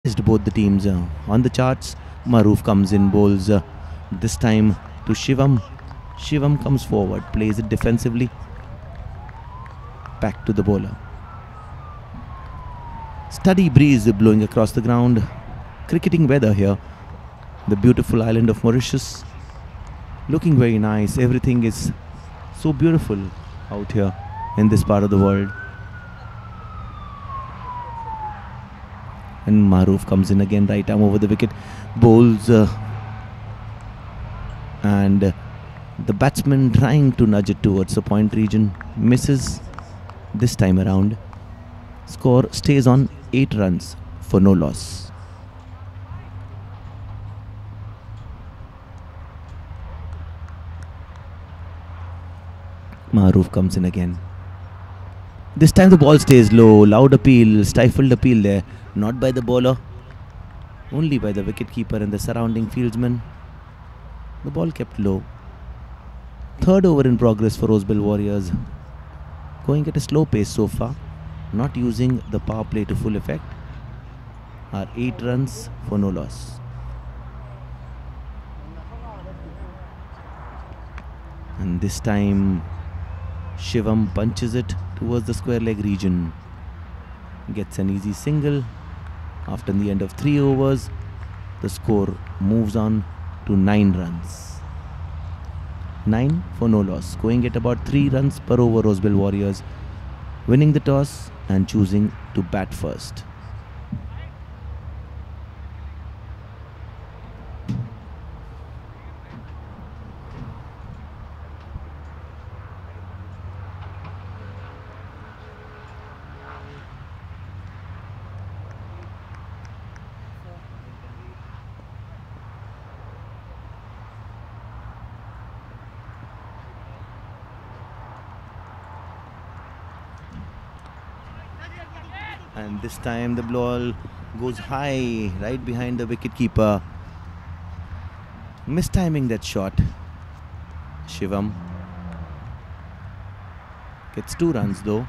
Both the teams on the charts. Maruf comes in, bowls this time to Shivam. Shivam comes forward, plays it defensively. Back to the bowler. Steady breeze blowing across the ground. Cricketing weather here. The beautiful island of Mauritius. Looking very nice. Everything is so beautiful out here in this part of the world. And Maruf comes in again, right arm over the wicket, bowls and the batsman trying to nudge it towards the point region, misses this time around. Score stays on 8 runs for no loss. Maruf comes in again. This time the ball stays low. Loud appeal, stifled appeal there. Not by the bowler, only by the wicketkeeper and the surrounding fieldsmen. The ball kept low. Third over in progress for Rosebell Warriors. Going at a slow pace so far. Not using the power play to full effect. Are 8 runs for no loss. And this time Shivam punches it towards the square leg region. Gets an easy single. After the end of 3 overs, the score moves on to 9 runs. 9 for no loss. Going at about 3 runs per over, Rosebell Warriors winning the toss and choosing to bat first. And this time the ball goes high, right behind the wicketkeeper. Mistiming that shot. Shivam gets 2 runs though.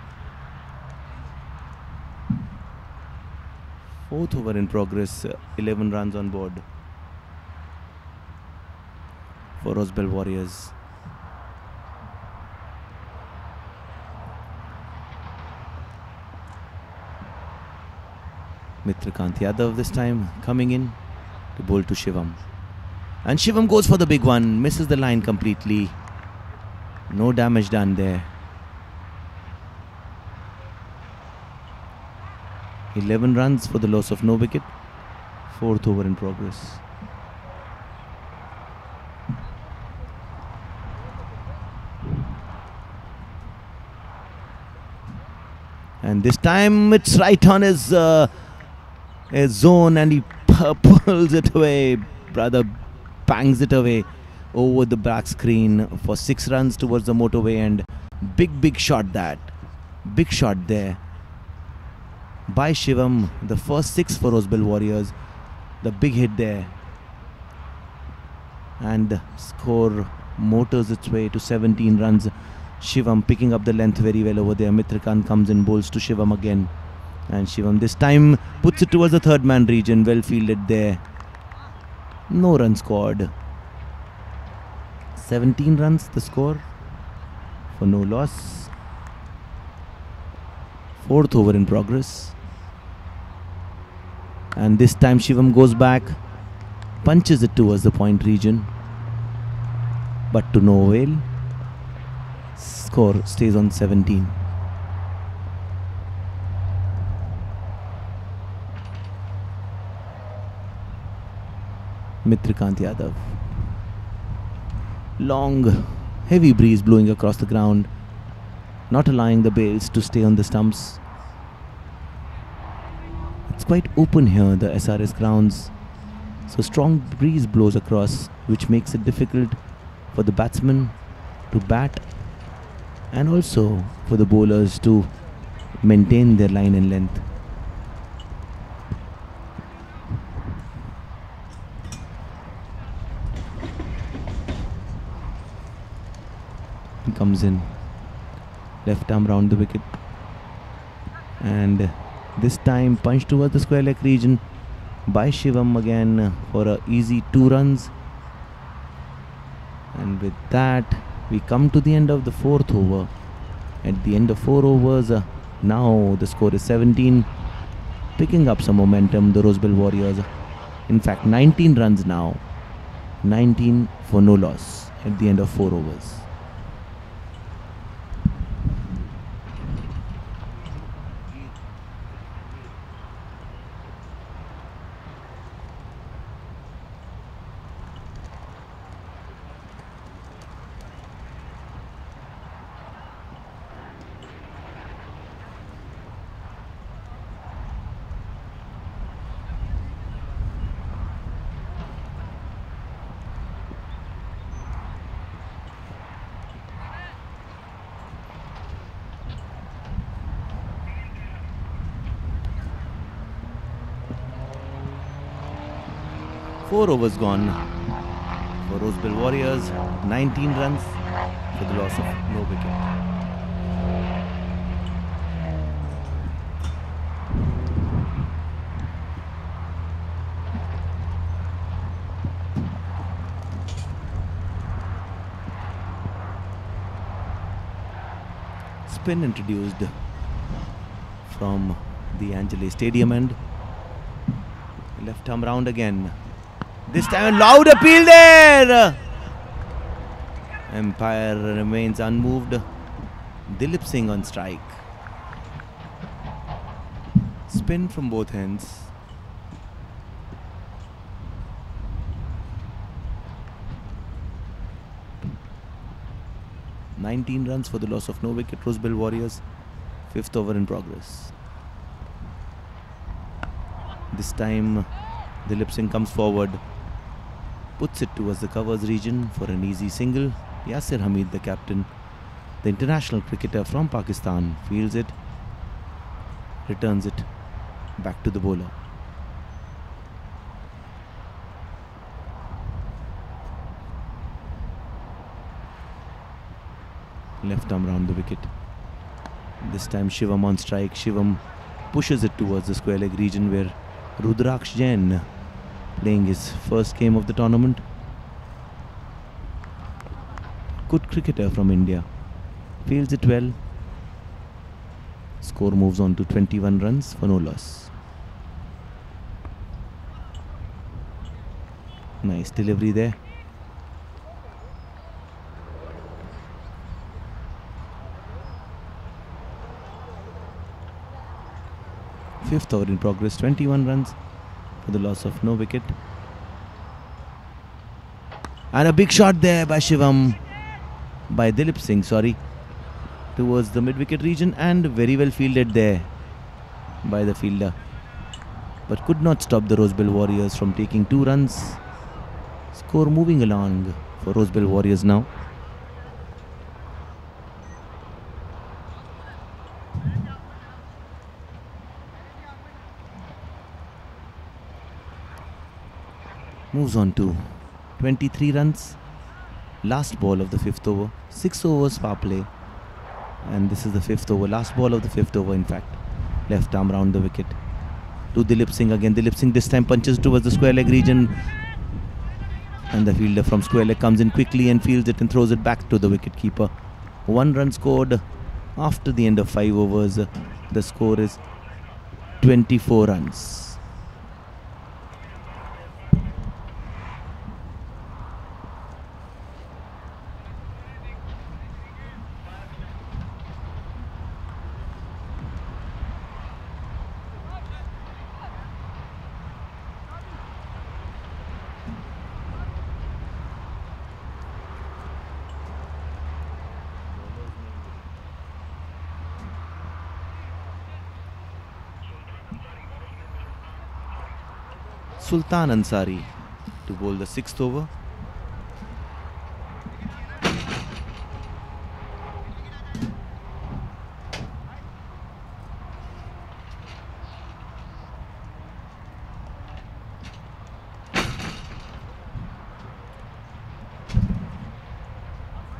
4th over in progress, 11 runs on board for Rosebell Warriors. Mitrakant Yadav this time coming in to bowl to Shivam. And Shivam goes for the big one, misses the line completely. No damage done there. 11 runs for the loss of no wicket. 4th over in progress. And this time it's right on his zone and he pulls it away, rather bangs it away over the back screen for 6 runs towards the motorway. And big shot that. Big shot there by Shivam. The first 6 for Rosebell Warriors. The big hit there. And the score motors its way to 17 runs. Shivam picking up the length very well over there. Mitrakant comes in, bowls to Shivam again. And Shivam this time puts it towards the third man region. Well fielded there. No run scored. 17 runs the score for no loss. 4th over in progress. And this time Shivam goes back, punches it towards the point region, but to no avail. Score stays on 17. Mitrakant Yadav. Long, heavy breeze blowing across the ground, not allowing the bails to stay on the stumps. It's quite open here, the SRS grounds. So strong breeze blows across, which makes it difficult for the batsmen to bat and also for the bowlers to maintain their line and length. He comes in, left arm round the wicket, and this time punch towards the square leg region. by Shivam again for a easy 2 runs. And with that, we come to the end of the 4th over. At the end of 4 overs, now the score is 17. Picking up some momentum, the Roseville Warriors. In fact, 19 runs now. 19 for no loss at the end of 4 overs. Four overs gone for Roseville Warriors. 19 runs for the loss of no wicket. Spin introduced from the Angele Stadium end. Left arm round again. This time a loud appeal there. Umpire remains unmoved. Dilip Singh on strike. Spin from both ends. "19 runs for the loss of no wicket, Roseville Warriors." 5th over in progress. This time Dilip Singh comes forward, puts it towards the covers region for an easy single. Yasir Hamid, the captain, the international cricketer from Pakistan, fields it, returns it back to the bowler. Left arm round the wicket. This time Shivam on strike. Shivam pushes it towards the square leg region where Rudraksh Jain, playing his first game of the tournament. Good cricketer from India. Fields it well. Score moves on to 21 runs for no loss. Nice delivery there. Fifth over in progress, 21 runs for the loss of no wicket. And a big shot there by Dilip Singh, towards the mid-wicket region, and very well fielded there by the fielder. But could not stop the Roseville Warriors from taking 2 runs. Score moving along for Roseville Warriors now. Moves on to 23 runs. Last ball of the 5th over. 6 overs power play. And this is the 5th over. Last ball of the 5th over, in fact. Left arm round the wicket. To Dilip Singh again. Dilip Singh this time punches towards the square leg region. And the fielder from square leg comes in quickly and fields it and throws it back to the wicket keeper. 1 run scored after the end of 5 overs. The score is 24 runs. Sultan Ansari to bowl the 6th over.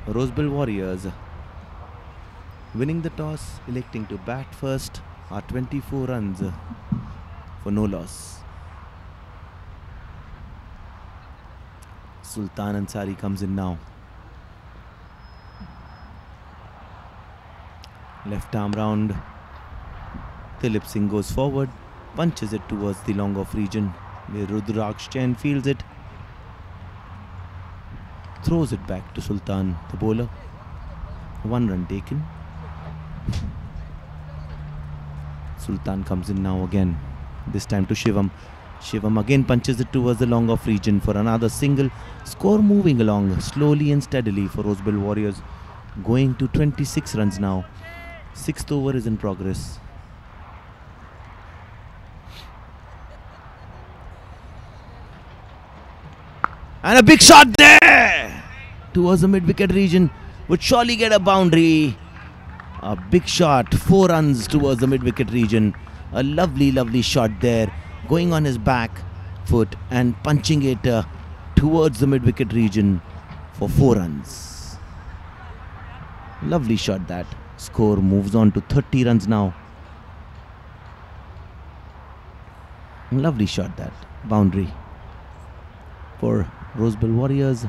Roseville Warriors winning the toss, electing to bat first, are 24 runs for no loss. Sultan Ansari comes in now. Left arm round. Dilip Singh goes forward, punches it towards the long off region where Rudraksh Jain fields it. Throws it back to Sultan, the bowler. 1 run taken. Sultan comes in now again, this time to Shivam. Shivam again punches it towards the long off region for another single. Score moving along slowly and steadily for Rosebell Warriors, going to 26 runs now. 6th over is in progress. And a big shot there towards the mid-wicket region would surely get a boundary. A big shot, 4 runs towards the mid-wicket region. A lovely, lovely shot there, going on his back foot and punching it towards the mid-wicket region for 4 runs. Lovely shot that. Score moves on to 30 runs now. Lovely shot that. Boundary for Rosebell Warriors.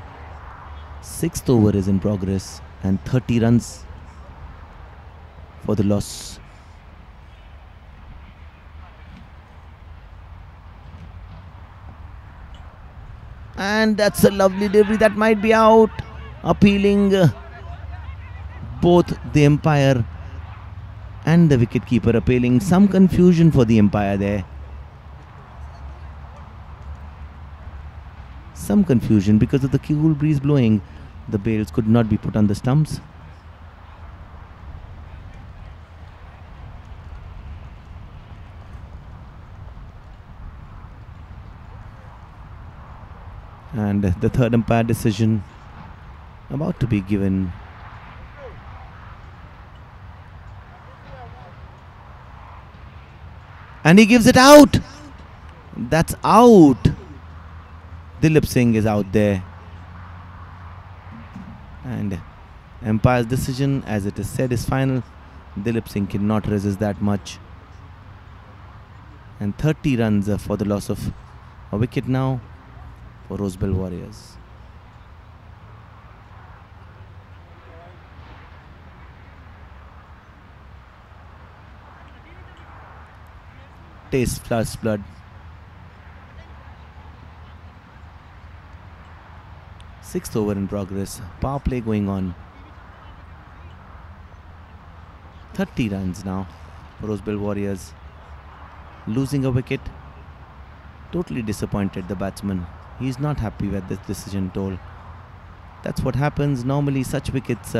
6th over is in progress and 30 runs for the loss. And that's a lovely delivery that might be out, appealing both the umpire and the wicketkeeper, appealing. Some confusion for the umpire there. Some confusion because of the cool breeze blowing. The bails could not be put on the stumps. And the third umpire decision about to be given. And he gives it out. That's out. Dilip Singh is out there. And umpire's decision, as it is said, is final. Dilip Singh cannot resist that much. And 30 runs for the loss of a wicket now for Rosebell Warriors. Taste flush blood. 6th over in progress. Power play going on. 30 runs now for Rosebell Warriors. Losing a wicket. Totally disappointed, the batsman. He's not happy with this decision toll. That's what happens. Normally such wickets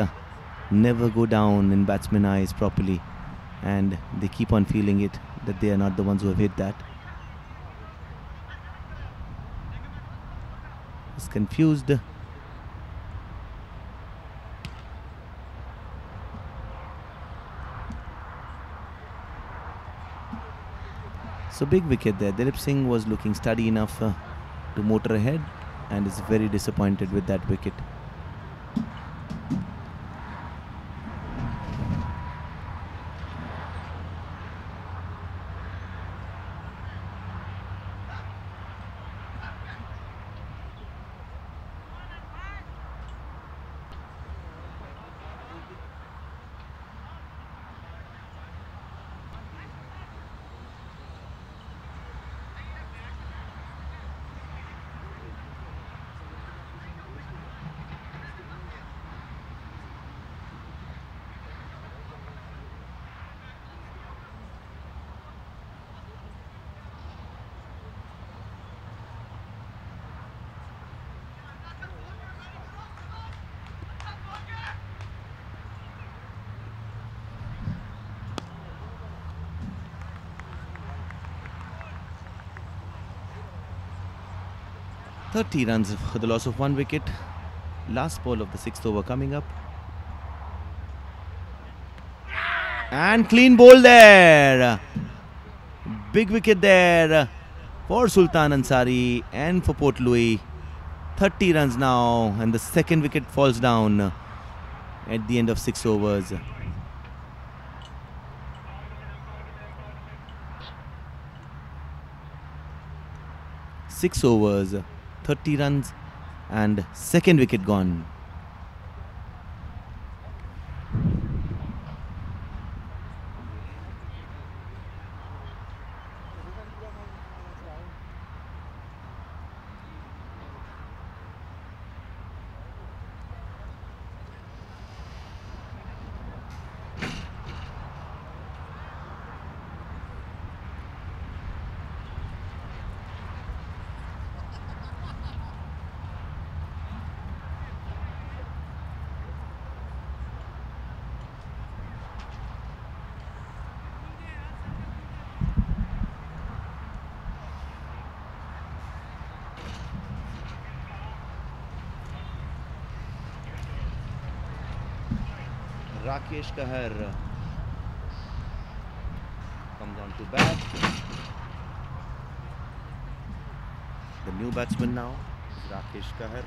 never go down in batsmen's eyes properly. And they keep on feeling it, that they are not the ones who have hit that. He's confused. So big wicket there. Dilip Singh was looking steady enough to motor ahead and is very disappointed with that wicket. .30 runs for the loss of 1 wicket. Last ball of the 6th over coming up. And clean bowl there. Big wicket there for Sultan Ansari and for Port Louis. 30 runs now, and the second wicket falls down at the end of 6 overs. 6 overs, 30 runs, And second wicket gone. Rakesh Kahar comes on to bat. The new batsman now is Rakesh Kahar.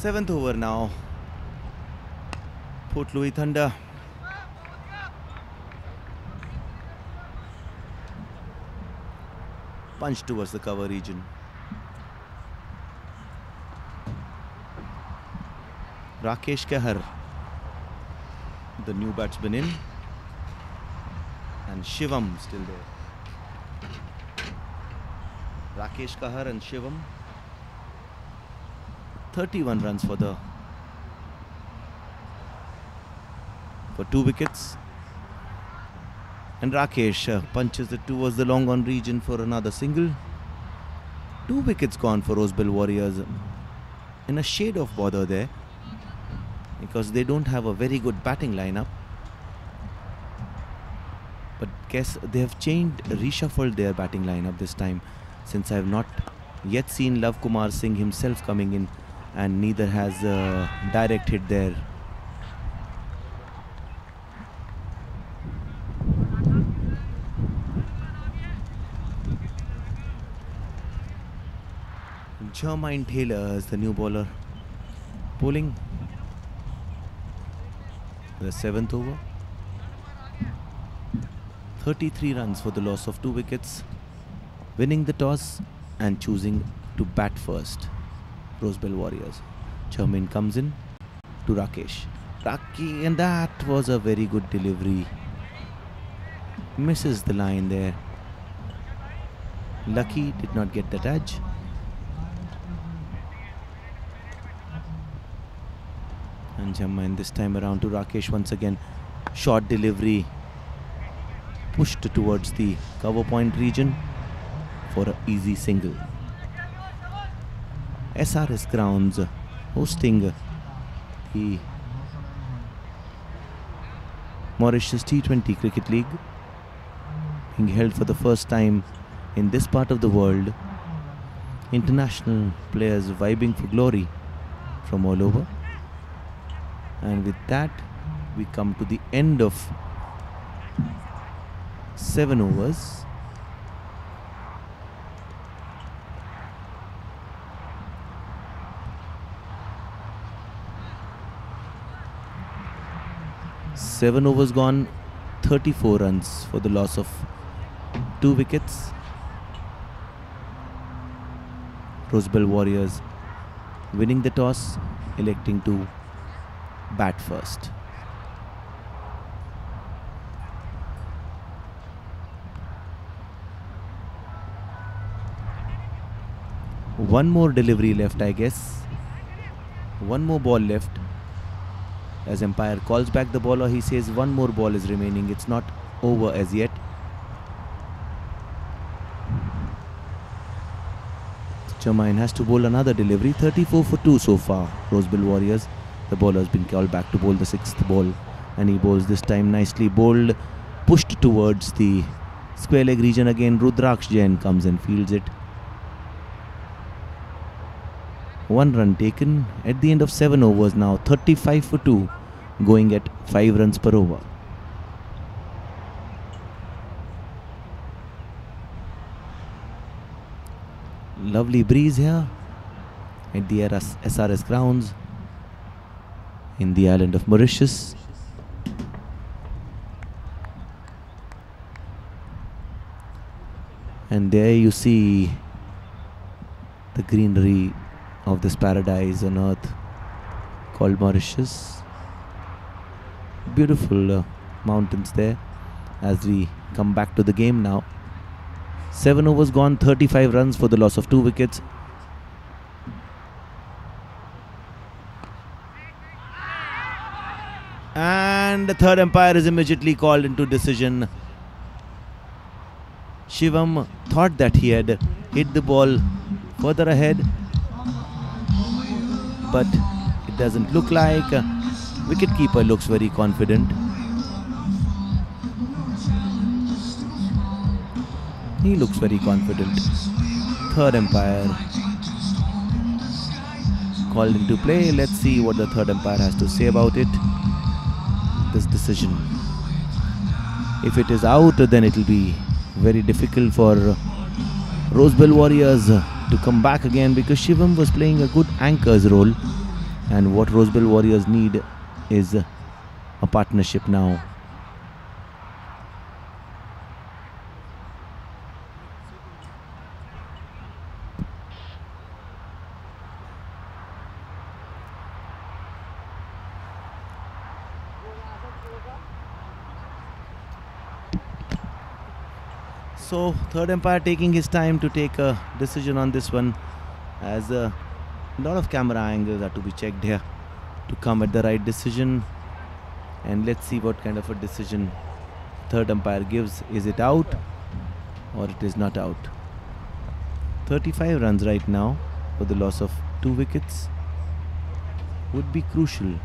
Seventh over now. Port Louis Thunder. Punch towards the cover region. Rakesh Kahar, the new batsman in. And Shivam still there. Rakesh Kahar and Shivam. 31 runs for 2 wickets. And Rakesh punches it towards the long on region for another single. 2 wickets gone for Rosebell Warriors. In a shade of bother there, because they don't have a very good batting lineup. But guess they have reshuffled their batting lineup this time, since I have not yet seen Lav Kumar Singh himself coming in, and neither has direct hit there. Jermaine Taylor is the new bowler, bowling the 7th over. 33 runs for the loss of 2 wickets, winning the toss and choosing to bat first. Rosebell Warriors. Jermaine comes in to Rakesh. And that was a very good delivery. Misses the line there. Lucky did not get that edge. And Jermaine this time around to Rakesh once again. Short delivery. Pushed towards the cover point region for an easy single. SRS grounds hosting the Mauritius T20 Cricket League, being held for the first time in this part of the world. International players vibing for glory from all over. And with that, we come to the end of 7 overs. Seven overs gone, 34 runs for the loss of 2 wickets. Rosebell Warriors winning the toss, electing to bat first. One more delivery left, I guess. One more ball left. As umpire calls back the bowler, he says one more ball is remaining. It's not over as yet. Jermaine has to bowl another delivery. 34 for 2 so far. Rosebell Warriors. The bowler has been called back to bowl the 6th ball. And he bowls this time nicely bowled. Pushed towards the square leg region again. Rudraksh Jain comes and fields it. 1 run taken at the end of 7 overs now. 35 for 2. going at 5 runs per over. Lovely breeze here at the SRS grounds in the island of Mauritius. And there you see the greenery of this paradise on earth called Mauritius. Beautiful mountains there as we come back to the game now. 7 overs gone, 35 runs for the loss of 2 wickets. And the third umpire is immediately called into decision. Shivam thought that he had hit the ball further ahead, but it doesn't look like. Wicketkeeper looks very confident. He looks very confident. Third umpire called into play. Let's see what the third umpire has to say about it. This decision. If it is out, then it will be very difficult for Rosebell Warriors to come back again, because Shivam was playing a good anchor's role, and what Rosebell Warriors need is a partnership now. So third umpire taking his time to take a decision on this one, as a lot of camera angles are to be checked here to come at the right decision. And let's see what kind of a decision third umpire gives. Is it out or it is not out? 35 runs right now for the loss of 2 wickets. Would be crucial,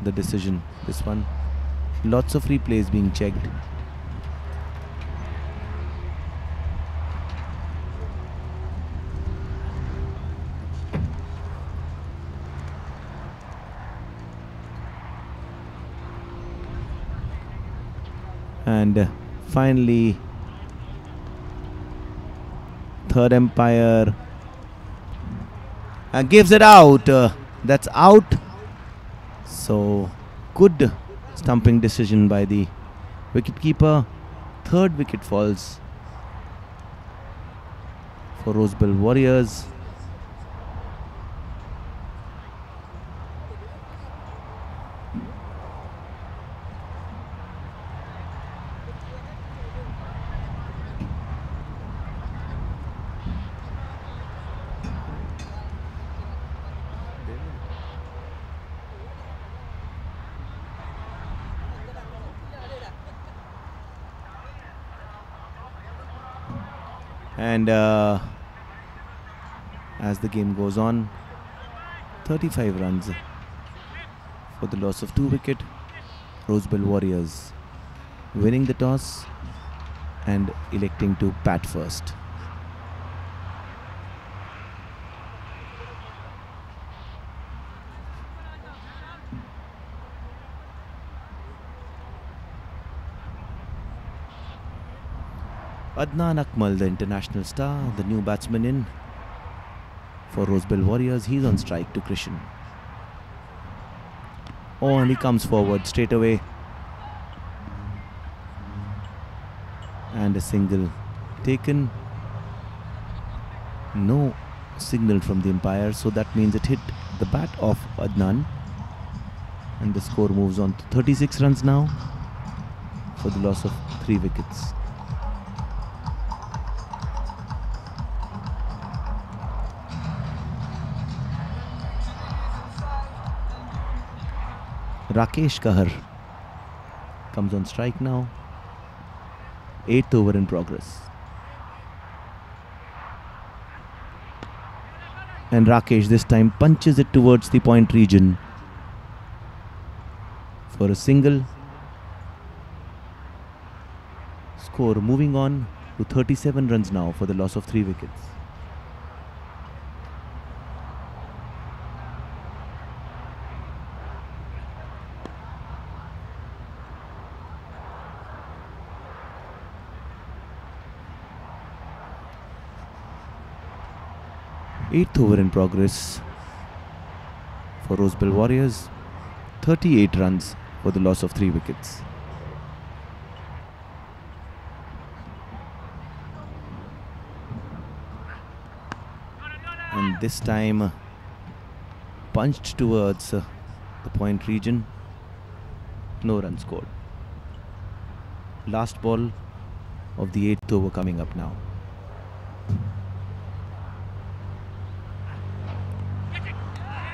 the decision, this one. Lots of replays being checked. And finally, third umpire gives it out. That's out. So good stumping decision by the wicketkeeper. Third wicket falls for Rosebell Warriors. And as the game goes on, 35 runs for the loss of 2 wicket. Rosebell Warriors winning the toss and electing to bat first. Adnan Akmal, the international star, the new batsman in for Rosebell Warriors. He's on strike to Krishan. Oh, and he comes forward straight away. And a single taken. No signal from the umpire, so that means it hit the bat of Adnan. And the score moves on to 36 runs now for the loss of 3 wickets. Rakesh Kahar comes on strike now. 8th over in progress. And Rakesh this time punches it towards the point region for a single. Score moving on to 37 runs now for the loss of 3 wickets. Eighth over in progress for Rosebell Warriors. 38 runs for the loss of 3 wickets. And this time punched towards the point region. No run scored. Last ball of the 8th over coming up now.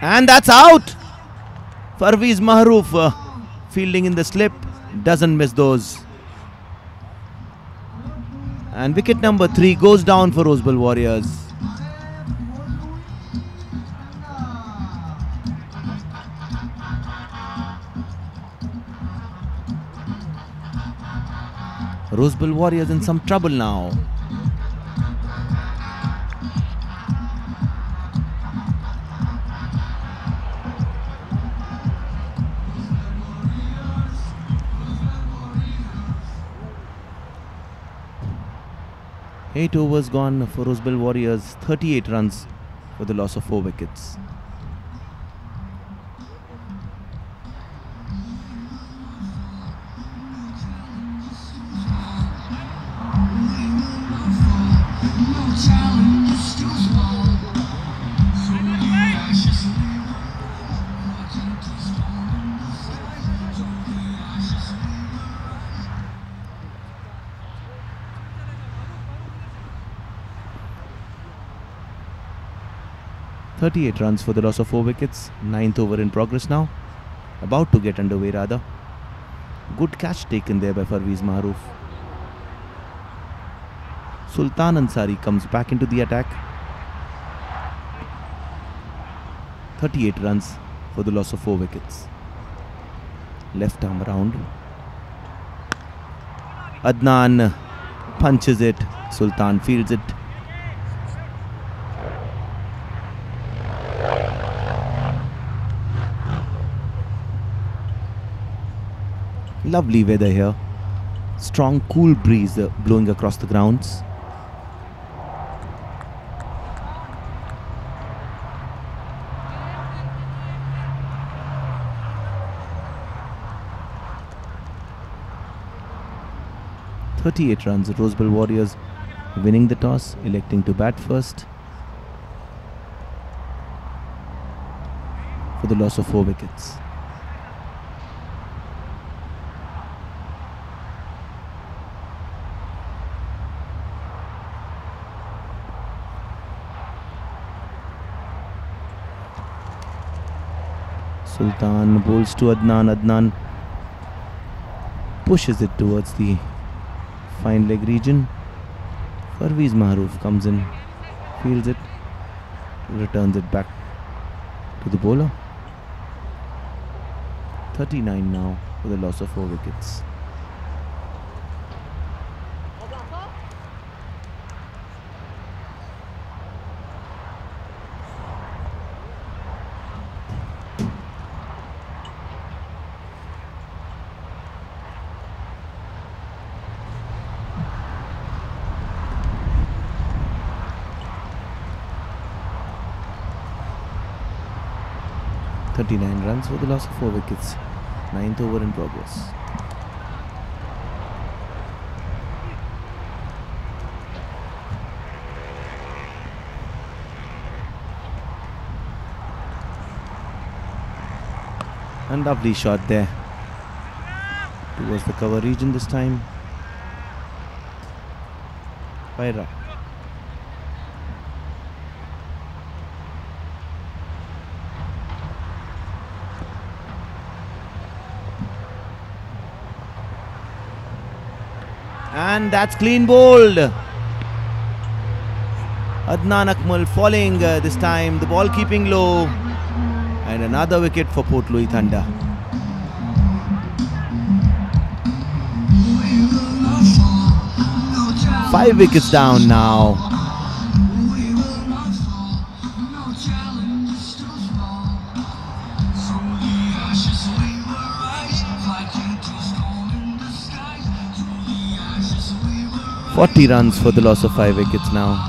And that's out! Parvez Mahroof fielding in the slip, doesn't miss those. And wicket number 3 goes down for Rosebell Warriors. Rosebell Warriors in some trouble now. Eight overs gone for Rosebell Warriors, 38 runs for the loss of 4 wickets. .38 runs for the loss of 4 wickets. 9th over in progress now. About to get underway rather. Good catch taken there by Parvez Mahroof. Sultan Ansari comes back into the attack. 38 runs for the loss of 4 wickets. Left arm round. Adnan punches it. Sultan fields it. Lovely weather here. Strong cool breeze blowing across the grounds. .38 runs. Rosebell Warriors winning the toss, electing to bat first for the loss of 4 wickets. Sultan bowls to Adnan. Adnan pushes it towards the fine leg region. Parvez Mahroof comes in, fields it, returns it back to the bowler. 39 now for the loss of 4 wickets. .39 runs for the loss of 4 wickets. 9th over in progress. And lovely shot there towards the cover region this time. Paira. And that's clean bowled. Adnan Akmal falling this time. The ball keeping low. And another wicket for Port Louis Thunder. Five wickets down now. .40 runs for the loss of 5 wickets now.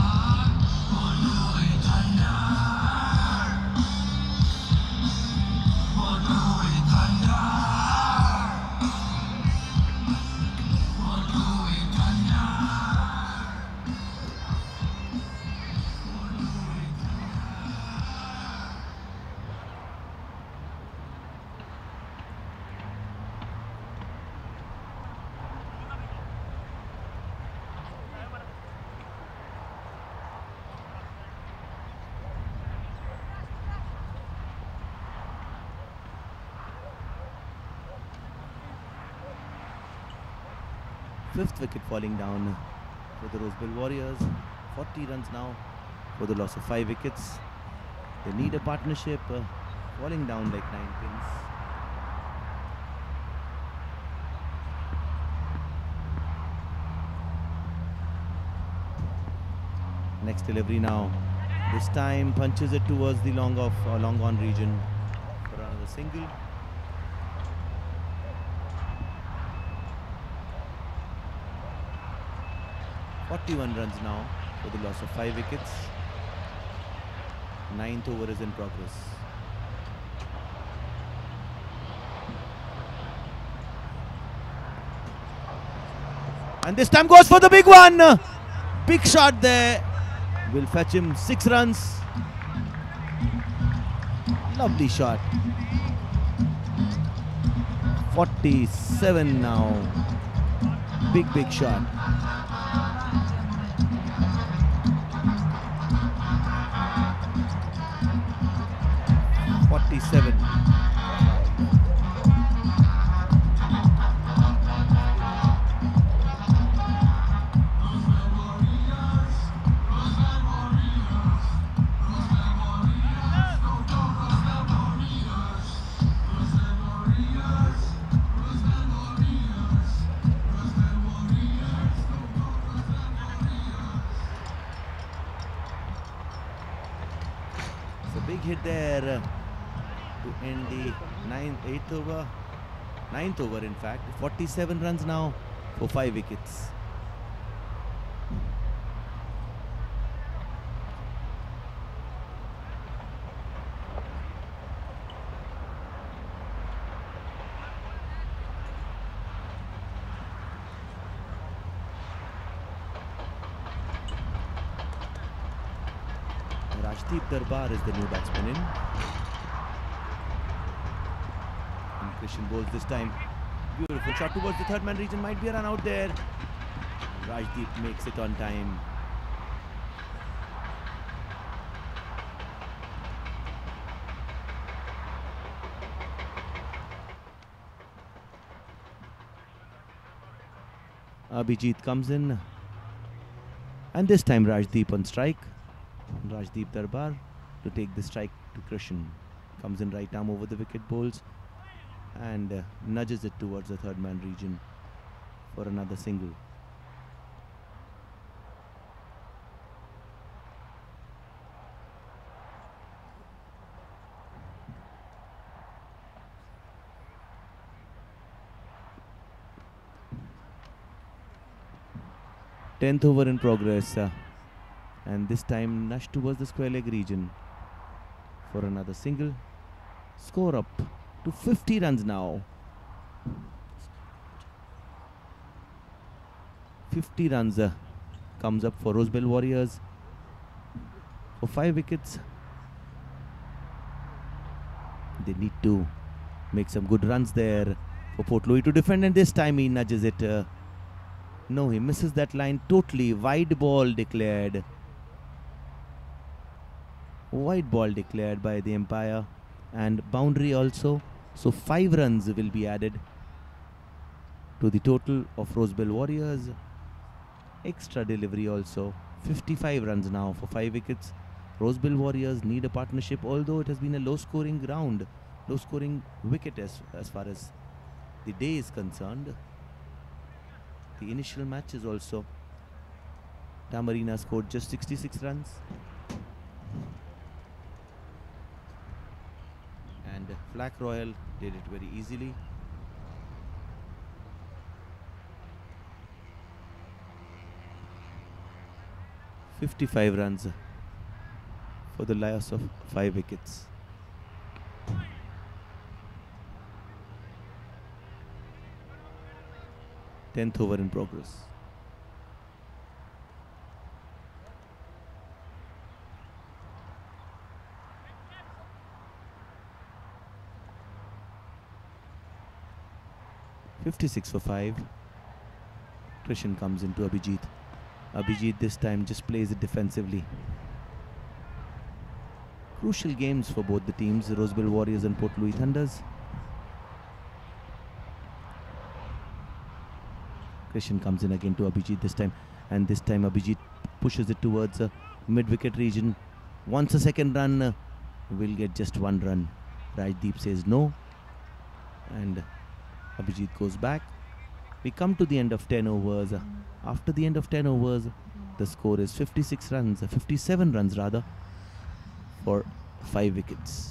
Fifth wicket falling down for the Roseville Warriors. 40 runs now for the loss of 5 wickets. They need a partnership, falling down like 9 pins. Next delivery now. This time punches it towards the long on region for another single. "41 runs now for the loss of 5 wickets. 9th over is in progress. And this time goes for the big one. Big shot there. Will fetch him 6 runs. Lovely shot. 47 now. Big shot. "47. It's a big hit there to end the 9th over in fact. 47 runs now for 5 wickets. Rajdeep Darbar is the new batsman in. And Christian bowls this time. Beautiful shot towards the third man region. Might be a run out there. Rajdeep makes it on time. Abhijit comes in. And this time Rajdeep on strike. Rajdeep Darbar to take the strike to Christian. Comes in right arm over the wicket, bowls and nudges it towards the third man region for another single. Tenth over in progress. And this time Nash towards the square leg region for another single. Score up to 50 runs now. 50 runs comes up for Roseville Warriors for 5 wickets. They need to make some good runs there for Port Louis to defend, and this time he nudges it. No, he misses that line totally. Wide ball declared. White ball declared by the umpire and boundary also. So 5 runs will be added to the total of Roseville Warriors. Extra delivery also. 55 runs now for 5 wickets. Roseville Warriors need a partnership, although it has been a low scoring ground, low scoring wicket as far as the day is concerned. The initial matches also. Tamarina scored just 66 runs. And Flack Royal did it very easily. "55 runs for the loss of 5 wickets. Tenth over in progress. "56 for 5. Krishan comes into Abhijit. Abhijit this time just plays it defensively. Crucial games for both the teams, Roseville Warriors and Port Louis Thunders. Christian comes in again to Abhijit this time, and this time Abhijit pushes it towards mid-wicket region. Wants a second run, will get just one run. Rajdeep says no, and Abhijit goes back. We come to the end of 10 overs. After the end of 10 overs, the score is 57 runs rather, for 5 wickets.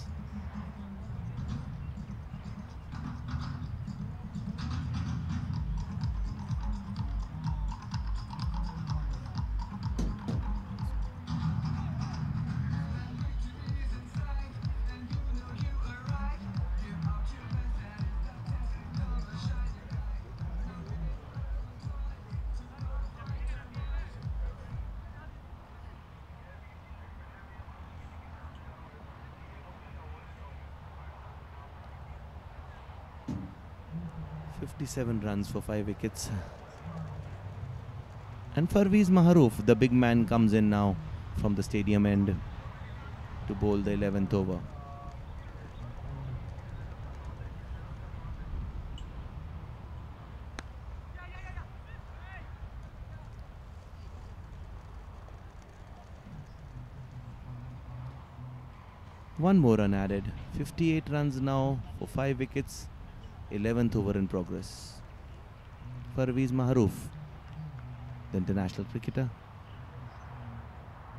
"57 runs for 5 wickets. And Parvez Maharouf, the big man, comes in now from the stadium end to bowl the 11th over. One more run added. 58 runs now for 5 wickets. 11th over in progress. Parvez Maharouf, the international cricketer,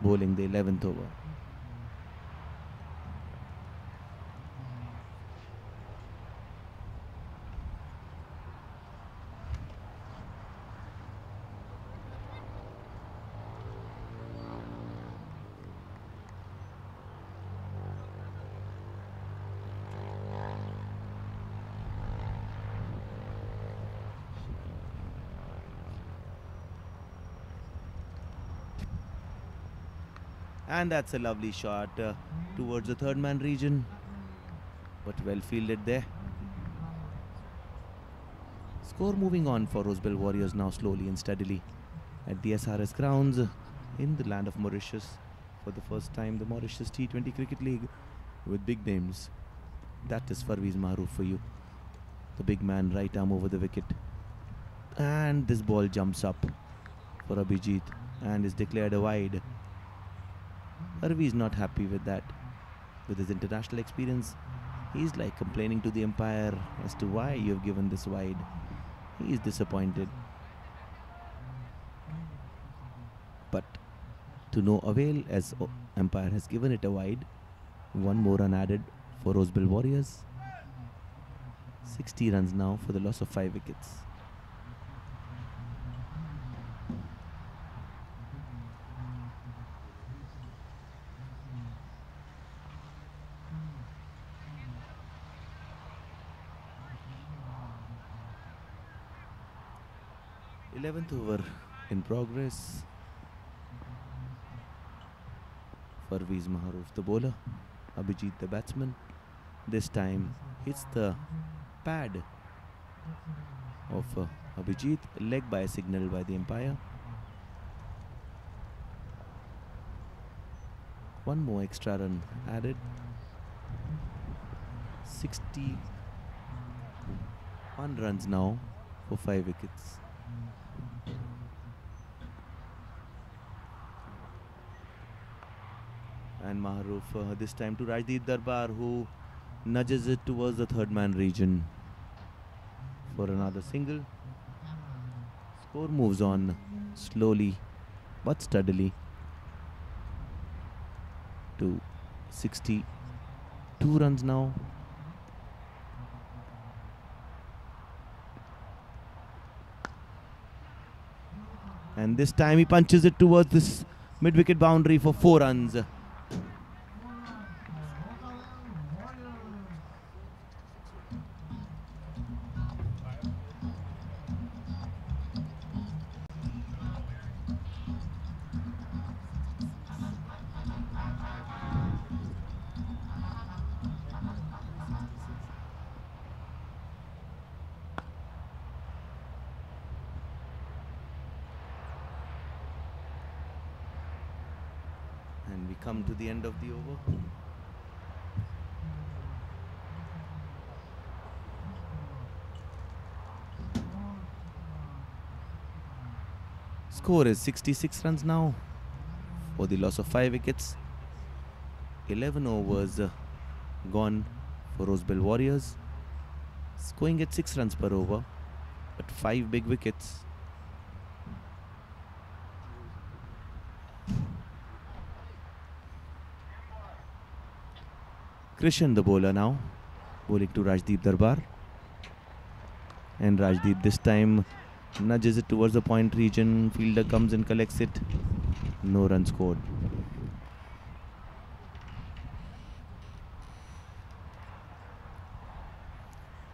bowling the 11th over. And that's a lovely shot towards the third man region, but well fielded there. Score moving on for Rosebell Warriors now slowly and steadily at the SRS grounds in the land of Mauritius. For the first time, the Mauritius T20 Cricket League with big names. That is Parvez Maharouf for you. The big man, right arm over the wicket. And this ball jumps up for Abhijit and is declared a wide. Parvez not happy with that. With his international experience, he's like complaining to the umpire as to why you have given this wide. He is disappointed. But to no avail, as umpire has given it a wide. One more run added for Rosebell Warriors. 60 runs now for the loss of 5 wickets. Eleventh over in progress. Parvez Maharouf, the bowler. Abhijit, the batsman. This time hits the pad of Abhijit, leg by a signal by the umpire. One more extra run added. 61 runs now for 5 wickets. And Maharouf this time to Rajdeep Darbar, who nudges it towards the third man region for another single. Score moves on slowly but steadily to 62 runs now. And this time he punches it towards this mid-wicket boundary for 4 runs. And we come to the end of the over. Score is 66 runs now for the loss of 5 wickets. 11 overs gone for Rosebell Warriors. Scoring at 6 runs per over, but 5 big wickets. Krishan the bowler now, bowling to Rajdeep Darbar. And Rajdeep this time nudges it towards the point region. Fielder comes and collects it. No run scored.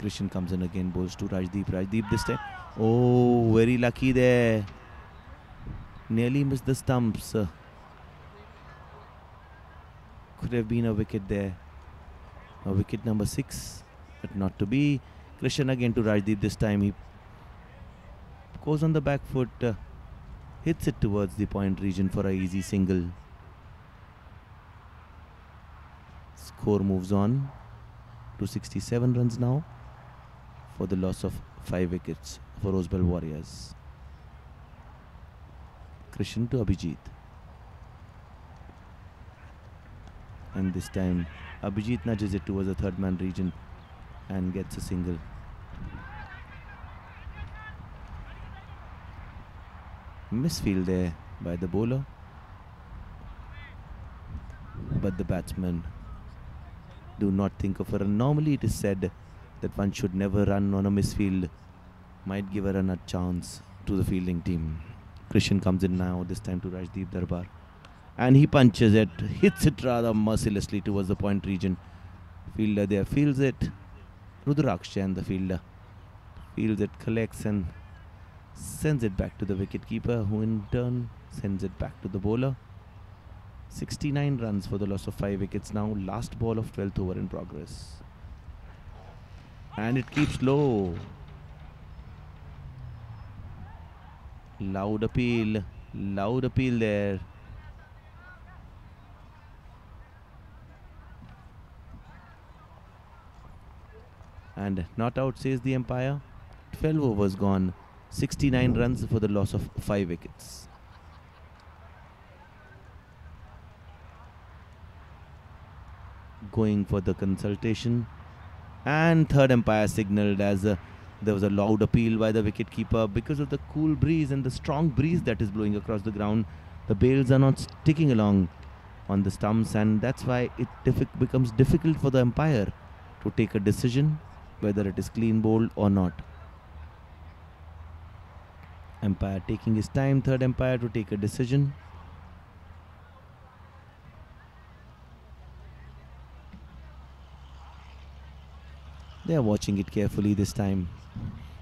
Krishan comes in again, bowls to Rajdeep. Rajdeep this time. Oh, very lucky there. Nearly missed the stumps. Could have been a wicket there. A wicket number 6, but not to be. Krishan again to Rajdeep this time. He goes on the back foot, hits it towards the point region for a easy single. Score moves on to 67 runs now for the loss of 5 wickets for Rosebell Warriors. Krishan to Abhijit. And this time Abhijit nudges it towards the third man region and gets a single. Misfield there by the bowler, but the batsmen do not think of a run. Normally it is said that one should never run on a misfield, might give a run a chance to the fielding team. Krishan comes in now, this time to Rajdeep Darbar, and he punches it, hits it rather mercilessly towards the point region. Fielder there fields it. Rudraksh, the fielder, fields it, collects and sends it back to the wicketkeeper, who in turn sends it back to the bowler. 69 runs for the loss of 5 wickets now. Last ball of 12th over in progress. And it keeps low. Loud appeal there. And not out, says the umpire. 12 overs gone. 69 runs for the loss of 5 wickets. Going for the consultation, and third umpire signalled as there was a loud appeal by the wicketkeeper. Because of the cool breeze and the strong breeze that is blowing across the ground, the bails are not sticking along on the stumps, and that's why it becomes difficult for the umpire to take a decision whether it is clean bowled or not. Umpire taking his time, third umpire, to take a decision. They are watching it carefully this time,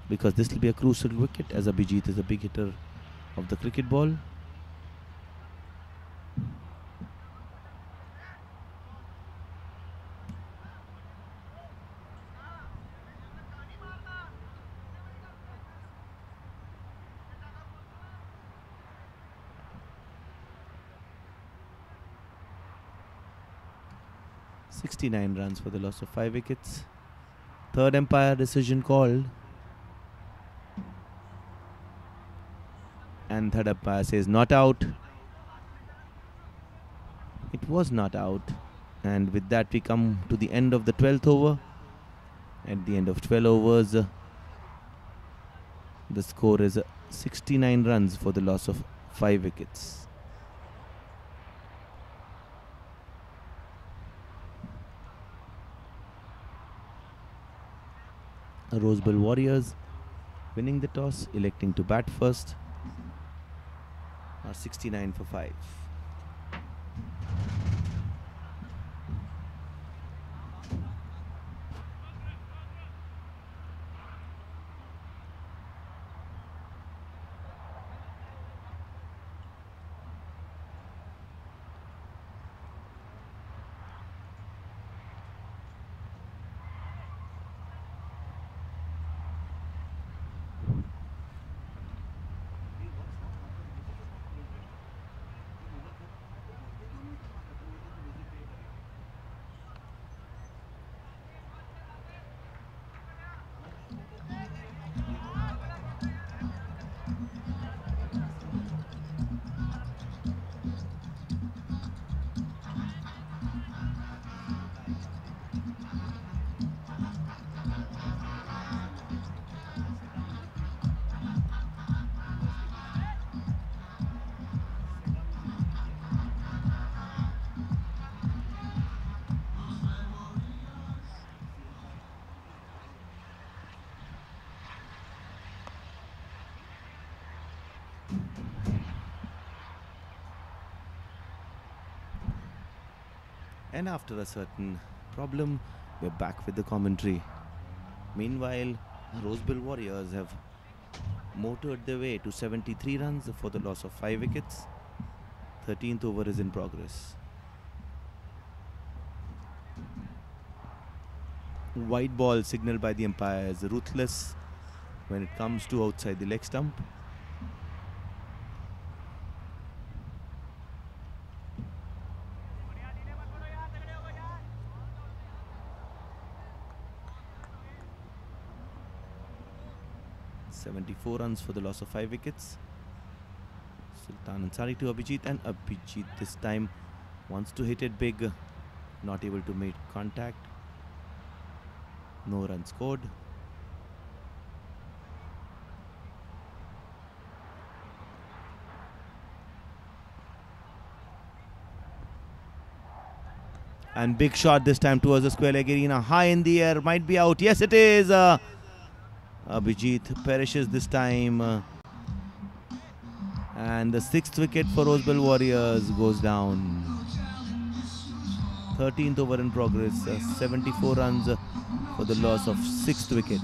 because this will be a crucial wicket, as Abhijit is a big hitter of the cricket ball. (69 runs for the loss of 5 wickets. Third umpire decision called, and third umpire says not out. It was not out, and with that we come to the end of the 12th over. At the end of 12 overs, the score is 69 runs for the loss of 5 wickets. Rosebell Warriors winning the toss, electing to bat first, are 69 for 5. And after a certain problem, we're back with the commentary. Meanwhile, Roseville Warriors have motored their way to 73 runs for the loss of 5 wickets. 13th over is in progress. White ball signaled by the umpires, ruthless when it comes to outside the leg stump. .74 runs for the loss of 5 wickets. Sultan Ansari to Abhijit, and Abhijit this time wants to hit it big, not able to make contact. No run scored. And big shot this time towards the square leg arena, high in the air, might be out. Yes, it is. Abhijit perishes this time. And the 6th wicket for Roseville Warriors goes down. 13th over in progress. 74 runs for the loss of 6th wicket.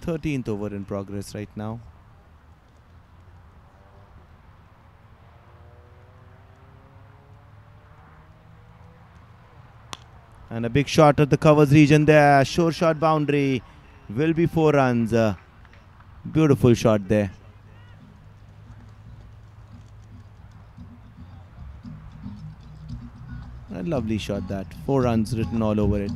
.13th over in progress right now. And a big shot at the covers region there. Sure shot boundary. Will be 4 runs. Beautiful shot there. A lovely shot that. 4 runs written all over it.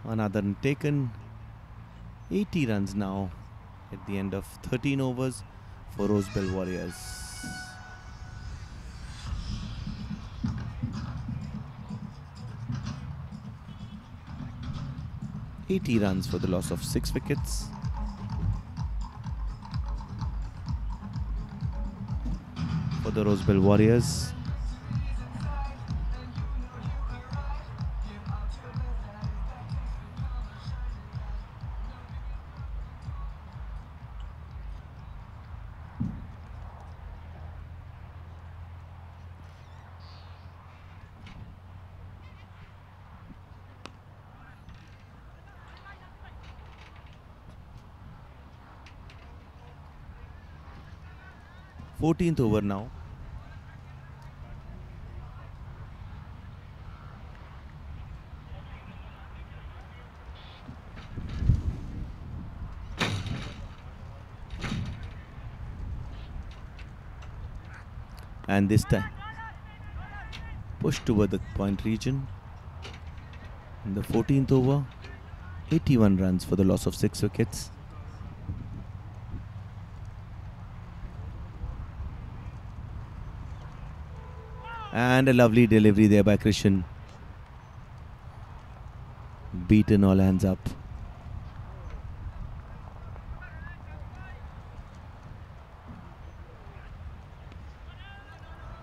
Another taken. 80 runs now at the end of 13 overs for Roseville Warriors. .80 runs for the loss of 6 wickets. For the Roseville Warriors. .14th over now. And this time pushed toward the point region. In the 14th over, 81 runs for the loss of 6 wickets. And a lovely delivery there by Christian. Beaten all hands up.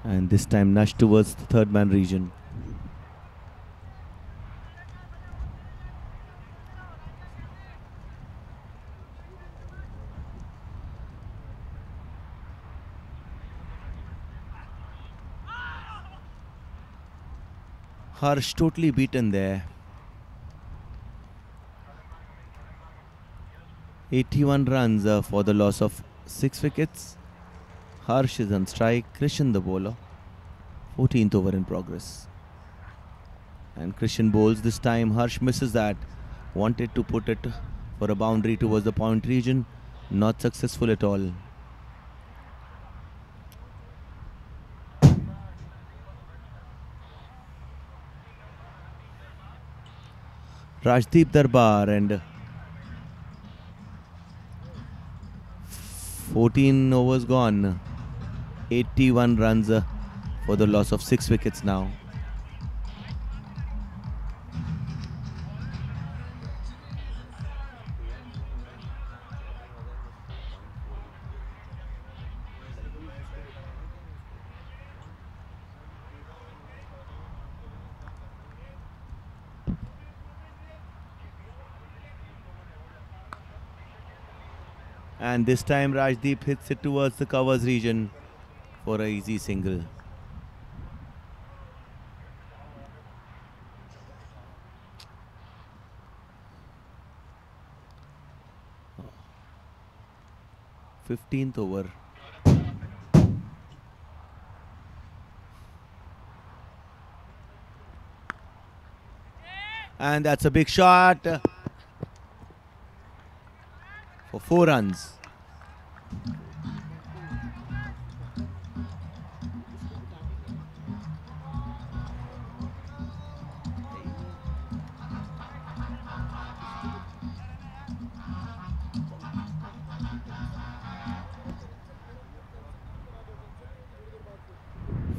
And this time Nash towards the third man region. Harsh totally beaten there. 81 runs for the loss of 6 wickets. Harsh is on strike. Krishan the bowler. 14th over in progress. And Krishan bowls this time. Harsh misses that. Wanted to put it for a boundary towards the point region. Not successful at all. Rajdeep Darbar and 14 overs gone. 81 runs for the loss of 6 wickets now. And this time Rajdeep hits it towards the covers region for a easy single. Oh. 15th over. And that's a big shot for 4 runs.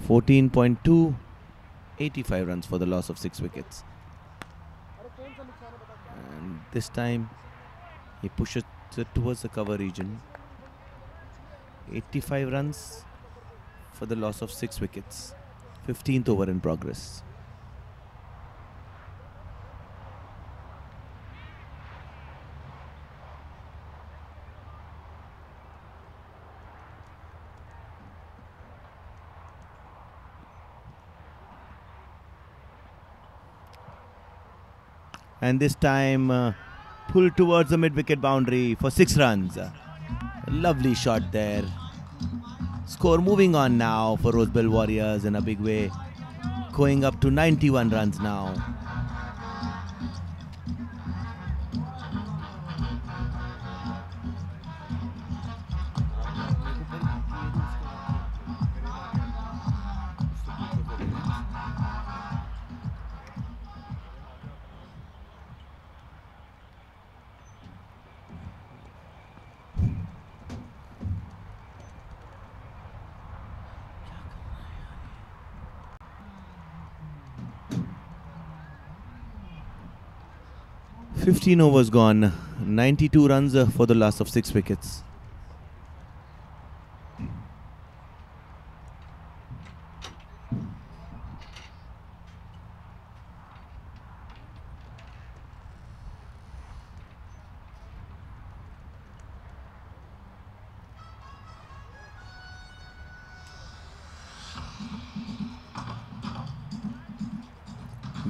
(14.2), 85 runs for the loss of 6 wickets. And this time he pushes it towards the cover region. 85 runs for the loss of 6 wickets. 15th over in progress. And this time pulled towards the mid-wicket boundary for 6 runs. Lovely shot there. Score moving on now for Rosebell Warriors in a big way. Going up to 91 runs now. (15 overs gone), 92 runs for the loss of 6 wickets.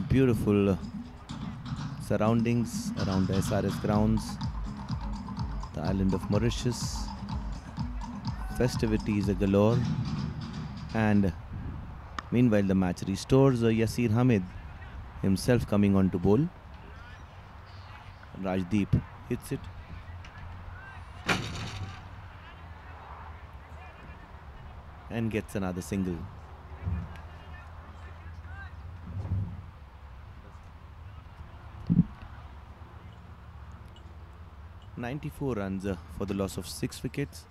Beautiful surroundings around the SRS grounds, the island of Mauritius. Festivities are galore, and meanwhile the match restores. Yasir Hamid himself coming on to bowl. Rajdeep hits it. And gets another single. (94 runs for the loss of 6 wickets.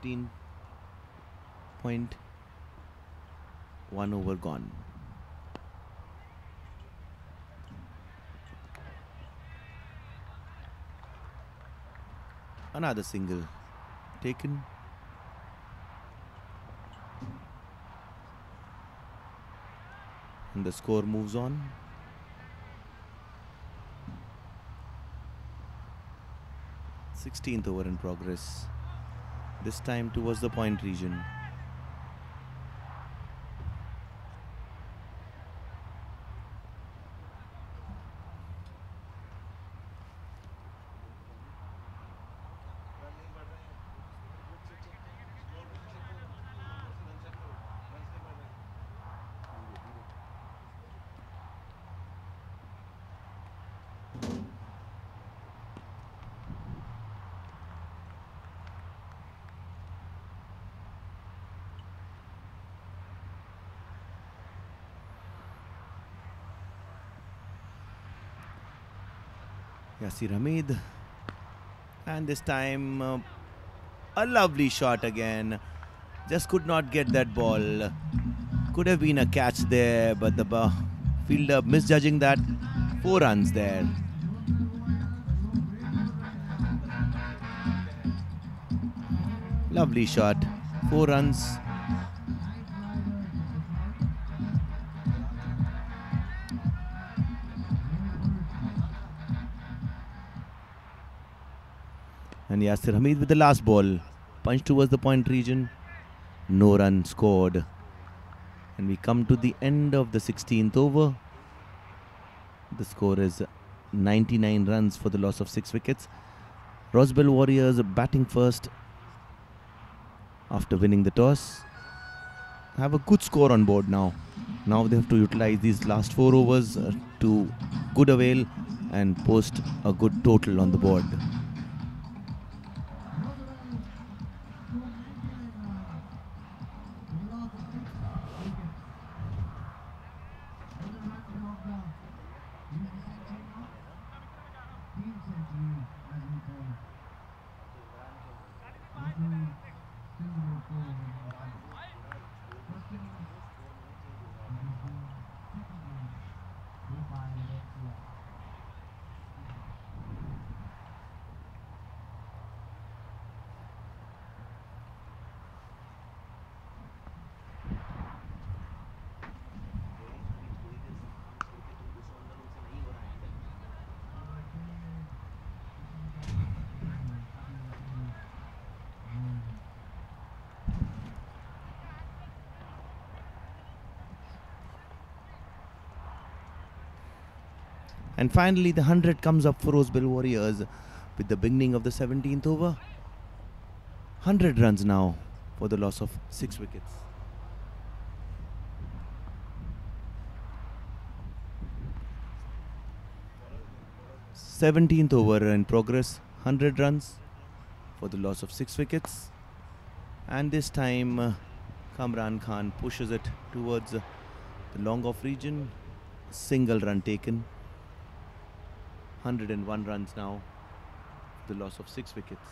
15.1 over gone. Another single taken. And the score moves on. Sixteenth over in progress. This time towards the point region. Yasir Hamid, and this time a lovely shot again, just could not get that ball. Could have been a catch there, but the fielder misjudging that. 4 runs there. Lovely shot, 4 runs. And Yasir Hamid with the last ball. Punch towards the point region. No run scored. And we come to the end of the 16th over. The score is 99 runs for the loss of 6 wickets. Roswell Warriors batting first after winning the toss. Have a good score on board now. Now they have to utilize these last 4 overs to good avail and post a good total on the board. And finally the 100 comes up for Roswell Warriors with the beginning of the 17th over. 100 runs now for the loss of 6 wickets. Seventeenth over in progress. 100 runs for the loss of 6 wickets. And this time Kamran Khan pushes it towards the long off region. Single run taken. 101 runs now, the loss of 6 wickets.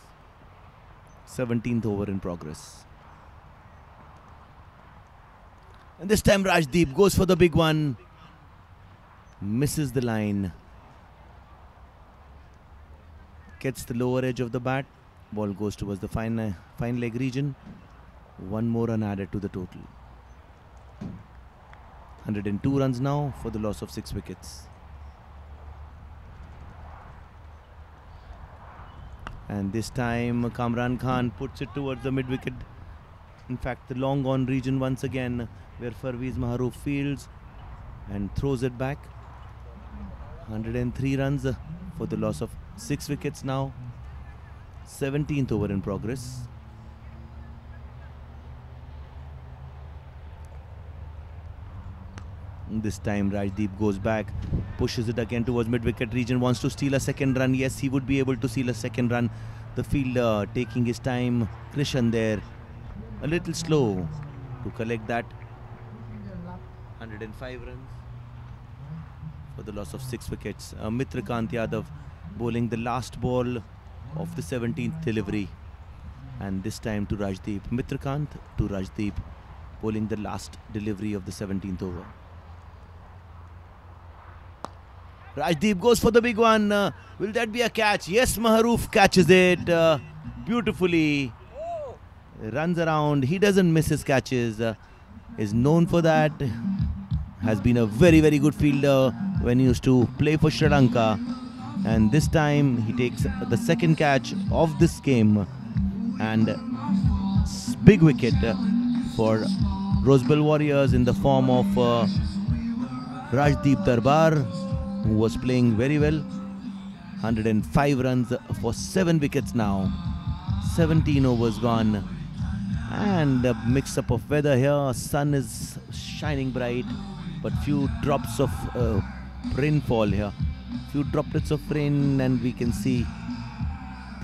17th over in progress. And this time Rajdeep goes for the big one. Misses the line. Gets the lower edge of the bat. Ball goes towards the fine leg region. 1 more run added to the total. 102 runs now for the loss of 6 wickets. And this time Kamran Khan puts it towards the mid-wicket. In fact, the long on region once again, where Parvez Maharouf fields and throws it back. 103 runs for the loss of 6 wickets now. 17th over in progress. This time Rajdeep goes back, pushes it again towards mid-wicket region, wants to steal a second run. Yes, he would be able to steal a second run. The fielder taking his time. Krishan there, a little slow to collect that. 105 runs for the loss of 6 wickets. Mitrakant Yadav bowling the last ball of the 17th delivery. And this time to Rajdeep. Mitrakant to Rajdeep bowling the last delivery of the 17th over. Rajdeep goes for the big one. Will that be a catch? Yes, Maharouf catches it beautifully. Runs around. He doesn't miss his catches. Is known for that. has been a very, very good fielder when he used to play for Sri Lanka. And this time he takes the second catch of this game. And big wicket for Rosebell Warriors in the form of Rajdeep Darbar, who was playing very well. 105 runs for 7 wickets now. 17 overs gone. And a mix up of weather here. Sun is shining bright, but few drops of rainfall here. Few droplets of rain, and we can see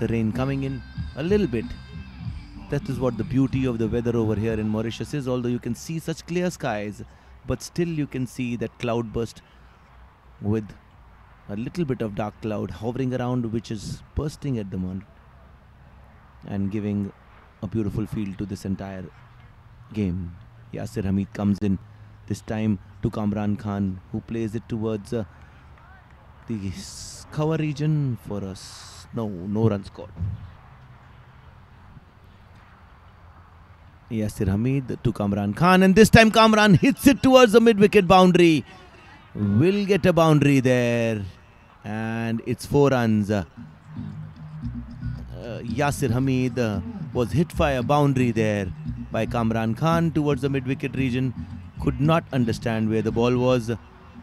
the rain coming in a little bit. That is what the beauty of the weather over here in Mauritius is. Although you can see such clear skies, but still you can see that cloud burst with a little bit of dark cloud hovering around, which is bursting at the moment and giving a beautiful feel to this entire game. Yasir Hamid comes in this time to Kamran Khan, who plays it towards the cover region for us. No run scored. Yasir Hamid to Kamran Khan, and this time Kamran hits it towards the mid-wicket boundary. Will get a boundary there, and it's 4 runs. Yasir Hamid was hit by a boundary there by Kamran Khan towards the mid-wicket region. Could not understand where the ball was.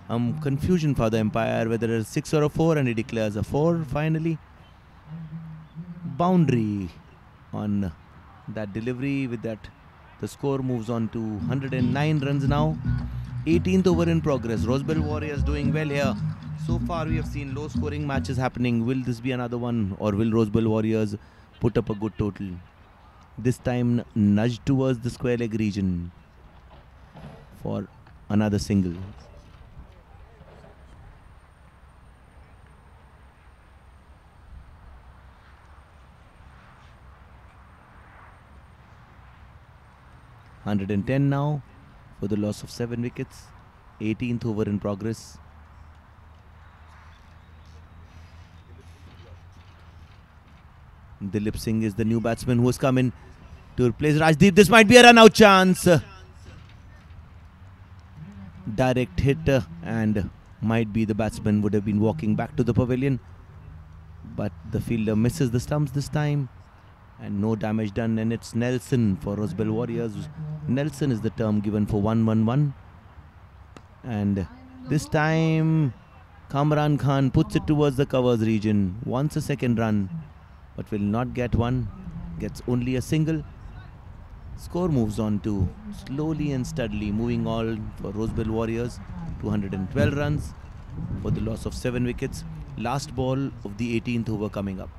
Confusion for the umpire whether it's a 6 or a 4, and he declares a 4 finally. Boundary on that delivery. With that, the score moves on to 109 runs now. 18th over in progress. Rosebell Warriors doing well here. So far we have seen low scoring matches happening. Will this be another one, or will Rosebell Warriors put up a good total? This time nudged towards the square leg region for another single. $110 now for the loss of 7 wickets. 18th over in progress. Dilip Singh is the new batsman who has come in to replace Rajdeep. This might be a run-out chance. Direct hit, and might be the batsman would have been walking back to the pavilion. But the fielder misses the stumps this time, and no damage done. And it's Nelson for Rosebell Warriors. Nelson is the term given for 1-1-1. And this time Kamran Khan puts it towards the covers region. Wants a second run, but will not get one. Gets only a single. Score moves on to slowly and steadily moving on for Rosebell Warriors. 212 runs for the loss of 7 wickets. Last ball of the 18th over coming up.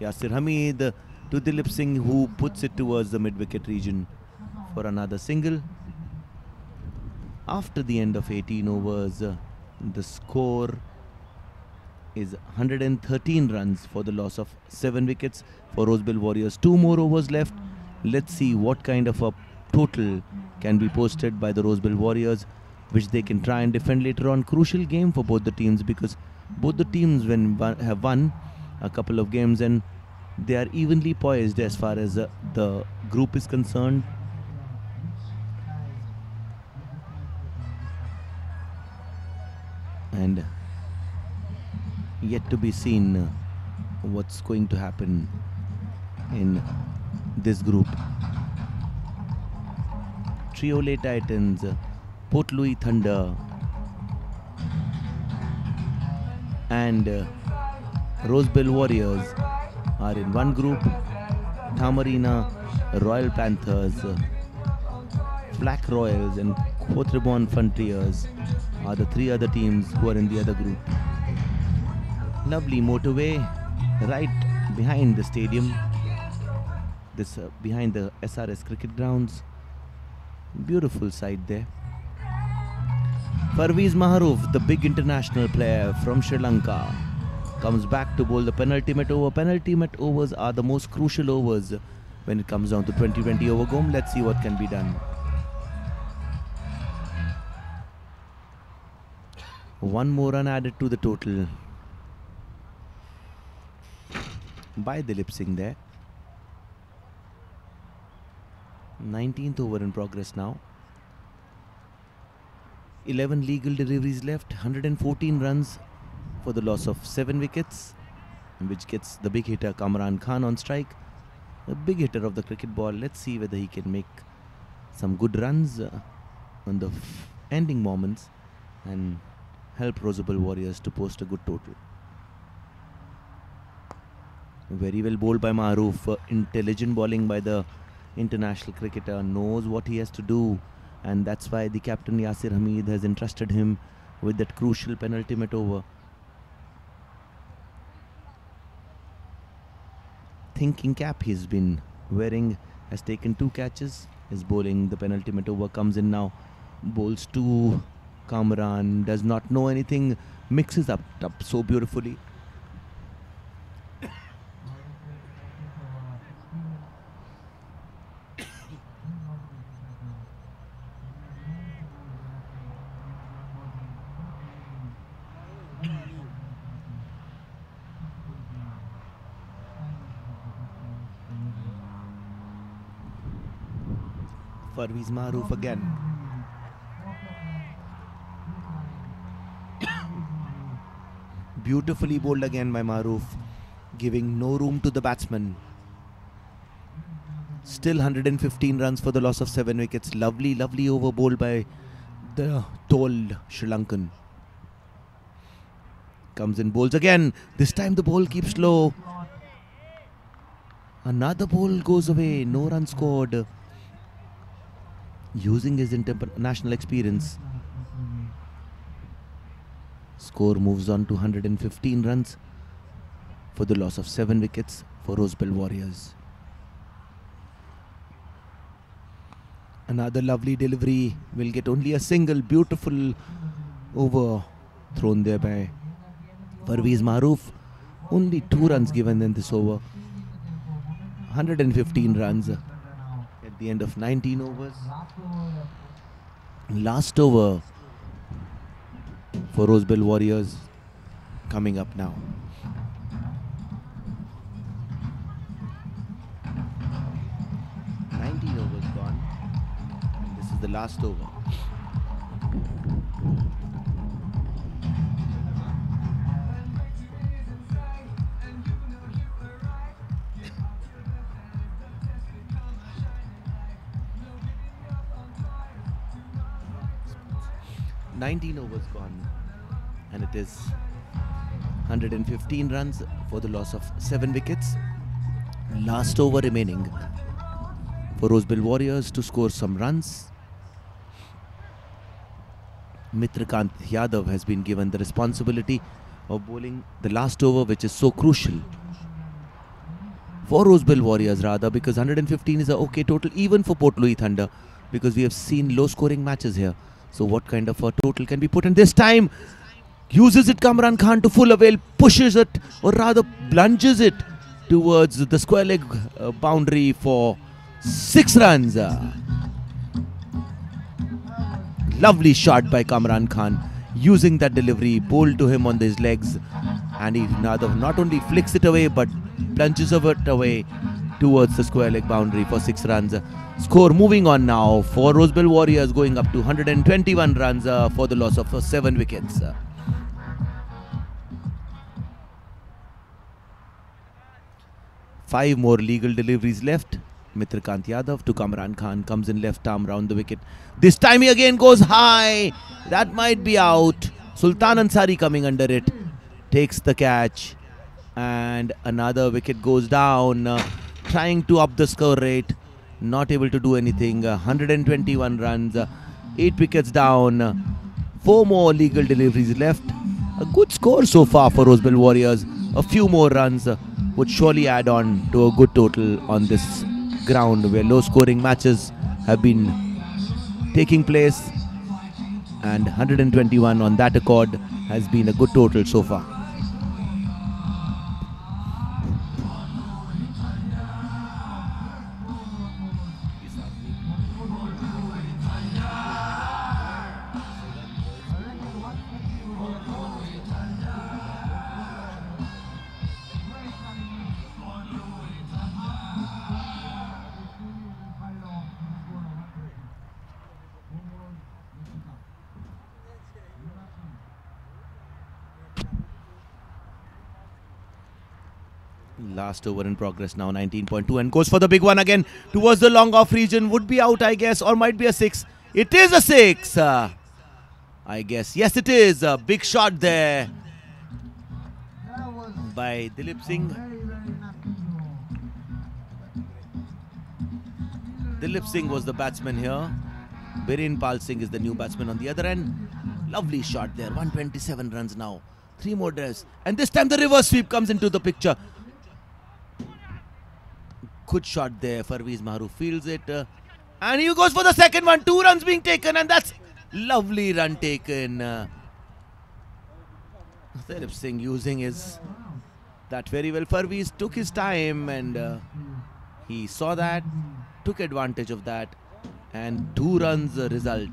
Yasir Hamid to Dilip Singh, who puts it towards the mid-wicket region for another single. After the end of 18 overs, the score is 113 runs for the loss of 7 wickets for Rosebell Warriors. 2 more overs left. Let's see what kind of a total can be posted by the Rosebell Warriors, which they can try and defend later on. Crucial game for both the teams, because both the teams have won a couple of games, and they are evenly poised as far as the group is concerned. And yet to be seen what's going to happen in this group. Triole Titans, Port Louis Thunder, and Rosebell Warriors are in one group. Tamarina, Royal Panthers, Black Royals and Quotreborn Frontiers are the 3 other teams who are in the other group. Lovely motorway right behind the stadium, this behind the SRS cricket grounds. Beautiful sight there. Parvez Maharouf, the big international player from Sri Lanka, comes back to bowl the penultimate over. Penultimate overs are the most crucial overs when it comes down to 20-20 over game. Let's see what can be done. One more run added to the total by Dilip Singh there. 19th over in progress now. 11 legal deliveries left, 114 runs for the loss of 7 wickets, which gets the big hitter Kamran Khan on strike. A big hitter of the cricket ball. Let's see whether he can make some good runs on the ending moments and help Rosabelle Warriors to post a good total. Very well bowled by Maroof. Intelligent bowling by the international cricketer. Knows what he has to do, and that's why the captain Yasir Hamid has entrusted him with that crucial penultimate over. Thinking cap he's been wearing, has taken 2 catches. His bowling, the penultimate over comes in now. Bowls to Kamran, does not know anything, mixes up so beautifully. Parvez Maroof again. Beautifully bowled again by Maroof, giving no room to the batsman. Still 115 runs for the loss of 7 wickets. Lovely, lovely over bowled by the tall Sri Lankan. Comes in, bowls again. This time the ball keeps low. Another ball goes away. No run scored. Using his international experience, score moves on to 115 runs for the loss of 7 wickets for Rosabelle Warriors. Another lovely delivery, will get only a single. Beautiful over thrown there by Parvez Maroof. Only 2 runs given in this over. 115 runs at the end of 19 overs. Last over for Rosabelle Warriors coming up now. Overs gone, and this is the last over. Overs gone, and it is 115 runs for the loss of 7 wickets. Last over remaining for Rosabelle Warriors to score some runs. Mitrakant Yadav has been given the responsibility of bowling the last over, which is so crucial for Rosabelle Warriors, rather, because 115 is a okay total even for Port Louis Thunder, because we have seen low scoring matches here. So what kind of a total can be put in? This time uses it Kamran Khan to full avail, pushes it, or rather plunges it towards the square leg boundary for 6 runs. Lovely shot by Kamran Khan, using that delivery, bowled to him on his legs, and he not only flicks it away but plunges it away towards the square leg boundary for 6 runs. Score moving on now for Rosabelle Warriors, going up to 121 runs for the loss of 7 wickets. Five more legal deliveries left. Mitrakant Yadav to Kamran Khan, comes in left arm round the wicket. This time he again goes high. That might be out. Sultan Ansari coming under it, takes the catch, and another wicket goes down. Trying to up the score rate, not able to do anything. 121 runs, 8 wickets down. 4 more legal deliveries left. A good score so far for Rosabelle Warriors. A few more runs would surely add on to a good total on this ground where low scoring matches have been taking place, and 121 on that accord has been a good total so far. Last over in progress now, 19.2, and goes for the big one again towards the long off region. Would be out, I guess, or might be a 6. It is a 6, I guess. Yes, it is. A big shot there by Dilip Singh. Dilip Singh was the batsman here. Biren Pal Singh is the new batsman on the other end. Lovely shot there. 127 runs now. 3 more drives. And this time the reverse sweep comes into the picture. Good shot there. Parvez Mahrouf fields it. And he goes for the second one. 2 runs being taken, and that's lovely run taken. Dilip Singh using that very well. Parvez took his time, and he saw that, took advantage of that, and 2 runs result.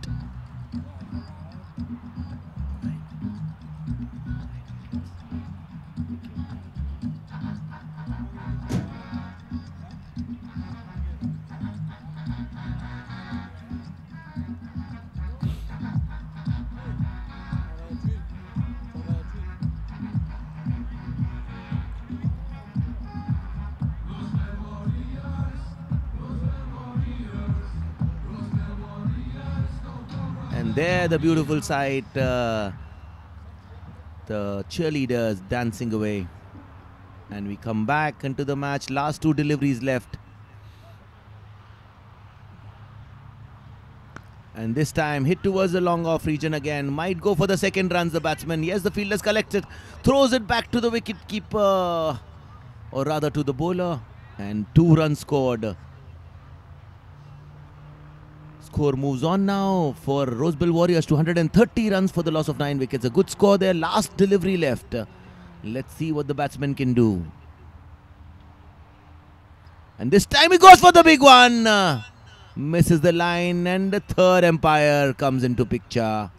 And there the beautiful sight, the cheerleaders dancing away. And we come back into the match. Last 2 deliveries left. And this time hit towards the long off region again. Might go for the second runs, the batsman. Yes, the fielder's collected. Throws it back to the wicket keeper. Or rather to the bowler. And 2 runs scored. Score moves on now for Rosebell Warriors to 130 runs for the loss of 9 wickets. A good score there. Last delivery left. Let's see what the batsman can do. And this time he goes for the big one. Misses the line, and the third umpire comes into picture.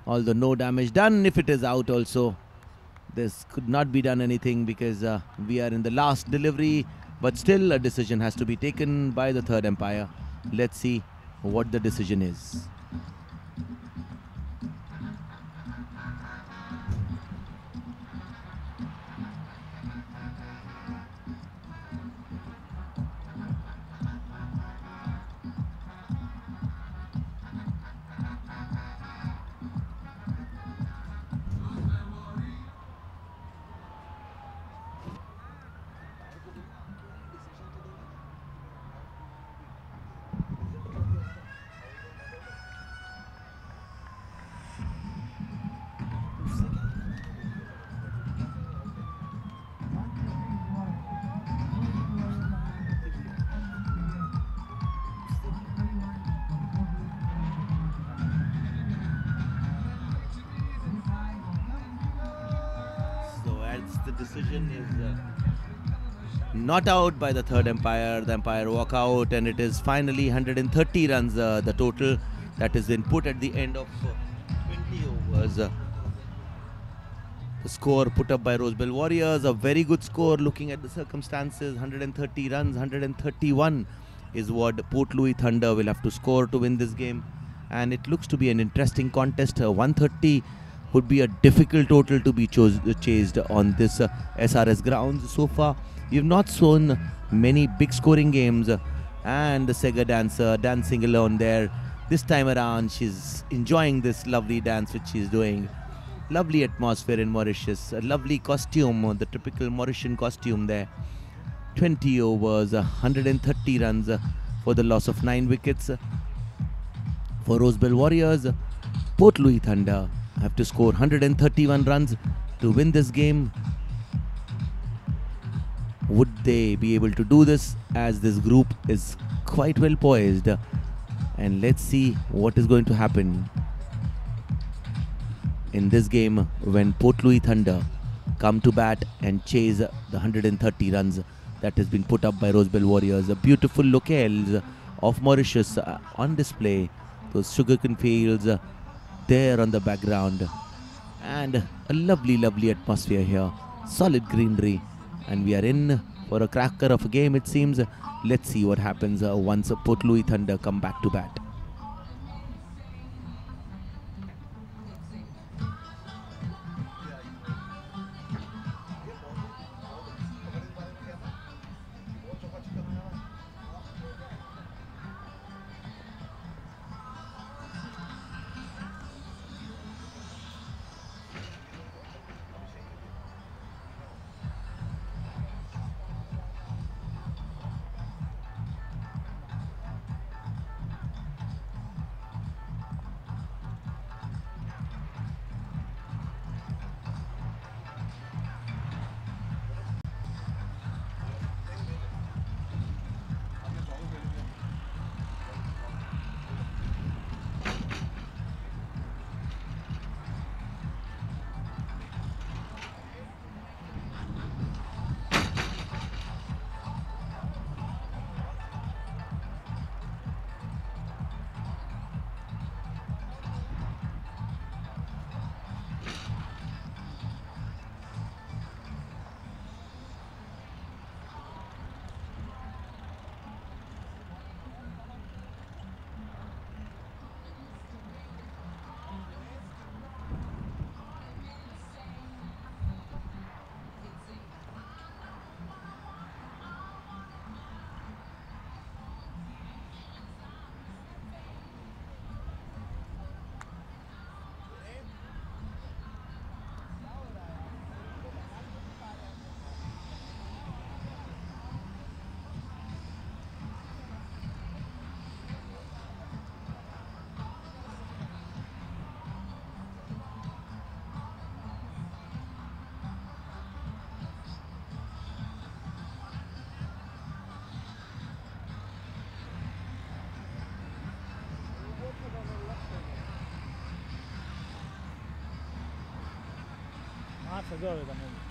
Although no damage done. If it is out also, this could not be done anything because we are in the last delivery. But still a decision has to be taken by the third umpire. Let's see what the decision is. The decision is not out by the third umpire. The umpire walk out, and it is finally 130 runs, the total that is input at the end of 20 overs. The score put up by Rosebell Warriors, a very good score looking at the circumstances. 130 runs, 131 is what Port Louis Thunder will have to score to win this game, and it looks to be an interesting contest. 130 would be a difficult total to be chased on this SRS grounds. So far, we've not seen many big scoring games, and the Sega dancer dancing alone there. This time around, she's enjoying this lovely dance which she's doing. Lovely atmosphere in Mauritius, a lovely costume, the typical Mauritian costume there. 20 overs, 130 runs for the loss of 9 wickets. For Rosebell Warriors, Port Louis Thunder have to score 131 runs to win this game. Would they be able to do this, as this group is quite well poised? And let's see what is going to happen in this game when Port Louis Thunder come to bat and chase the 130 runs that has been put up by Rosebell Warriors. A beautiful locales of Mauritius on display. Those sugarcane fields there on the background, and a lovely atmosphere here. Solid greenery, and we are in for a cracker of a game, it seems. Let's see what happens once Port Louis Thunder come back to bat. Ambassadore también.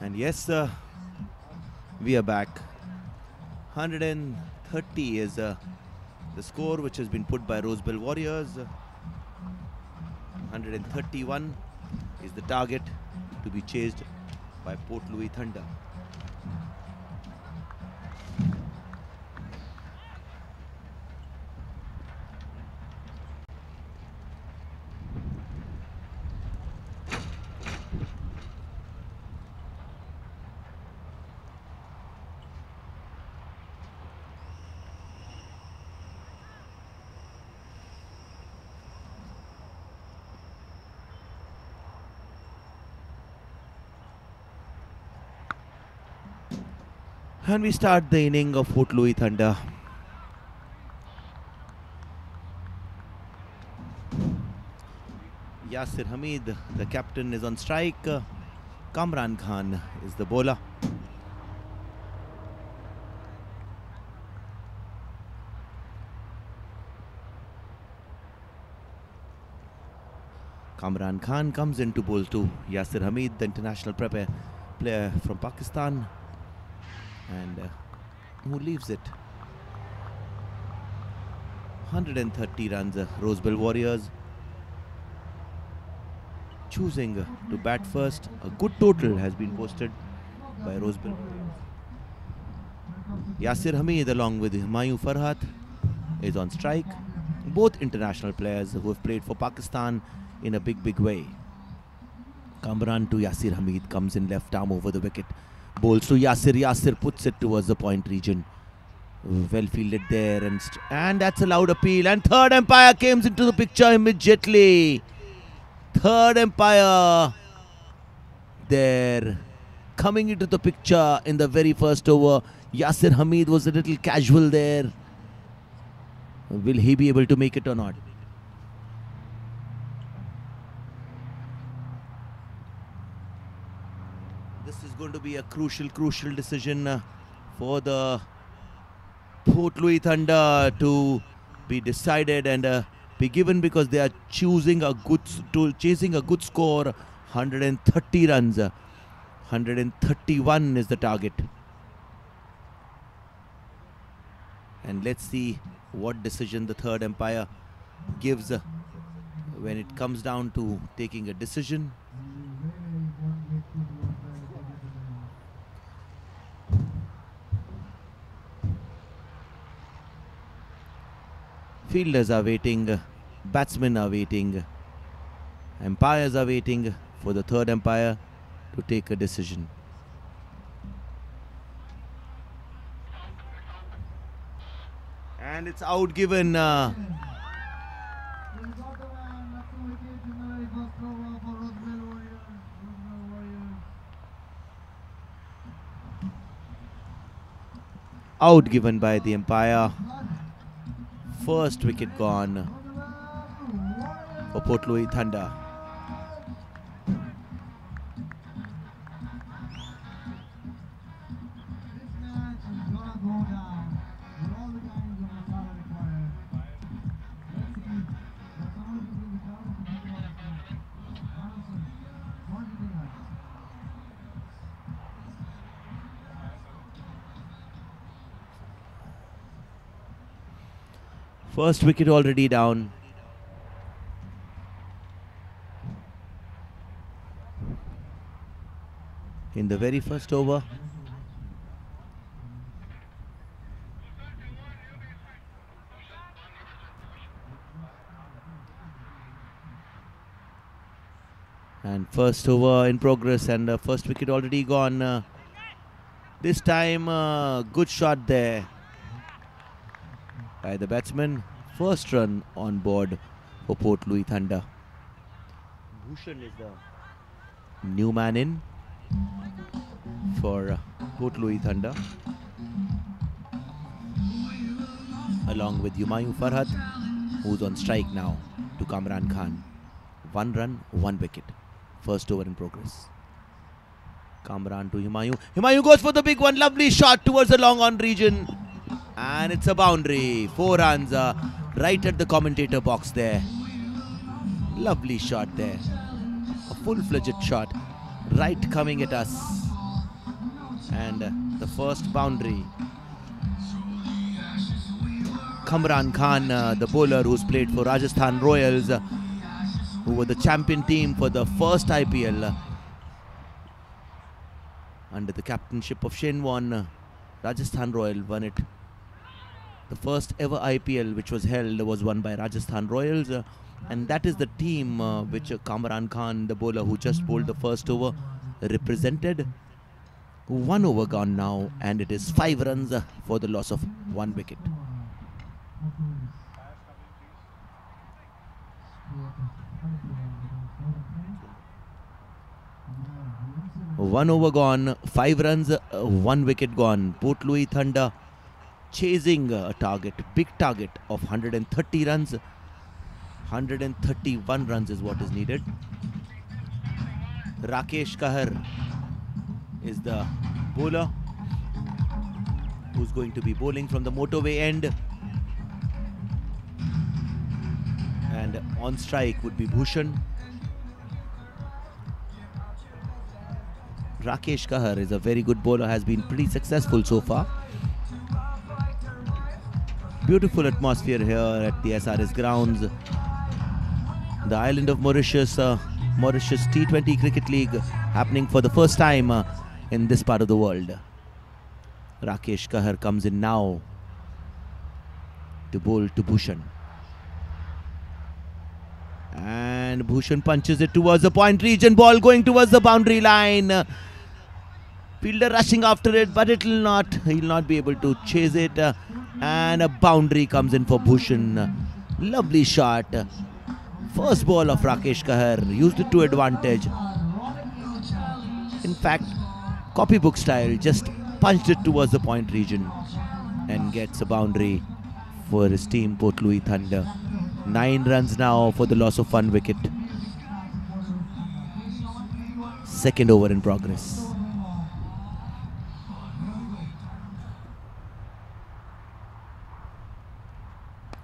And yes, we are back. 130 is the score which has been put by Rosebell Warriors. 131 is the target to be chased by Port Louis Thunder. And we start the inning of Port Louis Thunder. Yasir Hamid, the captain, is on strike. Kamran Khan is the bowler. Kamran Khan comes in to bowl to Yasir Hamid, the international player from Pakistan, and who leaves it. 130 runs, Rosebell Warriors choosing to bat first. A good total has been posted by Rosebell. Yasir Hamid along with Humayun Farhat is on strike. Both international players who have played for Pakistan in a big way. Kamran to Yasir Hamid, comes in left arm over the wicket. Bowls to Yasir. Yasir puts it towards the point region. Well fielded there, and that's a loud appeal. And third umpire comes into the picture immediately. Third umpire there coming into the picture in the very first over. Yasir Hamid was a little casual there. Will he be able to make it or not? This is going to be a crucial decision for the Port Louis Thunder to be decided and be given, because they are chasing a good score. 130 runs. 131 is the target. And let's see what decision the third umpire gives when it comes down to taking a decision. Fielders are waiting, batsmen are waiting, umpires are waiting for the third umpire to take a decision. And it's out given. Out given by the umpire. First wicket gone for Port Louis Thunder. First wicket already down. In the very first over. And first over in progress, and first wicket already gone. This time, good shot there by the batsman. First run on board for Port Louis Thunder. Bhushan is the new man in for Port Louis Thunder, along with Humayun Farhat, who's on strike now, to Kamran Khan. 1 run, 1 wicket. First over in progress. Kamran to Humayun. Humayun goes for the big one. Lovely shot towards the long on region. And it's a boundary. 4 runs right at the commentator box there. Lovely shot there. A full-fledged shot. Right coming at us. And the first boundary. Kamran Khan, the bowler who's played for Rajasthan Royals, who were the champion team for the first IPL under the captainship of Shane Warne. Rajasthan Royal won it. The first ever IPL which was held was won by Rajasthan Royals, and that is the team which Kamran Khan, the bowler who just bowled the first over, represented. 1 over gone now, and it is 5 runs for the loss of 1 wicket. One over gone, 5 runs, 1 wicket gone. Port Louis Thunder chasing a target, big target of 130 runs. 131 runs is what is needed. Rakesh Kahar is the bowler who's going to be bowling from the motorway end. And on strike would be Bhushan. Rakesh Kahar is a very good bowler, has been pretty successful so far. Beautiful atmosphere here at the SRS grounds. The island of Mauritius, Mauritius T20 Cricket League happening for the first time in this part of the world. Rakesh Kahar comes in now to bowl to Bhushan. And Bhushan punches it towards the point region. Ball going towards the boundary line. Fielder rushing after it, but he'll not be able to chase it. And a boundary comes in for Bhushan. Lovely shot. First ball of Rakesh Kahar, used it to advantage. In fact, copybook style, just punched it towards the point region and gets a boundary for his team, Port Louis Thunder. 9 runs now for the loss of 1 wicket. Second over in progress.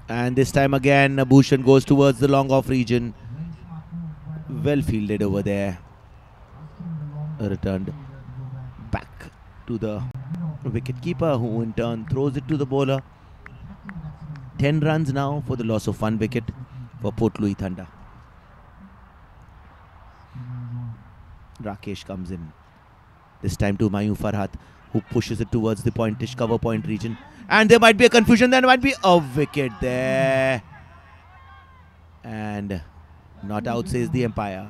And this time again, Bhushan goes towards the long off region. Well fielded over there. Returned back to the wicket keeper, who in turn throws it to the bowler. 10 runs now for the loss of 1 wicket for Port Louis Thunder. Rakesh comes in. This time to Humayun Farhat, who pushes it towards the pointish cover point region. And there might be a confusion. There might be a wicket there. And not out, says the umpire.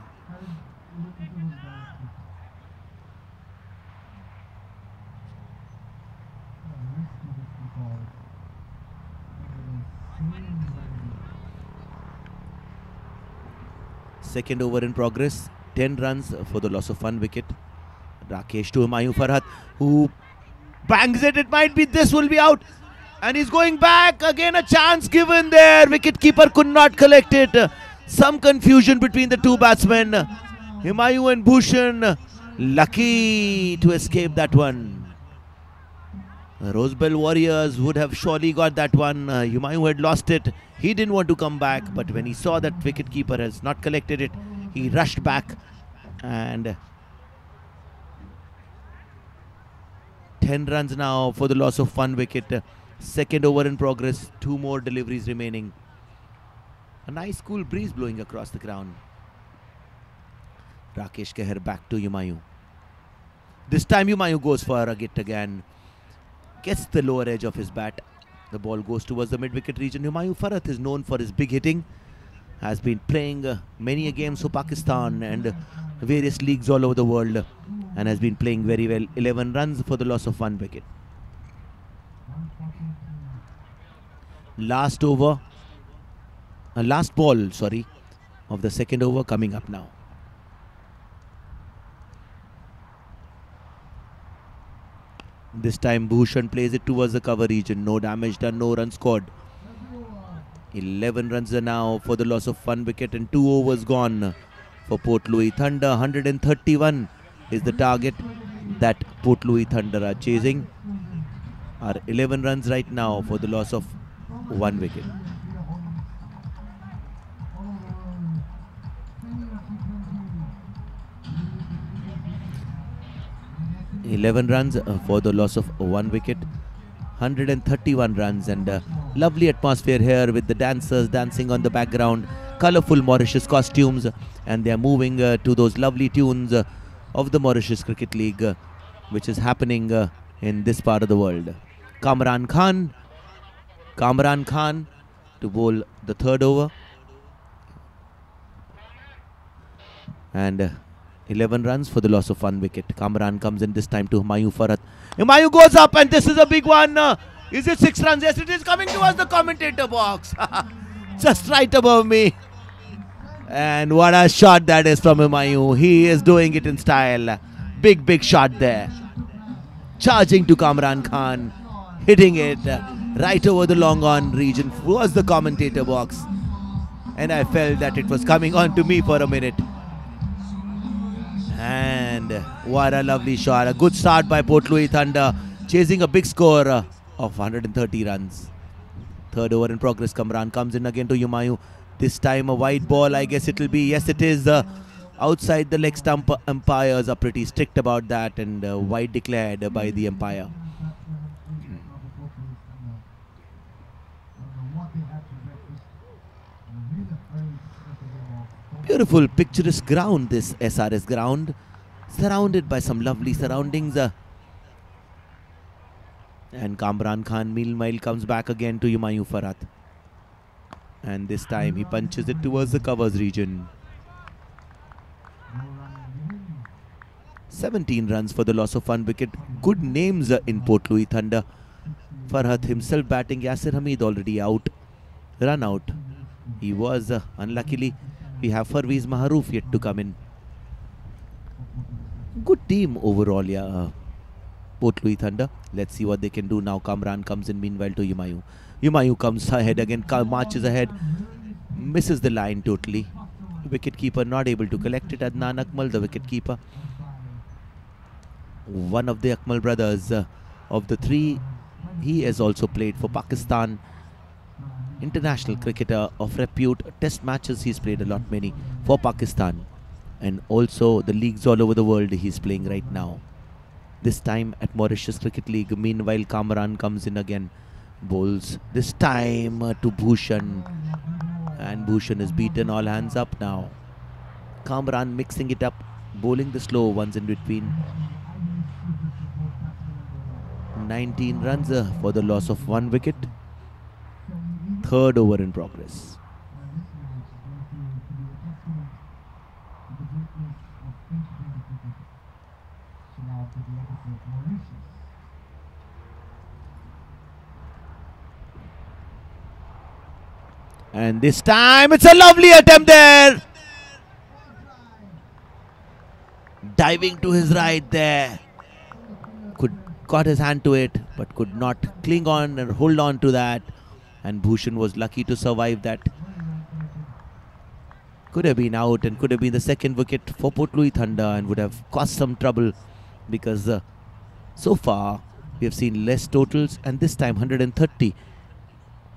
Second over in progress. 10 runs for the loss of 1 wicket. Rakesh to Humayun Farhat, who bangs it. It might be, this will be out. And he's going back. Again a chance given there. Wicket keeper could not collect it. Some confusion between the two batsmen. Humayun and Bhushan lucky to escape that one. Rosebell Warriors would have surely got that one. Humayun had lost it. He didn't want to come back, but when he saw that wicket keeper has not collected it, he rushed back. And 10 runs now for the loss of 1 wicket. Second over in progress. 2 more deliveries remaining. A nice cool breeze blowing across the ground. Rakesh Kahar back to Humayun. This time Humayun goes for a hit again. Gets the lower edge of his bat. The ball goes towards the mid-wicket region. Humayun Farhat is known for his big hitting. Has been playing many games for Pakistan and various leagues all over the world. And has been playing very well. 11 runs for the loss of 1 wicket. Last ball, of the second over coming up now. This time Bhushan plays it towards the cover region. No damage done, no run scored. 11 runs are now for the loss of 1 wicket and 2 overs gone for Port Louis Thunder. 131 is the target that Port Louis Thunder are chasing. Are 11 runs right now for the loss of 1 wicket. 11 runs for the loss of 1 wicket. 131 runs, and lovely atmosphere here with the dancers dancing on the background. Colourful Mauritius costumes, and they are moving to those lovely tunes of the Mauritius Cricket League, which is happening in this part of the world. Kamran Khan to bowl the third over, and 11 runs for the loss of 1 wicket. Kamran comes in this time to Humayun Farhat. Humayun goes up, and this is a big one. Is it 6 runs? Yes, it is. Coming towards the commentator box. Just right above me. And what a shot that is from Humayun. He is doing it in style. Big shot there. Charging to Kamran Khan. Hitting it right over the long on region towards the commentator box. And I felt that it was coming on to me for a minute. And what a lovely shot. A good start by Port Louis Thunder, chasing a big score of 130 runs. Third over in progress. Kamran comes in again to Humayun. This time a wide ball, I guess it will be. Yes, it is. Outside the leg stump. Umpires are pretty strict about that, and wide declared by the umpire. Beautiful, picturesque ground, this SRS ground, surrounded by some lovely surroundings. And Kamran Khan meanwhile comes back again to Humayun Farhat. And this time he punches it towards the covers region. 17 runs for the loss of 1 wicket. Good names in Port Louis Thunder. Farhat himself batting. Yasir Hamid already out. Run out. He was unluckily. We have Parvez Maharouf yet to come in. Good team overall, yeah. Port Louis Thunder. Let's see what they can do now. Kamran comes in meanwhile to Humayun. Humayun comes ahead again, marches ahead, misses the line totally. Wicketkeeper not able to collect it. Adnan Akmal, the wicketkeeper. One of the Akmal brothers of the 3. He has also played for Pakistan. International cricketer of repute. Test matches he's played a lot, many for Pakistan, and also the leagues all over the world he's playing right now. This time at Mauritius Cricket League. Meanwhile, Kamran comes in again, bowls this time to Bhushan, and Bhushan is beaten. All hands up now. Kamran mixing it up, bowling the slow ones in between. 19 runs for the loss of 1 wicket. Third over in progress. And this time it's a lovely attempt there. Diving to his right there. Got his hand to it, but could not cling on and hold on to that. And Bhushan was lucky to survive that. Could have been out and could have been the second wicket for Port Louis Thunder, and would have caused some trouble, because so far we have seen less totals, and this time 130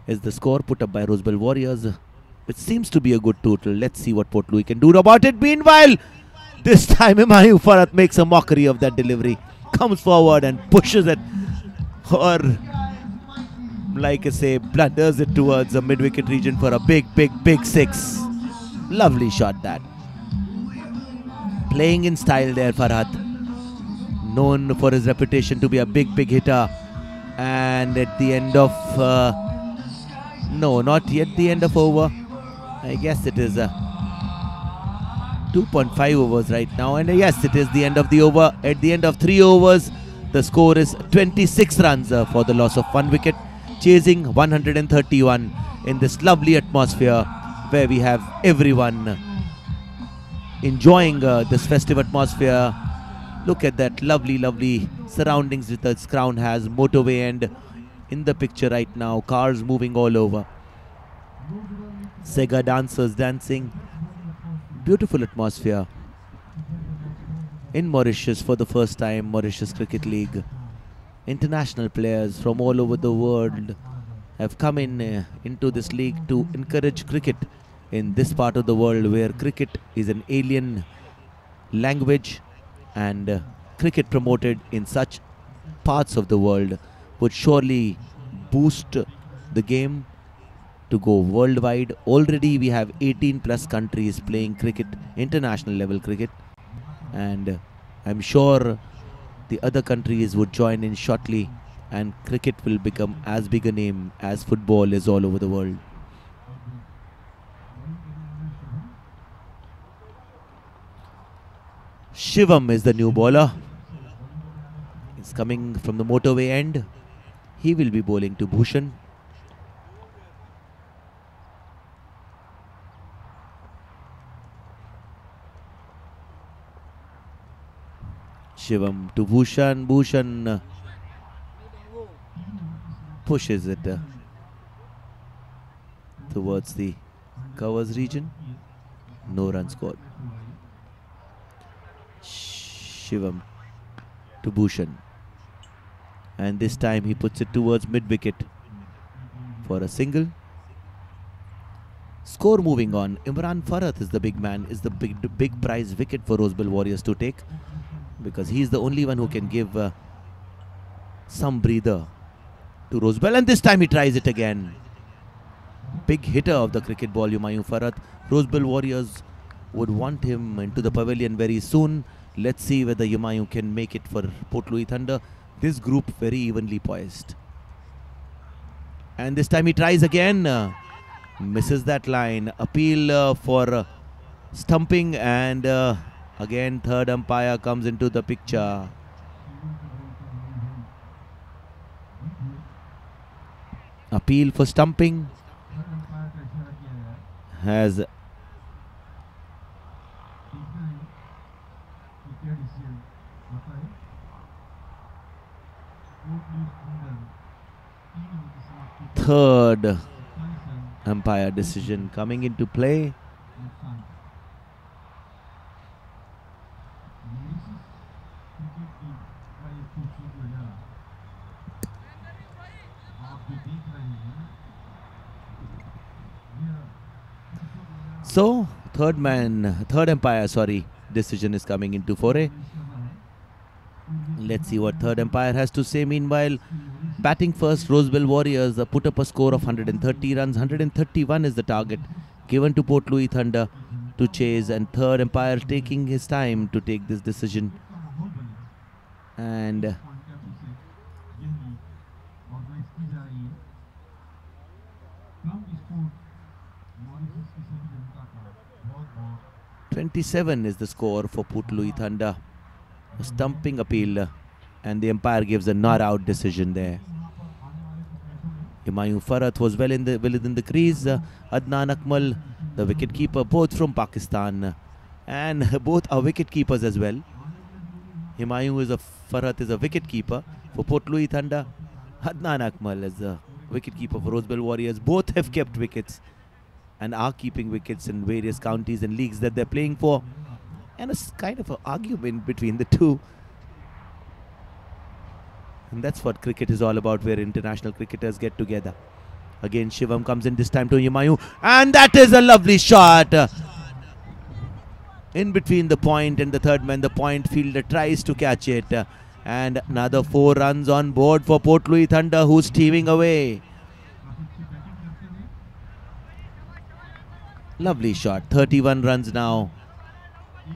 is the score put up by Rosebell Warriors, which seems to be a good total. Let's see what Port Louis can do about it. Meanwhile, this time Humayun Farhat makes a mockery of that delivery, comes forward and pushes it, or like I say, blunders it towards the mid-wicket region for a big 6. Lovely shot that. Playing in style there, Farhat. Known for his reputation to be a big hitter. And at the end of... no, not yet the end of over. I guess it is 2.5 overs right now. And yes, it is the end of the over. At the end of 3 overs, the score is 26 runs for the loss of 1 wicket. Chasing 131 in this lovely atmosphere where we have everyone enjoying this festive atmosphere. Look at that lovely surroundings that this ground has. Motorway end in the picture right now. Cars moving all over. Sega dancers dancing. Beautiful atmosphere in Mauritius for the first time. Mauritius Cricket League. International players from all over the world have come in into this league to encourage cricket in this part of the world, where cricket is an alien language and cricket promoted in such parts of the world would surely boost the game to go worldwide. Already we have 18 plus countries playing cricket, international level cricket, and I'm sure the other countries would join in shortly, and cricket will become as big a name as football is all over the world. Shivam is the new bowler. He's coming from the motorway end. He will be bowling to Bhushan. Shivam to Bhushan. Bhushan pushes it towards the covers region. No run scored. Shivam to Bhushan. And this time he puts it towards mid-wicket for a single. Score moving on. Imran Farhat is the big man, is the big prize wicket for Rosebell Warriors to take, because he's the only one who can give some breather to Rosebell. And this time he tries it again. Big hitter of the cricket ball, Humayun Farhat. Rosebell Warriors would want him into the pavilion very soon. Let's see whether Humayun can make it for Port Louis Thunder. This group very evenly poised. And this time he tries again. Misses that line. Appeal for stumping, and again third umpire comes into the picture. Appeal for stumping has third umpire decision coming into play. So third umpire decision is coming into foray. Let's see what third umpire has to say. Meanwhile, batting first, Rosebell Warriors put up a score of 130 runs. 131 is the target given to Port Louis Thunder to chase, and third umpire taking his time to take this decision. And 27 is the score for Port Louis Thunder. A stumping appeal, and the umpire gives a not out decision there. Humayun Farhat was well within the crease. Adnan Akmal, the wicketkeeper, both from Pakistan, and both are wicketkeepers as well. Farhat is a wicketkeeper for Port Louis Thunder. Adnan Akmal is a wicketkeeper for Rosebell Warriors. Both have kept wickets and are keeping wickets in various counties and leagues that they're playing for. And it's kind of an argument between the two. And that's what cricket is all about, where international cricketers get together. Again, Shivam comes in, this time to Humayun. And that is a lovely shot. In between the point and the third man, the point fielder tries to catch it. And another 4 runs on board for Port Louis Thunder, who's steaming away. Lovely shot. 31 runs now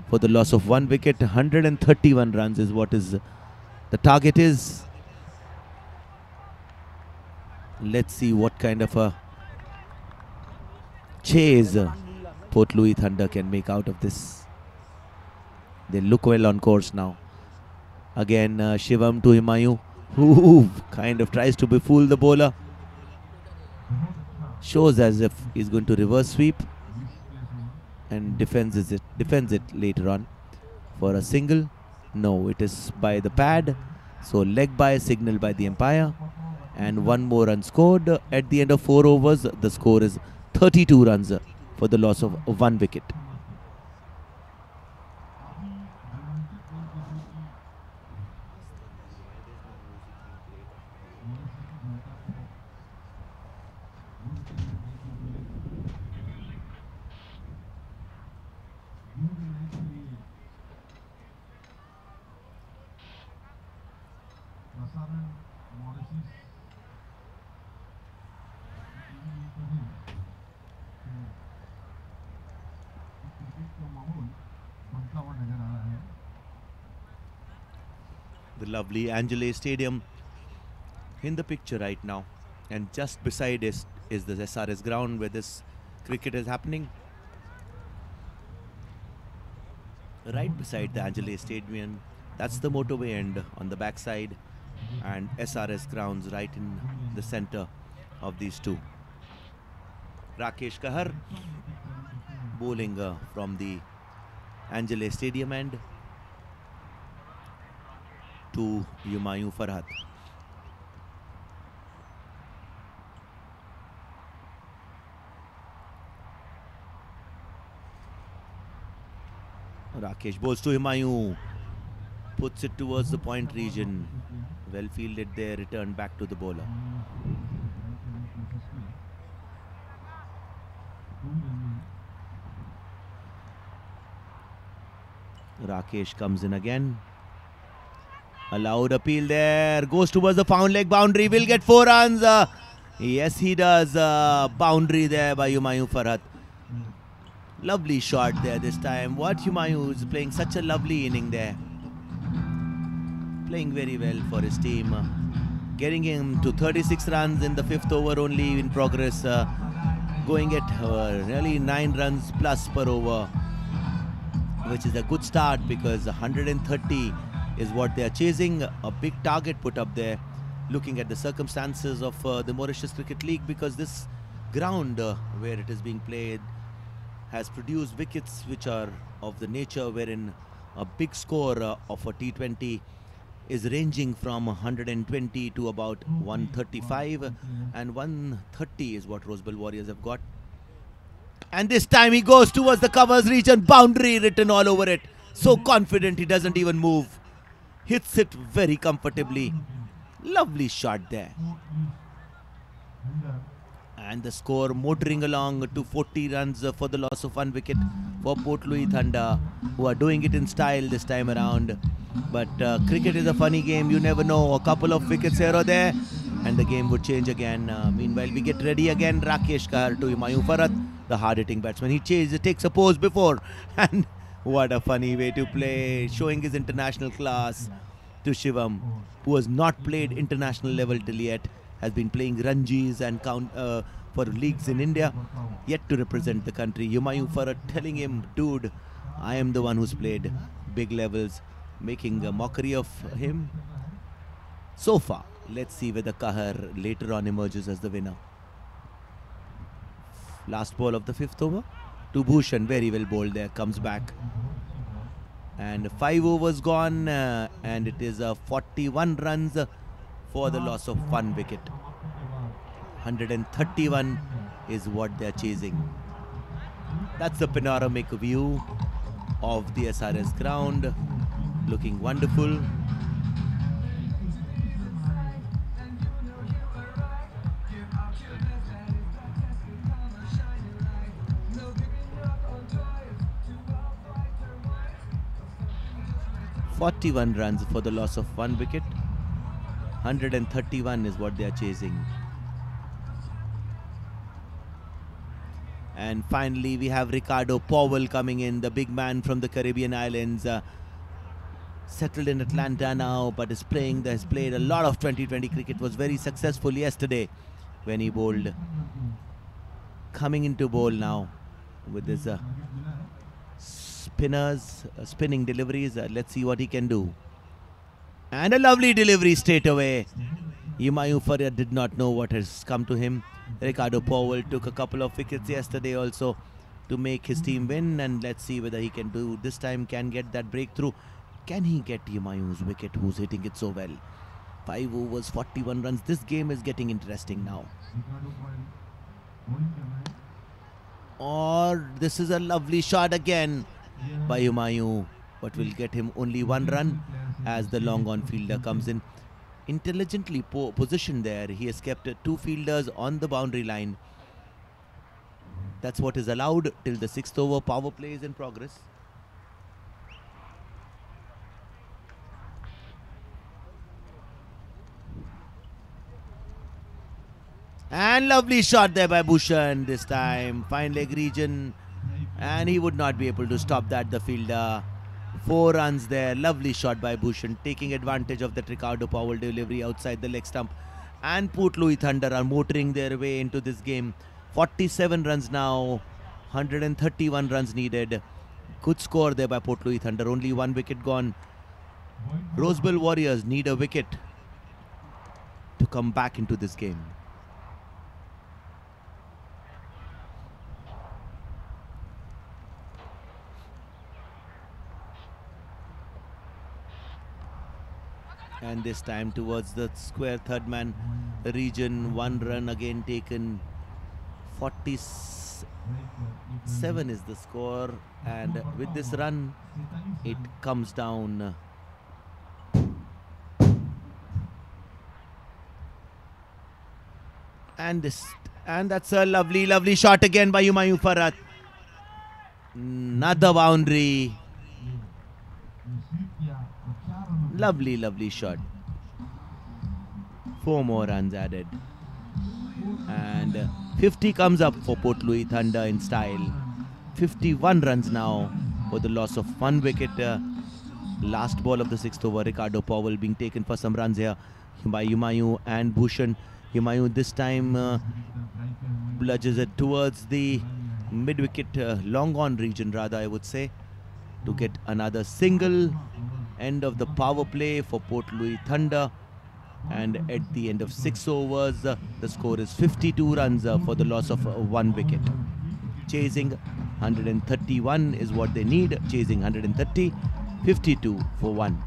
for the loss of 1 wicket. 131 runs is what is the target is. Let's see what kind of a chase Port Louis Thunder can make out of this. They look well on course now. Again, Shivam to Humayun, who kind of tries to befool the bowler. Shows as if he's going to reverse sweep, and defends it later on for a single. No, it is by the pad. So leg by signal by the umpire, and 1 more run scored. At the end of 4 overs, the score is 32 runs for the loss of 1 wicket. The lovely Angele Stadium in the picture right now. And just beside is the SRS ground where this cricket is happening. Right beside the Angele Stadium. That's the motorway end on the backside. And SRS grounds right in the center of these two. Rakesh Kahar bowling from the Angele Stadium end to Humayun Farhat. Rakesh bowls to Humayun, puts it towards the point region. Well fielded there, returned back to the bowler. Rakesh comes in again. A loud appeal there, goes towards the found leg boundary, will get 4 runs. Yes, he does. Boundary there by Humayun Farhat. Lovely shot there this time. What Humayun is playing such a lovely inning there. Playing very well for his team. Getting him to 36 runs in the 5th over only in progress. Going at really 9 runs plus per over, which is a good start because 130 is what they are chasing. A big target put up there, looking at the circumstances of the Mauritius Cricket League, because this ground where it is being played has produced wickets which are of the nature wherein a big score of a T20 is ranging from 120 to about 135, and 130 is what Rosebell Warriors have got. And this time he goes towards the covers region, boundary written all over it. So confident, he doesn't even move. Hits it very comfortably. Lovely shot there. And the score motoring along to 40 runs for the loss of 1 wicket for Port Louis Thunder, who are doing it in style this time around. But cricket is a funny game. You never know. A couple of wickets here or there and the game would change again. Meanwhile, we get ready again. Rakesh Kahar to Humayun Farhat, the hard-hitting batsman. He takes a pose before. And what a funny way to play. Showing his international class to Shivam, who has not played international level till yet. Has been playing Ranjis and for leagues in India, yet to represent the country. Humayun Farhat telling him, dude, I am the one who's played big levels, making a mockery of him. So far, let's see whether Kahar later on emerges as the winner. Last ball of the 5th over to Bhushan, very well bowled there, comes back. And 5 overs gone, and it is 41 runs for the loss of 1 wicket. 131 is what they are chasing. That's the panoramic view of the SRS ground, looking wonderful. "41 runs for the loss of 1 wicket. 131 is what they are chasing." And finally, we have Ricardo Powell coming in, the big man from the Caribbean islands, settled in Atlanta now, but has played a lot of 2020 cricket. Was very successful yesterday when he bowled. Coming into bowl now with his spinning deliveries. Let's see what he can do. And a lovely delivery straight away. Humayun Farhat did not know what has come to him. Ricardo Powell took a couple of wickets yesterday also to make his team win, and let's see whether he can do this time, can get that breakthrough. Can he get Humayun's wicket, who's hitting it so well? 5 overs, 41 runs. This game is getting interesting now. Or this is a lovely shot again by Humayun, but will get him only 1 run as the long on fielder comes in. Intelligently positioned there. He has kept 2 fielders on the boundary line. That's what is allowed till the 6th over. Power play is in progress. And lovely shot there by Bhushan this time. Fine leg region. And he would not be able to stop that, the fielder. 4 runs there. Lovely shot by Bhushan, taking advantage of that Ricardo Powell delivery outside the leg stump. And Port Louis Thunder are motoring their way into this game. 47 runs now, 131 runs needed. Good score there by Port Louis Thunder. Only 1 wicket gone. Roseville Warriors need a wicket to come back into this game. And this time towards the square third man region. 1 run again taken. 47 is the score, and with this run it comes down. And that's a lovely shot again by Humayun Farhat. Another boundary. Lovely shot. 4 more runs added. And 50 comes up for Port Louis Thunder in style. 51 runs now for the loss of 1 wicket. Last ball of the 6th over. Ricardo Powell being taken for some runs here by Humayun and Bhushan. Humayun this time bludges it towards the mid-wicket, long on region rather, I would say, to get another single. End of the power play for Port Louis Thunder, and at the end of 6 overs the score is 52 runs for the loss of 1 wicket. Chasing 131 is what they need. Chasing 130, 52 for 1.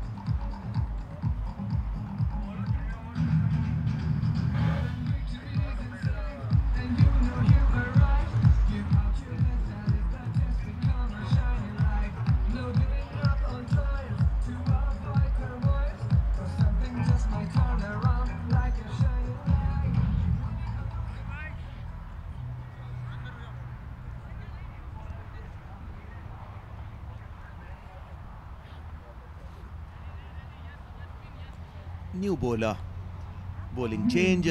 New bowler, bowling change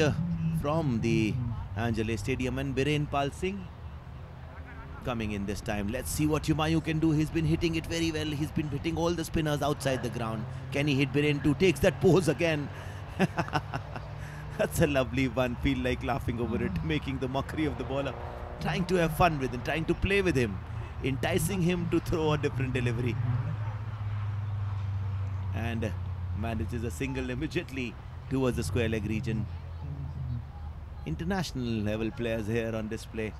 from the Angele Stadium, and Biren Pal Singh coming in this time. Let's see what Humayun can do. He's been hitting it very well. He's been hitting all the spinners outside the ground. Can he hit Biren too? Takes that pose again. That's a lovely one. Feel like laughing over it, making the mockery of the bowler, trying to have fun with him, trying to play with him, enticing him to throw a different delivery. And manages a single immediately towards the square leg region. International level players here on display.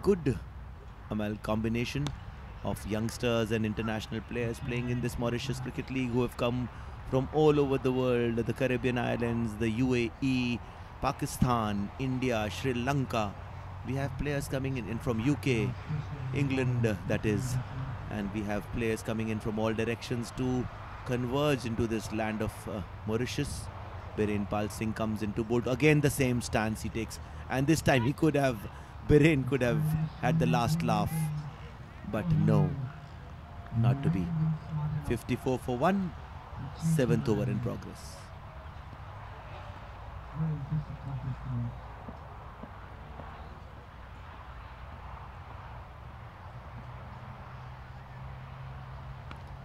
Good combination of youngsters and international players playing in this Mauritius Cricket League, who have come from all over the world, the Caribbean islands, the UAE, Pakistan, India, Sri Lanka. We have players coming in from UK, England that is, and we have players coming in from all directions to converge into this land of Mauritius. Biren Pal Singh comes into bold. Again the same stance he takes, and this time Biren could have had the last laugh, but no, not to be. 54 for 1, 7th over in progress.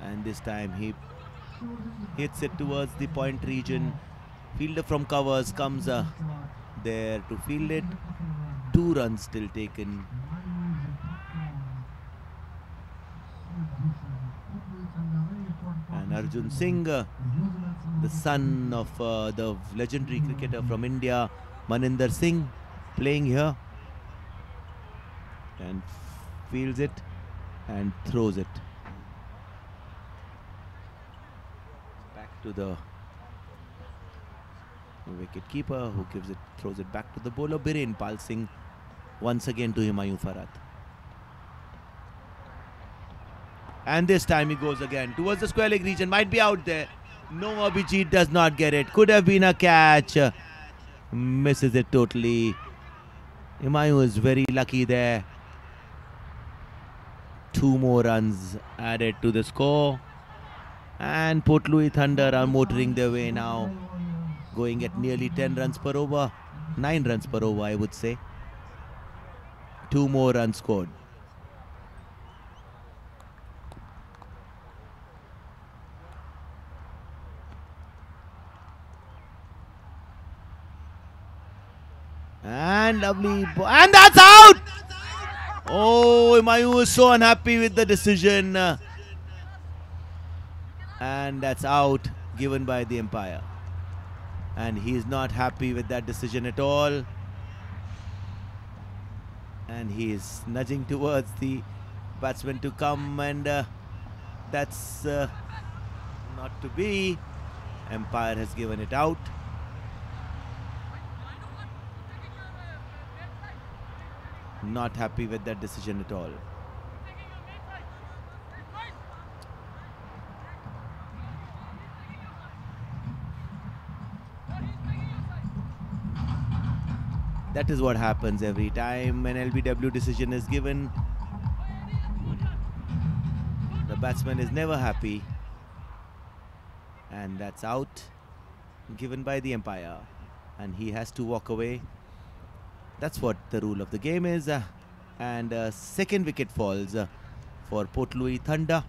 And this time he hits it towards the point region. Fielder from covers comes there to field it. 2 runs still taken. And Arjun Singh, the son of the legendary cricketer from India, Maninder Singh, playing here, and fields it and throws it to the wicket keeper, who throws it back to the bowler. Biren Pal Singh once again to Humayun Farhat, and this time he goes again towards the square leg region. Might be out there. No, Abhijit does not get it. Could have been a catch. Misses it totally. Humayun is very lucky there. 2 more runs added to the score. And Port Louis Thunder are motoring their way now, going at nearly 10 runs per over, 9 runs per over I would say. 2 more runs scored. lovely ball. And that's out! Oh, Mayu is so unhappy with the decision. And that's out given by the umpire. And he's not happy with that decision at all. And he is nudging towards the batsman to come, and that's not to be. Umpire has given it out. Not happy with that decision at all. That is what happens every time an LBW decision is given. The batsman is never happy. And that's out, given by the umpire. And he has to walk away. That's what the rule of the game is. And second wicket falls for Port Louis Thunder.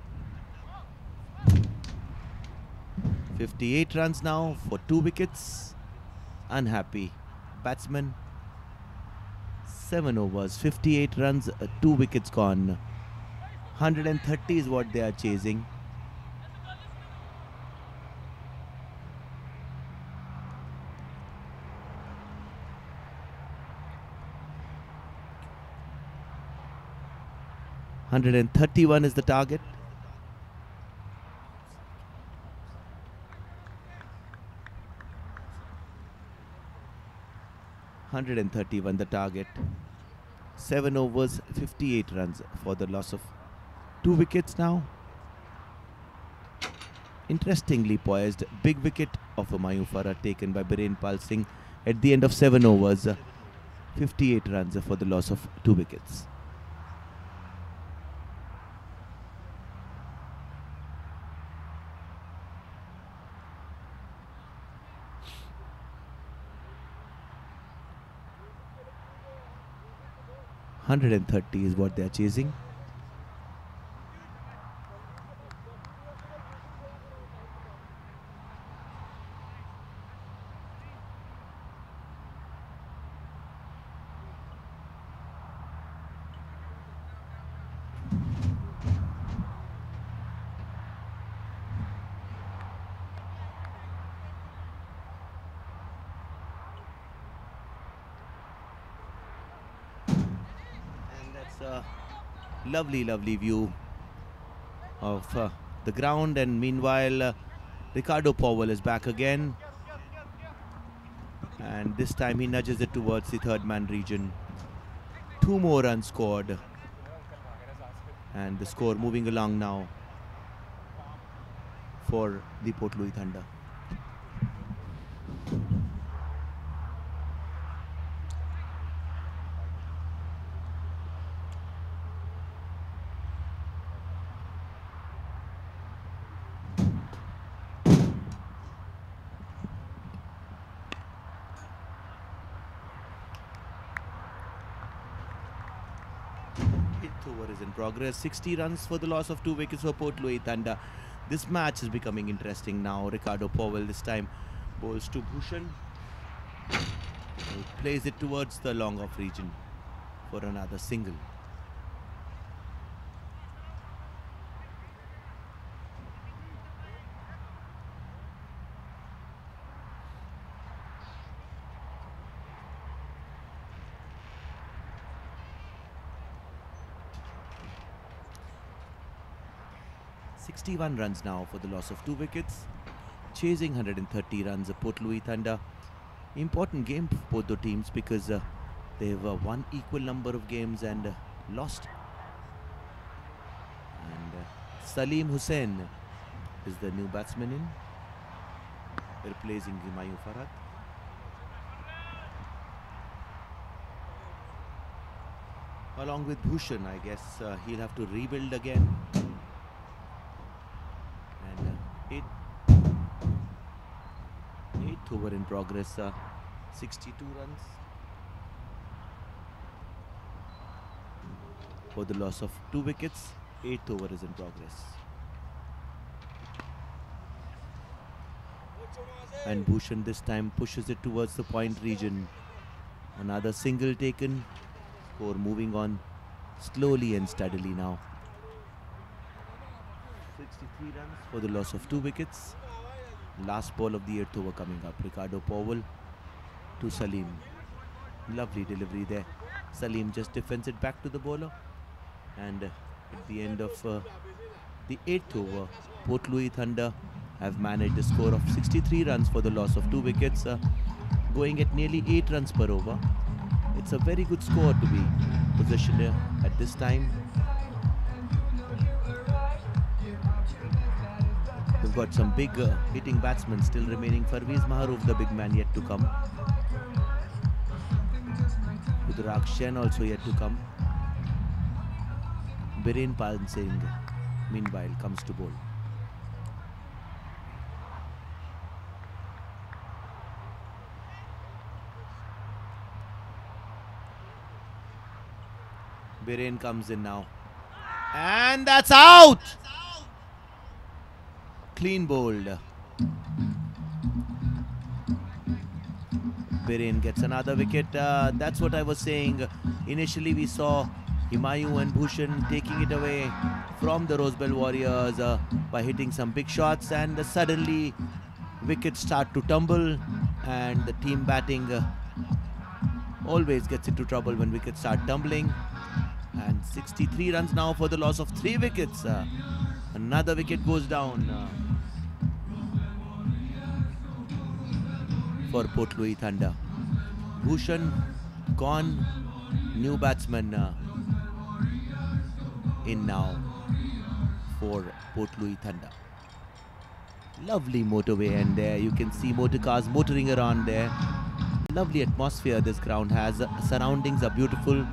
58 runs now for 2 wickets. Unhappy batsman. 7 overs, 58 runs, 2 wickets gone. 130 is what they are chasing. $131 is the target. $131 the target. 7 overs, 58 runs for the loss of 2 wickets now. Interestingly poised, big wicket of a Mayu Farah taken by Birendpal Singh at the end of 7 overs. 58 runs for the loss of 2 wickets. $130 is what they are chasing. Lovely view of the ground, and meanwhile Ricardo Powell is back again, and this time he nudges it towards the third man region. 2 more runs scored, and the score moving along now for the Port Louis Thunder. Over is in progress. 60 runs for the loss of 2 wickets for Port Louis Thunder. This match is becoming interesting now. Ricardo Powell this time bowls to Bhushan. He plays it towards the long off region for another single. $61 runs now for the loss of 2 wickets. Chasing 130 runs, Port Louis Thunder. Important game for both the teams because they have won equal number of games and lost. And Salim Hussain is the new batsman in, replacing Mayu Farah. Along with Bhushan, I guess he'll have to rebuild again. And 8th over in progress, 62 runs for the loss of 2 wickets. 8th over is in progress. And Bhushan this time pushes it towards the point region. Another single taken. Score moving on slowly and steadily now. 63 runs for the loss of 2 wickets. Last ball of the 8th over coming up. Ricardo Powell to Salim. Lovely delivery there. Salim just defends it back to the bowler. And at the end of the 8th over, Port Louis Thunder have managed a score of 63 runs for the loss of 2 wickets, going at nearly 8 runs per over. It's a very good score to be positioned at this time. We've got some big hitting batsmen still remaining. Parvez Maharouf, the big man, yet to come. Rudraksh Jain also yet to come. Biren Pal Singh, meanwhile, comes to bowl. Biren comes in now. And that's out! Clean bowled. Biren gets another wicket. That's what I was saying. Initially we saw Himayu and Bhushan taking it away from the Rosebell Warriors by hitting some big shots, and suddenly wickets start to tumble, and the team batting always gets into trouble when wickets start tumbling. And 63 runs now for the loss of 3 wickets. Another wicket goes down for Port Louis Thunder. Bhushan gone, new batsman in now for Port Louis Thunder. Lovely motorway end there. You can see motor cars motoring around there. Lovely atmosphere this ground has. Surroundings are beautiful.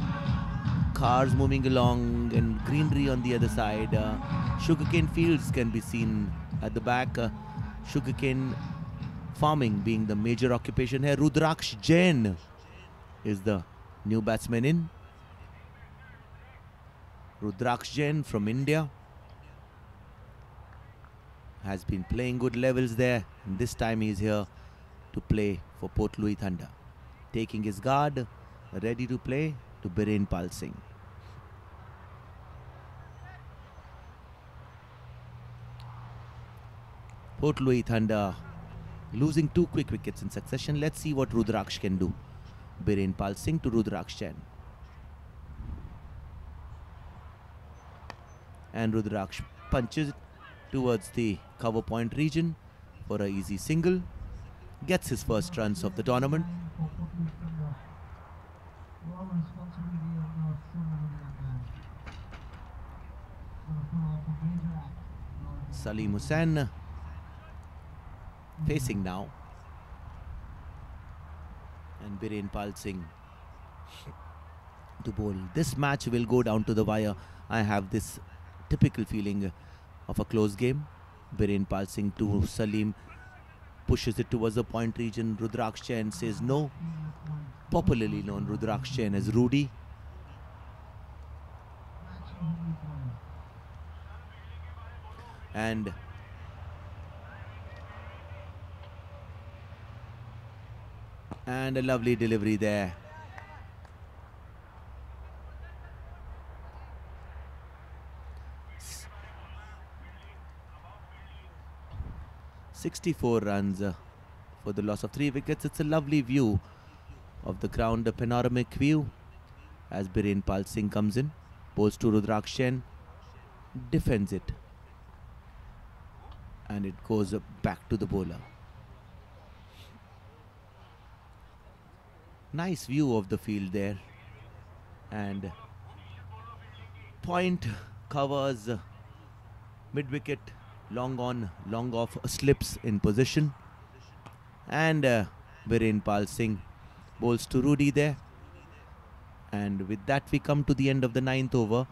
Cars moving along and greenery on the other side. Sugarcane fields can be seen at the back. Sugarcane farming being the major occupation here. Rudraksh Jain is the new batsman in. Rudraksh Jain from India has been playing good levels there, and this time he's here to play for Port Louis Thunder. Taking his guard, ready to play to Biren Pal Singh. Port Louis Thunder losing 2 quick wickets in succession. Let's see what Rudraksh can do. Biren Pal Singh to Rudraksh Jain. And Rudraksh punches towards the cover point region for an easy single. Gets his first runs of the tournament. Salim Hussain facing now, and Biren Pal Singh to bowl. This match will go down to the wire. I have this typical feeling of a close game. Biren Pal Singh to Salim, pushes it towards the point region. Rudraksh Jain says no. Popularly known Rudraksh Jain as Rudy. And a lovely delivery there. "64 runs for the loss of 3 wickets. It's a lovely view of the ground, a panoramic view as Biren Pal Singh comes in, bowls to Rudraksh Jain, defends it, and it goes back to the bowler. Nice view of the field there, and point covers mid-wicket, long on, long off, slips in position, and Biren Pal Singh bowls to Rudy there. And with that we come to the end of the 9th over.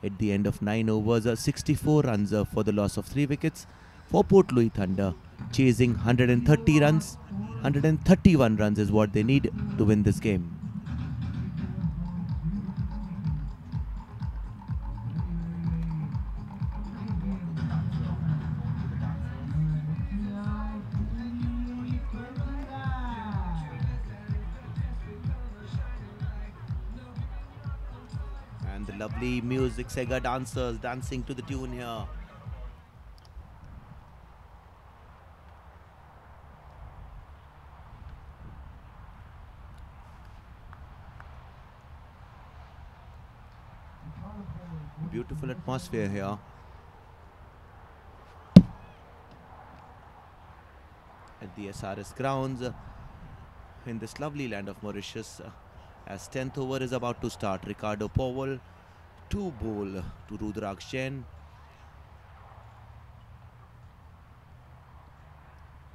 At the end of 9 overs, 64 runs for the loss of 3 wickets for Port Louis Thunder, chasing 130 runs. 131 runs is what they need to win this game. Lovely music, Sega dancers dancing to the tune here. Beautiful atmosphere here. At the SRS grounds in this lovely land of Mauritius, as 10th over is about to start. Ricardo Powell to bowl to Rudraksh Jain.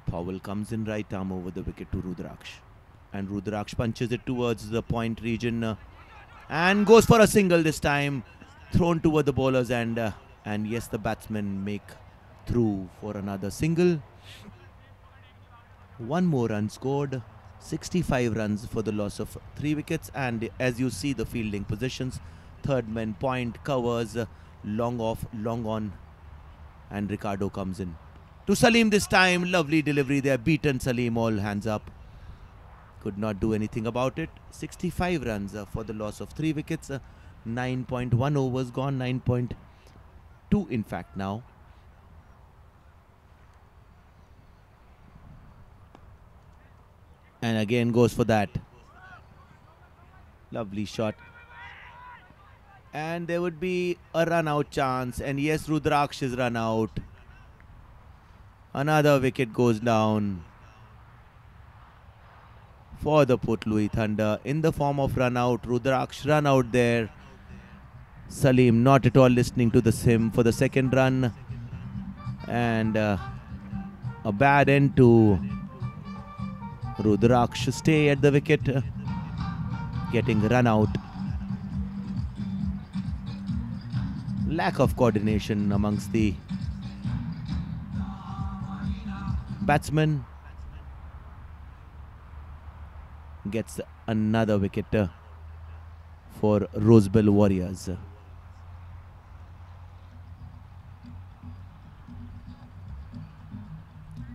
Powell comes in right arm over the wicket to Rudraksh, and Rudraksh punches it towards the point region and goes for a single this time, thrown toward the bowlers, and yes, the batsmen make through for another single. One more run scored, 65 runs for the loss of 3 wickets, and as you see the fielding positions, third man point covers, long off, long on, and Ricardo comes in. To Salim this time, lovely delivery there, beaten Salim, all hands up. Could not do anything about it. 65 runs for the loss of 3 wickets, 9.1 overs gone, 9.2 in fact now. And again goes for that. Lovely shot. And there would be a run out chance. And yes, Rudraksh is run out. Another wicket goes down for the Port Louis Thunder in the form of run out. Rudraksh run out there. Salim not at all listening to the sim for the second run. And a bad end to Rudraksh stay at the wicket, getting run out. Lack of coordination amongst the batsmen. Gets another wicket for Rosebell Warriors.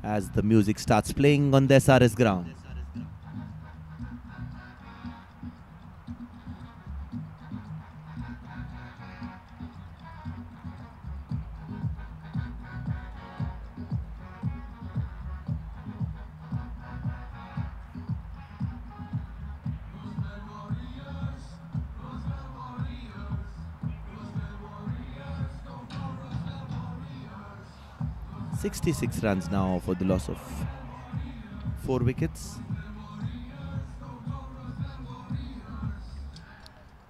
As the music starts playing on the SRS ground. "66 runs now for the loss of 4 wickets.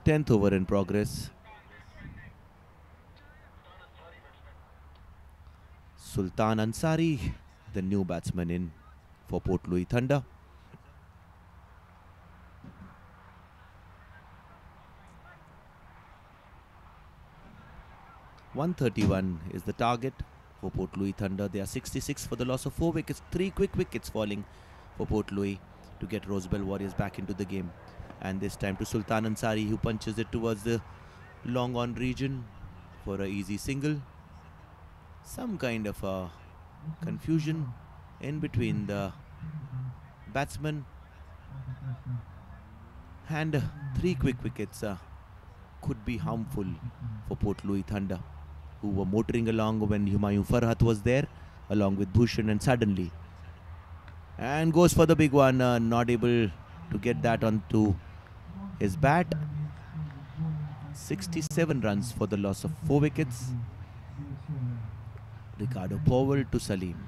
10th over in progress. Sultan Ansari, the new batsman in for Port Louis Thunder. "131 is the target for Port Louis Thunder. They are 66 for the loss of 4 wickets. 3 quick wickets falling for Port Louis to get Rosebell Warriors back into the game. And this time to Sultan Ansari, who punches it towards the long on region for an easy single. Some kind of a confusion in between the batsmen. And 3 quick wickets could be harmful for Port Louis Thunder, who were motoring along when Humayun Farhat was there, along with Bhushan, and suddenly. And goes for the big one, not able to get that onto his bat. 67 runs for the loss of 4 wickets. Ricardo Powell to Salim.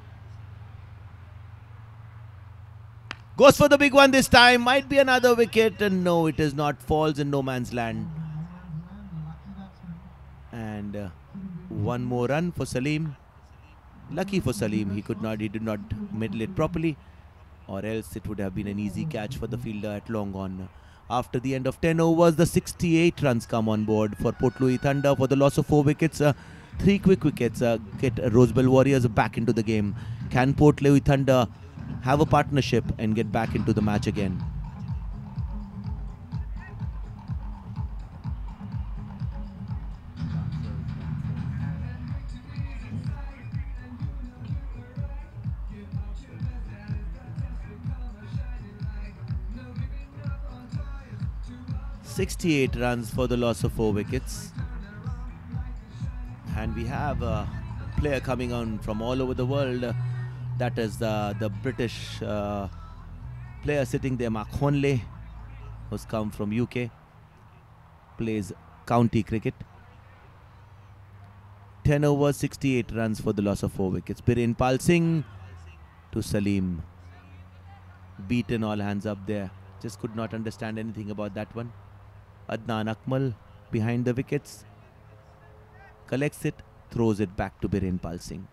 Goes for the big one this time, might be another wicket, and no, it is not, falls in no man's land. And one more run for Salim. Lucky for Salim, he did not middle it properly, or else it would have been an easy catch for the fielder at long on. After the end of 10 overs, the 68 runs come on board for Port Louis Thunder for the loss of 4 wickets. 3 quick wickets get Rosebell Warriors back into the game. Can Port Louis Thunder have a partnership and get back into the match again? 68 runs for the loss of 4 wickets. And we have a player coming on from all over the world. That is the British player sitting there, Mark Honley, who's come from UK, plays county cricket. 10 overs, 68 runs for the loss of 4 wickets. Birendpal Singh to Salim. Beaten all hands up there. Just could not understand anything about that one. Adnan Akmal behind the wickets. Collects it, throws it back to Birendpal Singh.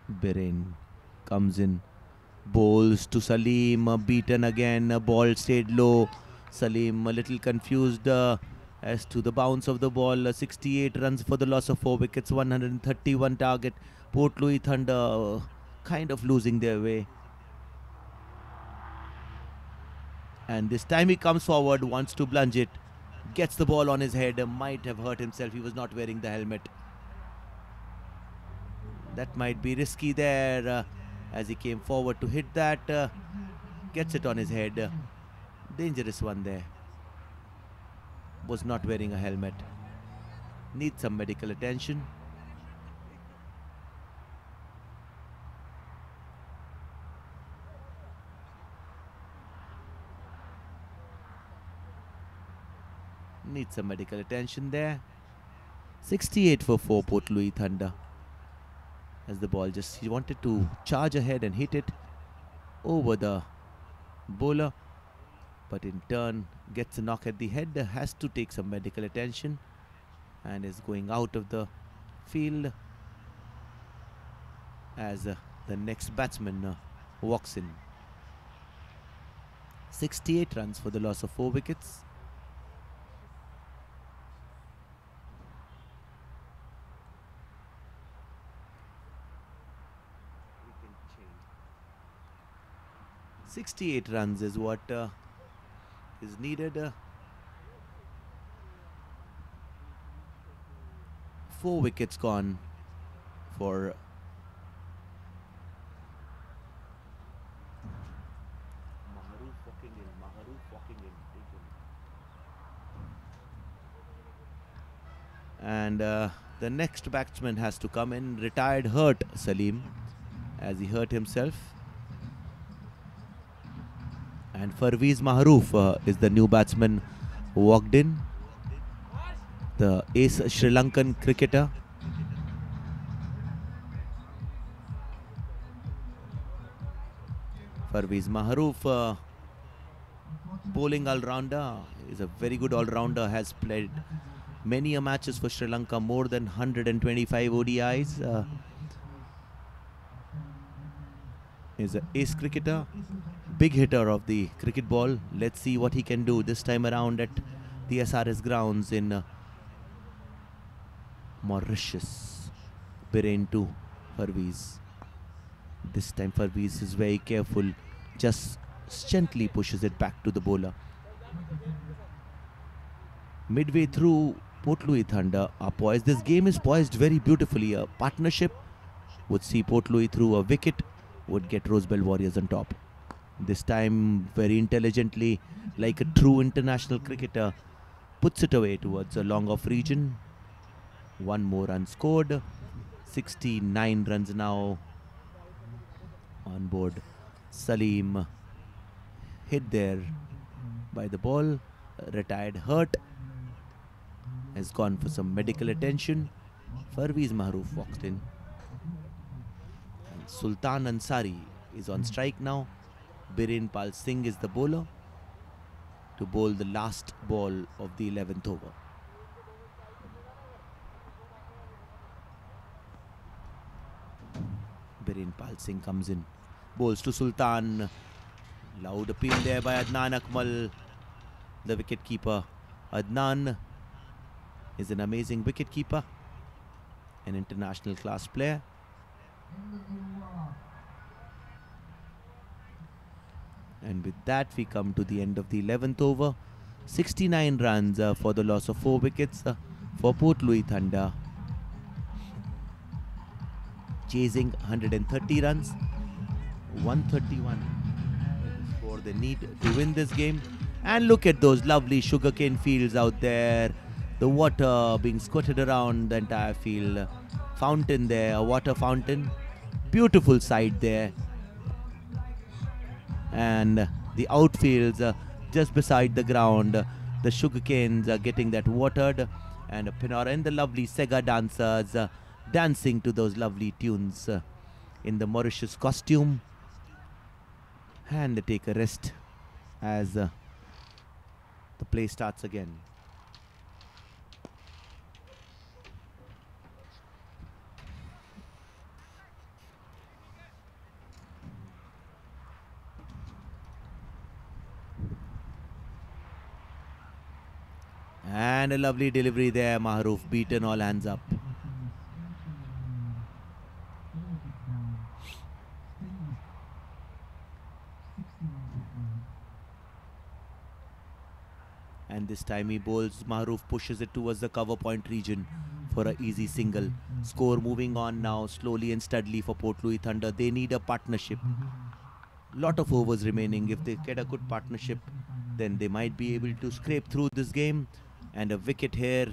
Biren comes in, bowls to Salim, beaten again, ball stayed low. Salim a little confused as to the bounce of the ball. 68 runs for the loss of 4 wickets, 131 target. Port Louis Thunder kind of losing their way. And this time he comes forward, wants to plunge it, gets the ball on his head, might have hurt himself, he was not wearing the helmet. That might be risky there as he came forward to hit that. Gets it on his head. Dangerous one there. Was not wearing a helmet. Needs some medical attention. Needs some medical attention there. 68 for 4 Port Louis Thunder. As the ball just, he wanted to charge ahead and hit it over the bowler, but in turn gets a knock at the head, has to take some medical attention and is going out of the field as the next batsman walks in. 68 runs for the loss of 4 wickets. .68 runs is what is needed. 4 wickets gone for and the next batsman has to come in. Retired hurt Salim as he hurt himself. And Parvez Mahroof is the new batsman who walked in. The ace Sri Lankan cricketer. Parvez Mahroof, bowling all-rounder, is a very good all-rounder, has played many matches for Sri Lanka, more than 125 ODIs. Is an ace cricketer, big hitter of the cricket ball. Let's see what he can do this time around at the SRS grounds in Mauritius. Biren to Parvez. This time Parvez is very careful, just gently pushes it back to the bowler. Midway through, Port Louis Thunder are poised. This game is poised very beautifully. A partnership would see Port Louis through a wicket, would get Rosebell Warriors on top. This time very intelligently, like a true international cricketer, puts it away towards a long off region. One more run scored. 69 runs now on board. Salim hit there by the ball. Retired hurt. Has gone for some medical attention. Parvez Mahroof walked in. And Sultan Ansari is on strike now. Birendpal Singh is the bowler to bowl the last ball of the 11th over. Birendpal Singh comes in, bowls to Sultan. Loud appeal there by Adnan Akmal, the wicket keeper. Adnan is an amazing wicket keeper, an international class player. And with that we come to the end of the 11th over. 69 runs for the loss of 4 wickets for Port Louis Thunder. chasing 130 runs. 131 is the score they need to win this game. And look at those lovely sugarcane fields out there. The water being squirted around the entire field. Fountain there, a water fountain. Beautiful sight there. And the outfields just beside the ground. The sugarcanes are getting that watered. And Pinora and the lovely Sega dancers dancing to those lovely tunes in the Mauritius costume. And they take a rest as the play starts again. And a lovely delivery there. Mahroof beaten all hands up. And this time he bowls. Mahroof pushes it towards the cover point region for an easy single. Score moving on now slowly and steadily for Port Louis Thunder. They need a partnership. Lot of overs remaining. If they get a good partnership, then they might be able to scrape through this game. And a wicket here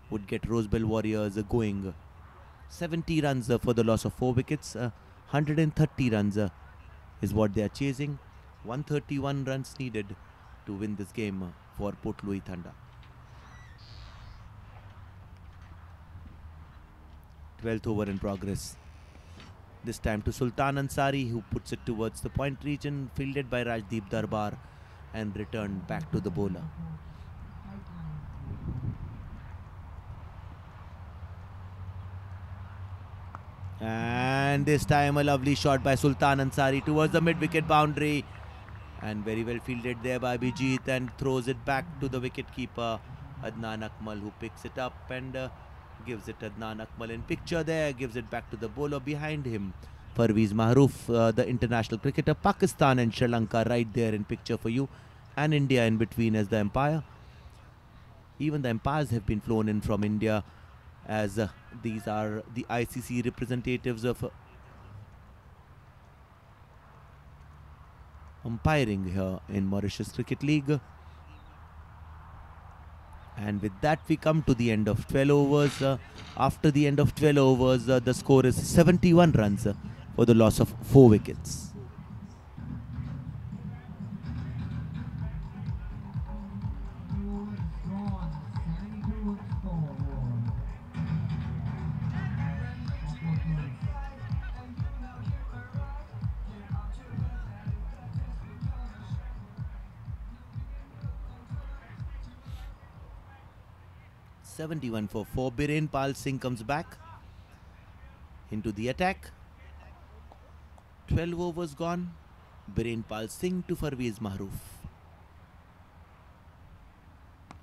would get Rosebell Warriors going. 70 runs for the loss of 4 wickets. 130 runs is what they are chasing. 131 runs needed to win this game for Port Louis Thunder. 12th over in progress. This time to Sultan Ansari, who puts it towards the point region, fielded by Rajdeep Darbar and returned back to the bowler. And this time a lovely shot by Sultan Ansari towards the mid-wicket boundary. And very well fielded there by Abhijit and throws it back to the wicket-keeper Adnan Akmal, who picks it up and gives it Adnan Akmal in picture there, gives it back to the bowler behind him. Parvez Mahroof, the international cricketer. Pakistan and Sri Lanka right there in picture for you, and India in between as the umpire. Even the umpires have been flown in from India, as these are the ICC representatives of umpiring here in Mauritius Cricket League. And with that we come to the end of 12 overs. After the end of 12 overs, the score is 71 runs for the loss of 4 wickets. .71 for 4. Biren Pal Singh comes back into the attack. 12 overs gone. Biren Pal Singh to Parvez Mahroof.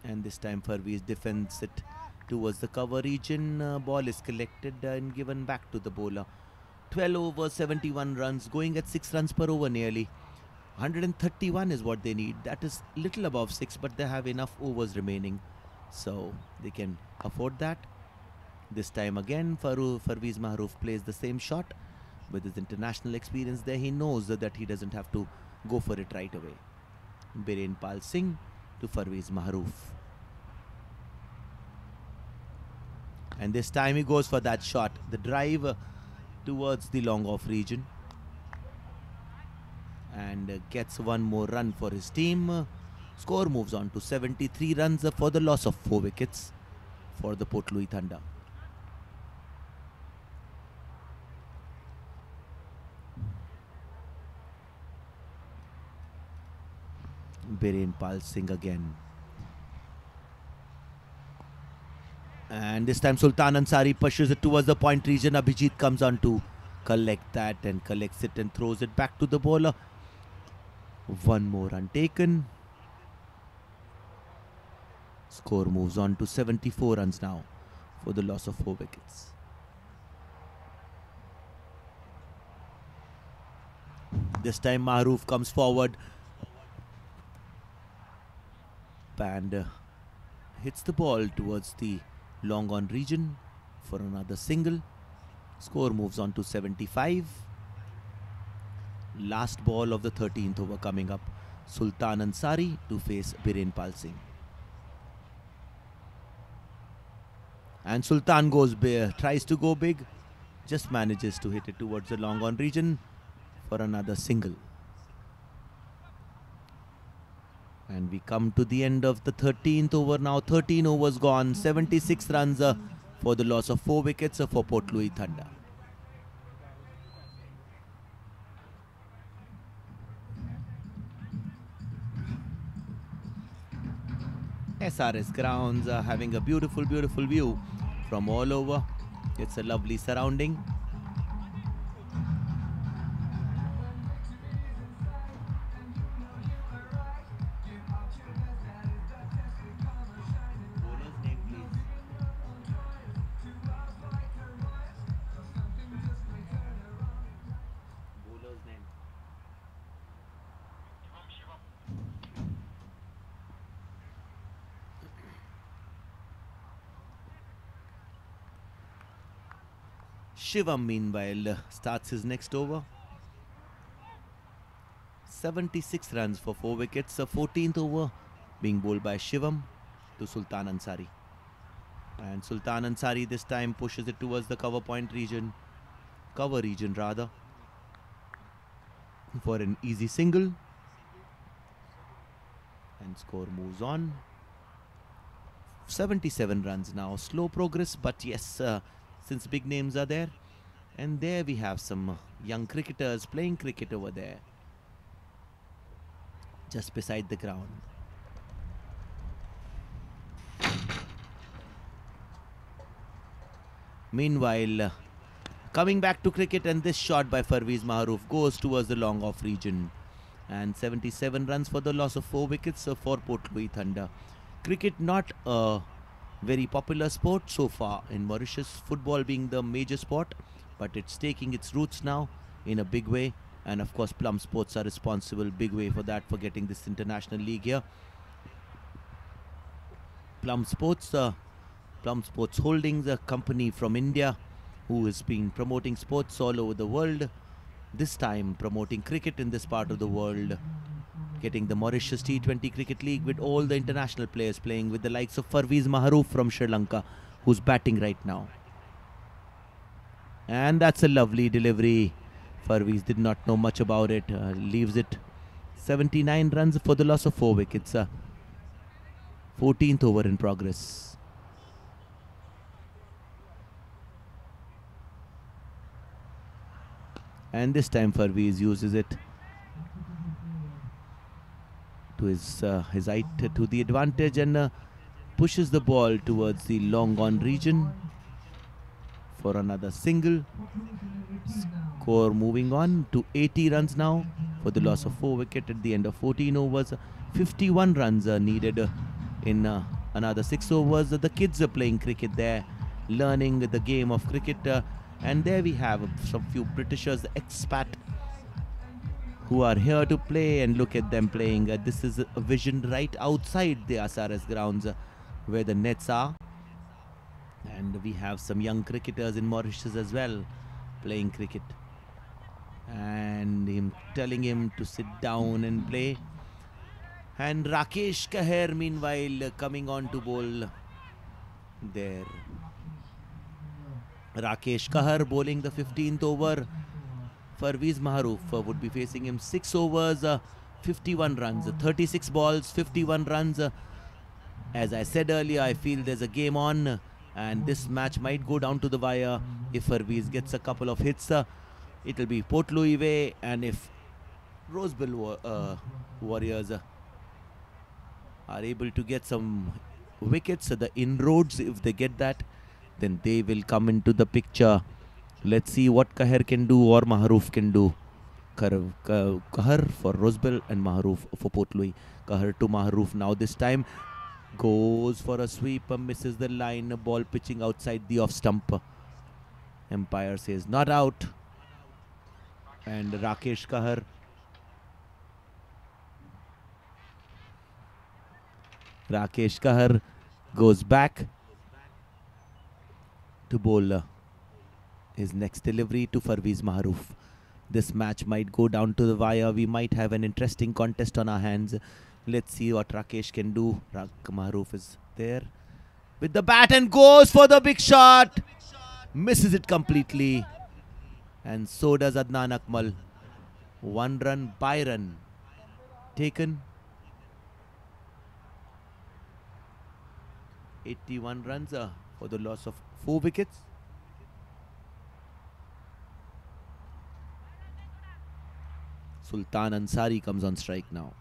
And this time Parvez defends it towards the cover region. Ball is collected and given back to the bowler. 12 overs, 71 runs, going at 6 runs per over nearly. 131 is what they need. That is little above 6, but they have enough overs remaining, so they can afford that. This time again Parvez Mahroof plays the same shot. With his international experience there, he knows that he doesn't have to go for it right away. Biren Pal Singh to Parvez Mahroof. And this time he goes for that shot. The drive towards the long off region. And gets one more run for his team. Score moves on to 73 runs for the loss of 4 wickets for the Port Louis Thunder. Biren Pal Singh again. And this time Sultan Ansari pushes it towards the point region. Abhijit comes on to collect that and collects it and throws it back to the bowler. One more run taken. Score moves on to 74 runs now for the loss of 4 wickets. This time Mahroof comes forward and hits the ball towards the long on region for another single. Score moves on to 75. Last ball of the 13th over coming up. Sultan Ansari to face Biren Pal Singh. And Sultan goes big, tries to go big, just manages to hit it towards the long on region for another single. And we come to the end of the 13th over now. 13 overs gone, 76 runs for the loss of 4 wickets for Port Louis Thunder. SRS grounds are having a beautiful, beautiful view from all over. It's a lovely surrounding. Shivam meanwhile starts his next over. 76 runs for 4 wickets. 14th over being bowled by Shivam to Sultan Ansari. And Sultan Ansari this time pushes it towards the cover region rather, for an easy single. And score moves on. 77 runs now. Slow progress, but yes, since big names are there. And there we have some young cricketers playing cricket over there, just beside the ground. Meanwhile, coming back to cricket, and this shot by Parvez Maharouf goes towards the long off region. And 77 runs for the loss of 4 wickets for Port Louis Thunder. Cricket not a very popular sport so far in Mauritius, football being the major sport, but it's taking its roots now in a big way. And of course, Plum Sports are responsible big way for that, for getting this international league here. Plum Sports Holdings, a company from India who has been promoting sports all over the world. This time promoting cricket in this part of the world, getting the Mauritius T20 Cricket League with all the international players playing, with the likes of Parvez Maharouf from Sri Lanka, who's batting right now. And that's a lovely delivery. Parvez did not know much about it, leaves it. 79 runs for the loss of 4 wickets. 14th over in progress. And this time Parvez uses it to his height to the advantage, and pushes the ball towards the long on region for another single. Score moving on to 80 runs now for the loss of 4 wickets at the end of 14 overs. 51 runs are needed in another 6 overs. The kids are playing cricket there, learning the game of cricket. And there we have some few Britishers, expat, who are here to play, and look at them playing. This is a vision right outside the SRS grounds where the nets are. And we have some young cricketers in Mauritius as well playing cricket. And him telling him to sit down and play. And Rakesh Kaher meanwhile coming on to bowl there. Rakesh Kahar bowling the 15th over. Parvez Maharouf would be facing him 6 overs, 51 runs, 36 balls, 51 runs. As I said earlier, I feel there's a game on, and this match might go down to the wire. If Parvez gets a couple of hits, it'll be Port Louis way, and if Rosebill Warriors are able to get some wickets, the inroads, if they get that, then they will come into the picture. Let's see what Kahar can do or Maharouf can do. Kahar for Rosebill and Maharouf for Port Louis. Kahar to Maharouf now this time. Goes for a sweep, misses the line, a ball pitching outside the off stump. Umpire says not out. And Rakesh Kahar goes back to bowl His next delivery to Parvez Maharouf. This match might go down to the wire. We might have an interesting contest on our hands. Let's see what Rakesh can do. Maharouf is there with the bat and goes for the big shot. Misses it completely. And so does Adnan Akmal. 1 run by run taken. 81 runs for the loss of 4 wickets. Sultan Ansari comes on strike now.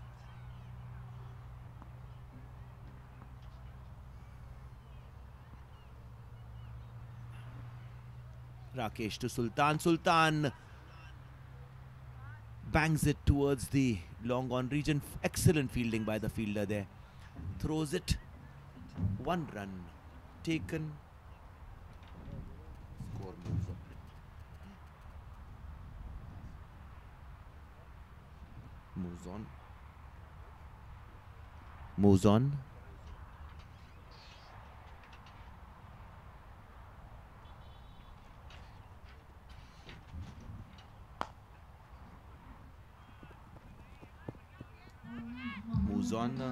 Rakesh to Sultan. Sultan bangs it towards the long on region. Excellent fielding by the fielder there. Throws it. 1 run taken. Score moves on. Moves on.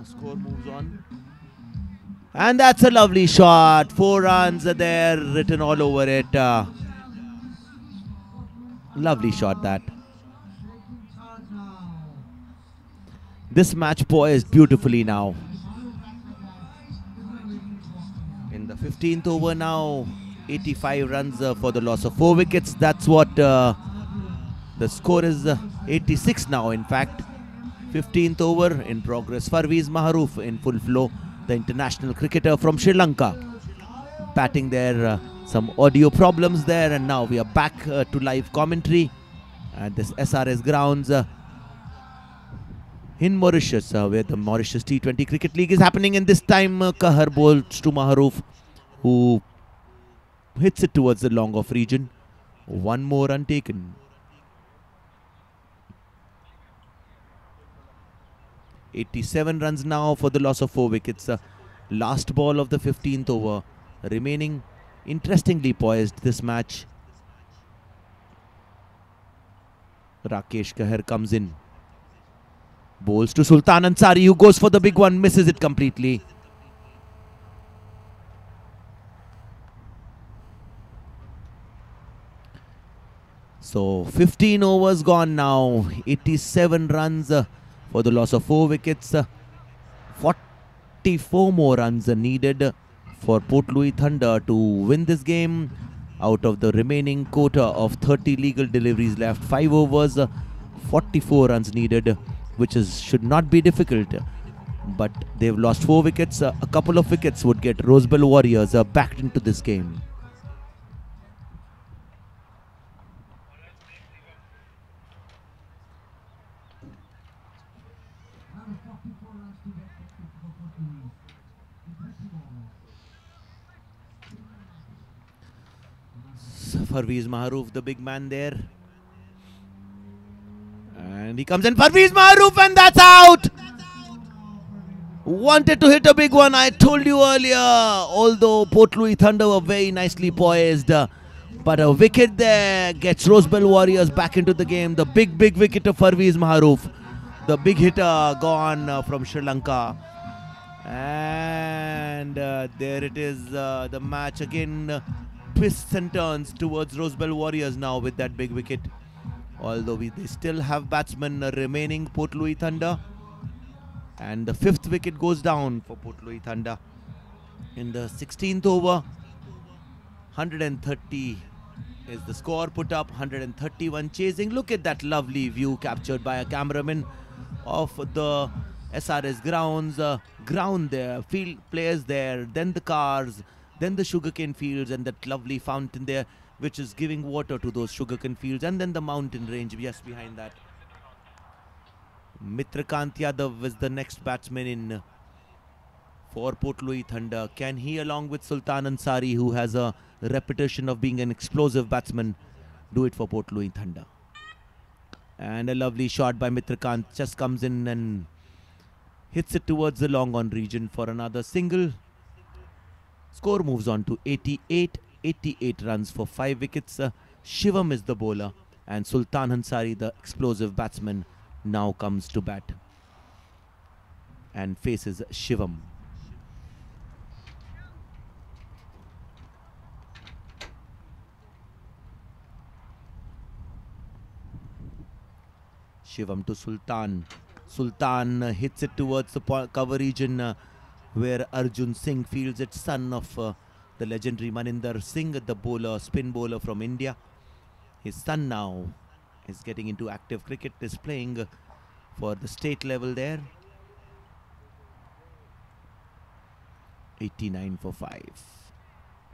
Score moves on. And that's a lovely shot. 4 runs are there written all over it. Lovely shot that. This match poised beautifully now. In the 15th over now, 85 runs for the loss of 4 wickets. That's what the score is. 86 now, in fact. 15th over in progress. Parvez Maharouf in full flow. The international cricketer from Sri Lanka. Batting there. Some audio problems there. And now we are back to live commentary at this SRS grounds in Mauritius, where the Mauritius T20 Cricket League is happening. And this time Kahar bowls to Maharouf, who hits it towards the long off region. 1 more run taken. 87 runs now for the loss of 4 wickets. Last ball of the 15th over. Remaining interestingly poised this match. Rakesh Kahar comes in. Bowls to Sultan Ansari, who goes for the big one. Misses it completely. So 15 overs gone now. 87 runs for the loss of 4 wickets. 44 more runs are needed for Port Louis Thunder to win this game. Out of the remaining quota of 30 legal deliveries left, 5 overs, 44 runs needed, which should not be difficult. But they've lost 4 wickets. A couple of wickets would get Rosebell Warriors backed into this game. Parvez Maharouf, the big man there. And he comes in. Parvez Maharouf, and that's out! Wanted to hit a big one, I told you earlier. Although Port Louis Thunder were very nicely poised. But a wicket there gets Rosebell Warriors back into the game. The big wicket of Parvez Maharouf. The big hitter gone from Sri Lanka. And there it is. The match again twists and turns towards Rosebell Warriors now with that big wicket. Although they still have batsmen remaining, Port Louis Thunder. And the 5th wicket goes down for Port Louis Thunder. In the 16th over, 130 is the score put up, 131 chasing. Look at that lovely view captured by a cameraman of the SRS grounds. Ground there, field players there, then the cars, then the sugarcane fields, and that lovely fountain there, which is giving water to those sugarcane fields, and then the mountain range just behind that. Mitrakant Yadav is the next batsman in for Port Louis Thunder. Can he, along with Sultan Ansari, who has a reputation of being an explosive batsman, do it for Port Louis Thunder? And a lovely shot by Mitrakant just comes in and hits it towards the long on region for another single. Score moves on to 88 runs for 5 wickets. Shivam is the bowler, and Sultan Ansari, the explosive batsman, now comes to bat and faces Shivam. Shivam to Sultan. Sultan hits it towards the cover region where Arjun Singh fields it, son of the legendary Maninder Singh, the bowler, spin bowler from India. His son now is getting into active cricket, is playing for the state level there. 89 for 5.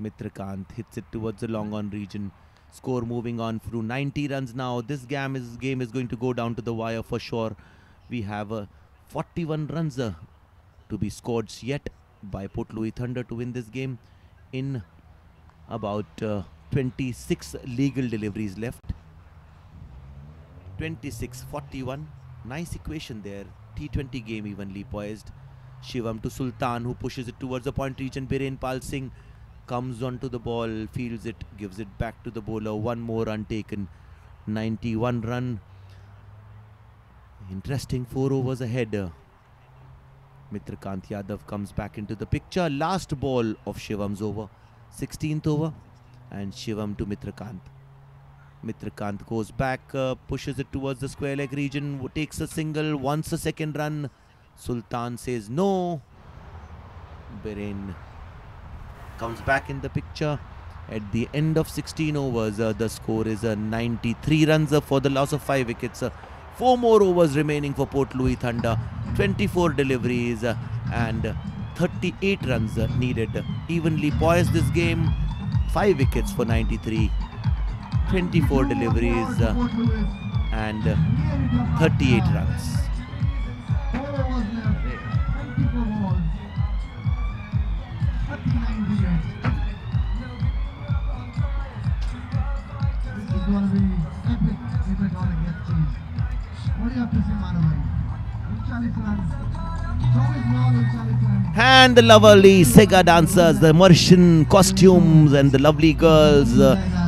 Mitrakant hits it towards the long on region. Score moving on through 90 runs now. This game is going to go down to the wire for sure. We have 41 runs to be scored yet by Port Louis Thunder to win this game in about 26 legal deliveries left. 26-41. Nice equation there. T20 game evenly poised. Shivam to Sultan, who pushes it towards the point region. Biren Pal Singh comes onto the ball, fields it, gives it back to the bowler. One more untaken. 91 run. Interesting 4 overs ahead. Mitrakant Yadav comes back into the picture. Last ball of Shivam's over. 16th over. And Shivam to Mitrakant. Mitrakant goes back, pushes it towards the square leg region, takes a single, wants a second run. Sultan says no. Biren comes back in the picture. At the end of 16 overs, the score is 93 runs for the loss of 5 wickets. 4 more overs remaining for Port Louis Thunder. 24 deliveries and 38 runs needed. Evenly poised this game. 5 wickets for 93. 24 deliveries and 38 runs. And the lovely Sega dancers, the Mauritian costumes and the lovely girls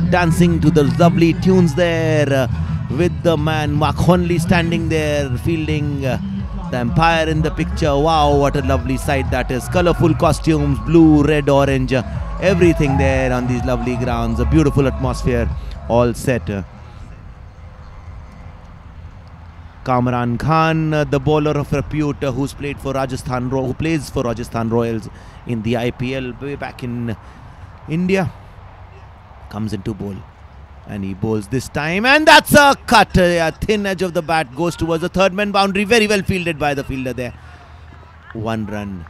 dancing to the lovely tunes there with the man Mark Honley standing there fielding the umpire in the picture. Wow, what a lovely sight that is. Colorful costumes, blue, red, orange, everything there on these lovely grounds. A beautiful atmosphere all set. Kamran Khan, the bowler of repute, who's played for Rajasthan, who plays for Rajasthan Royals in the IPL way back in India, comes into bowl, and he bowls this time, and that's a cut. A thin edge of the bat goes towards the third man boundary. Very well fielded by the fielder there. 1 run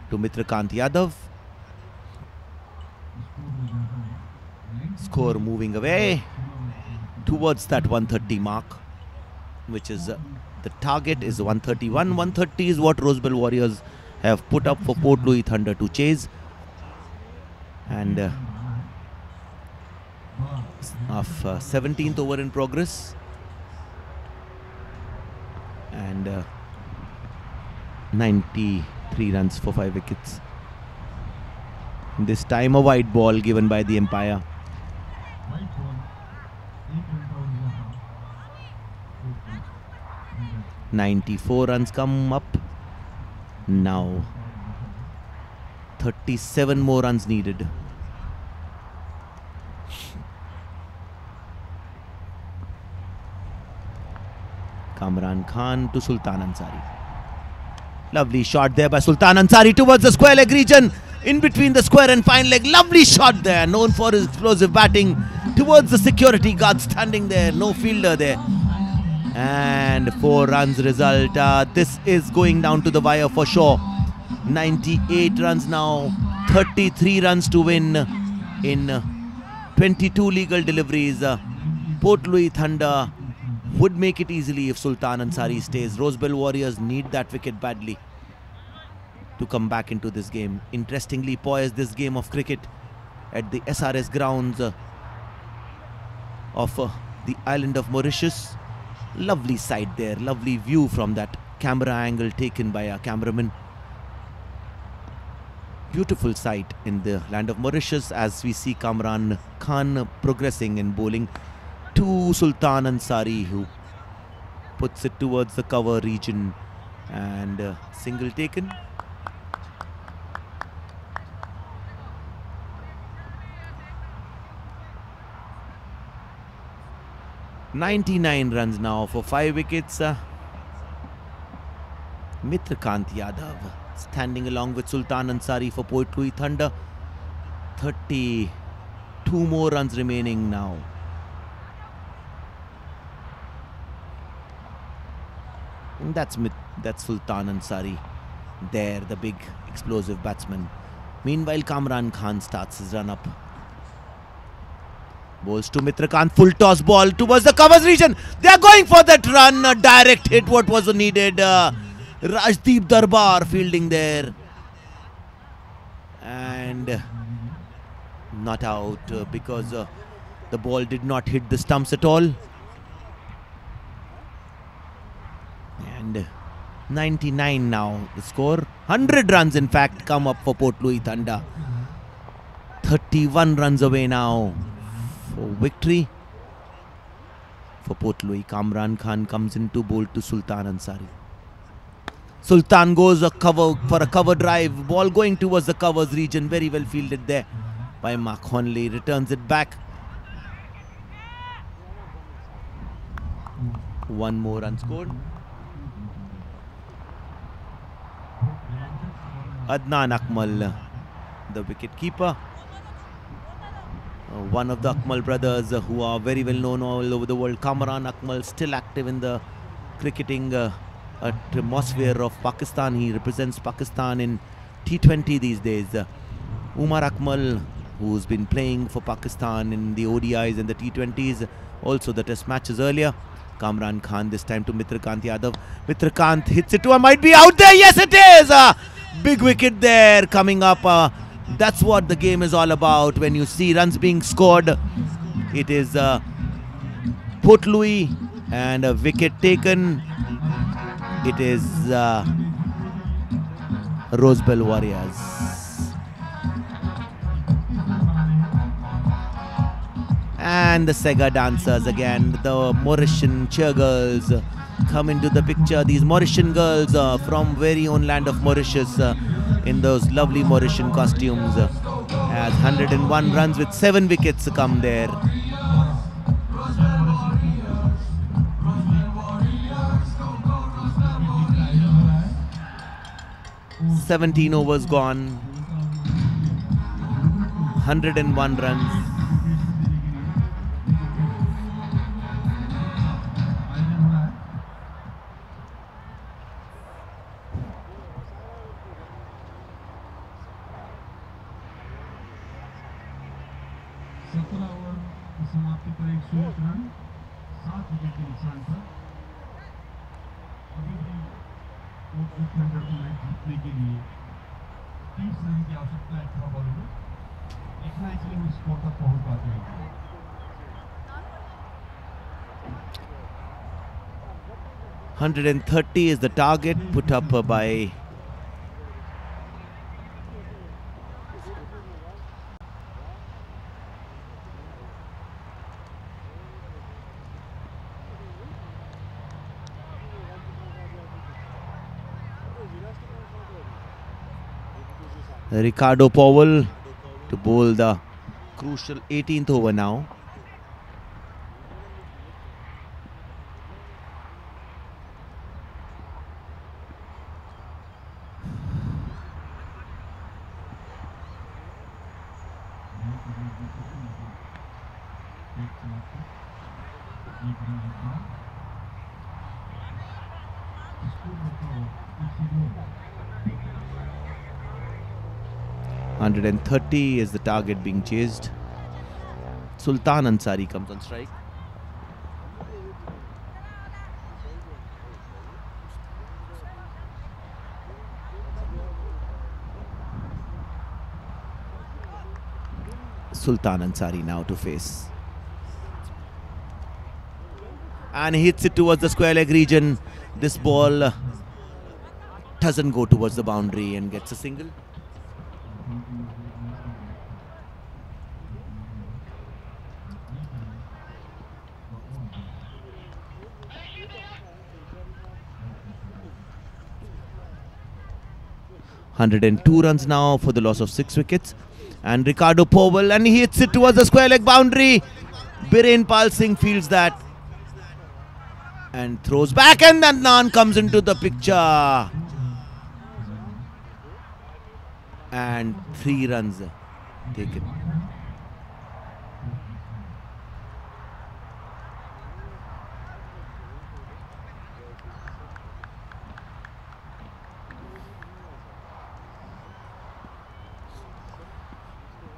to Mitrakant Yadav. Score moving away towards that 130 mark, which is the target is 131. 130 is what Rosebell Warriors have put up for Port Louis Thunder to chase. And of 17th over in progress, and 93 runs for 5 wickets. This time a wide ball given by the umpire. 94 runs come up. Now 37 more runs needed. Kamran Khan to Sultan Ansari. Lovely shot there by Sultan Ansari towards the square leg region, in between the square and fine leg. Lovely shot there, known for his explosive batting, towards the security guard standing there. No fielder there. And 4 runs result. This is going down to the wire for sure. 98 runs now. 33 runs to win in 22 legal deliveries. Port Louis Thunder would make it easily if Sultan Ansari stays. Rosebell Warriors need that wicket badly to come back into this game. Interestingly poised this game of cricket at the SRS grounds of the island of Mauritius. Lovely sight there, lovely view from that camera angle taken by our cameraman. beautiful sight in the land of Mauritius as we see Kamran Khan progressing in bowling to Sultan Ansari, who puts it towards the cover region, and single taken. "99 runs now for 5 wickets. Mitrakant Yadav standing along with Sultan Ansari for Port Louis Thunder. 32 more runs remaining now. And that's Sultan Ansari there, the big explosive batsman. Meanwhile, Kamran Khan starts his run up. Bowls to Mitrakant, full toss ball towards the covers region. They are going for that run, a direct hit, what was needed. Rajdeep Darbar fielding there. And not out because the ball did not hit the stumps at all. And 99 now the score. 100 runs in fact come up for Port Louis Thunder. 31 runs away now for victory for Port Louis. Kamran Khan comes in to bowl to Sultan Ansari. Sultan goes for a cover drive. Ball going towards the covers region. Very well fielded there by Mark Honley. Returns it back. One more run scored. Adnan Akmal, the wicket keeper. One of the Akmal brothers who are very well known all over the world. Kamran Akmal, still active in the cricketing atmosphere of Pakistan. He represents Pakistan in T20 these days. Umar Akmal, who's been playing for Pakistan in the ODIs and the T20s, also the test matches earlier. Kamran Khan this time to Mitrakant Yadav. Mitrakant hits it to might be out there. Yes, it is. Big wicket there coming up. That's what the game is all about. When you see runs being scored, it is Port Louis and a wicket taken. It is Rosebell Warriors. And the Sega dancers again, the Mauritian cheer girls come into the picture. These Mauritian girls from very own land of Mauritius in those lovely Mauritian costumes. As 101 runs with 7 wickets come there. "17 overs gone, 101 runs. $130 is the target put up by Ricardo Powell to bowl the crucial 18th over now. $130 is the target being chased. Sultan Ansari comes on strike. Sultan Ansari now to face. And he hits it towards the square leg region. This ball doesn't go towards the boundary and gets a single. ...102 runs now for the loss of 6 wickets. And Ricardo Powell, and he hits it towards the square leg boundary. Biren Pal Singh fields that and throws back, and Adnan comes into the picture. And 3 runs taken.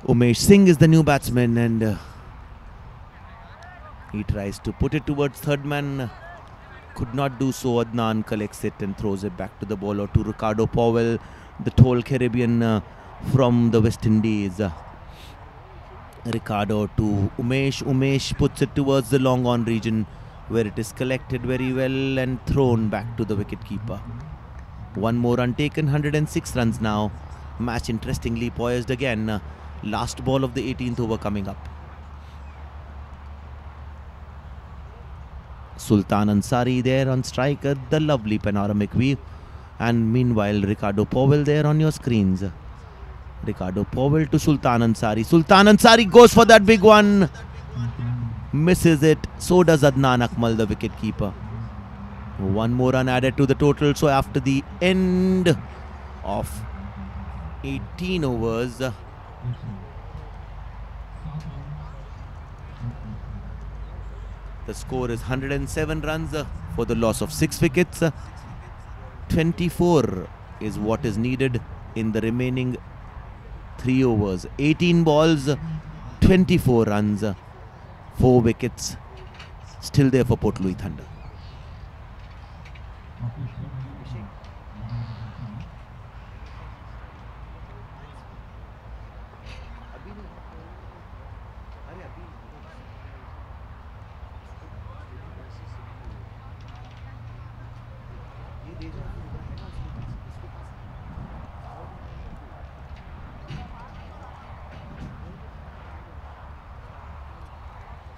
Umesh Singh is the new batsman, and he tries to put it towards third man. Could not do so. Adnan collects it and throws it back to the bowler, to Ricardo Powell, the tall Caribbean from the West Indies. Ricardo to Umesh. Umesh puts it towards the long on region, where it is collected very well and thrown back to the wicketkeeper. One more untaken, 106 runs now. Match interestingly poised again. Last ball of the 18th over coming up. Sultan Ansari there on striker, the lovely panoramic view. And meanwhile, Ricardo Powell there on your screens. Ricardo Powell to Sultan Ansari. Sultan Ansari goes for that big one. Misses it. So does Adnan Akmal, the wicketkeeper. One more run added to the total. So after the end of 18 overs, the score is 107 runs for the loss of 6 wickets. 24 is what is needed in the remaining 3 overs. 18 balls, 24 runs, 4 wickets. Still there for Port Louis Thunder.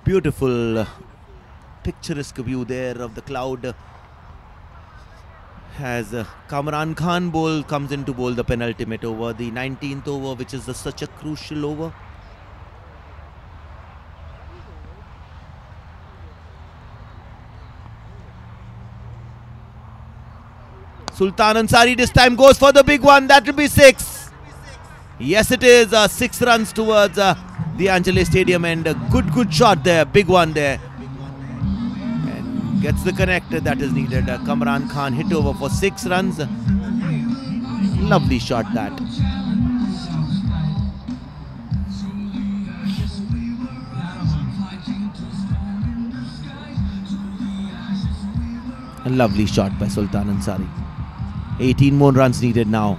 Beautiful picturesque view there of the cloud as Kamran Khan comes in to bowl the penultimate over, the 19th over, which is such a crucial over. Sultan Ansari this time goes for the big one. That will be 6. Yes, it is 6 runs towards the Anjali Stadium, and a good shot there, big one there, and gets the connect that is needed. Kamran Khan hit over for 6 runs. Lovely shot that. A lovely shot by Sultan Ansari. 18 more runs needed now.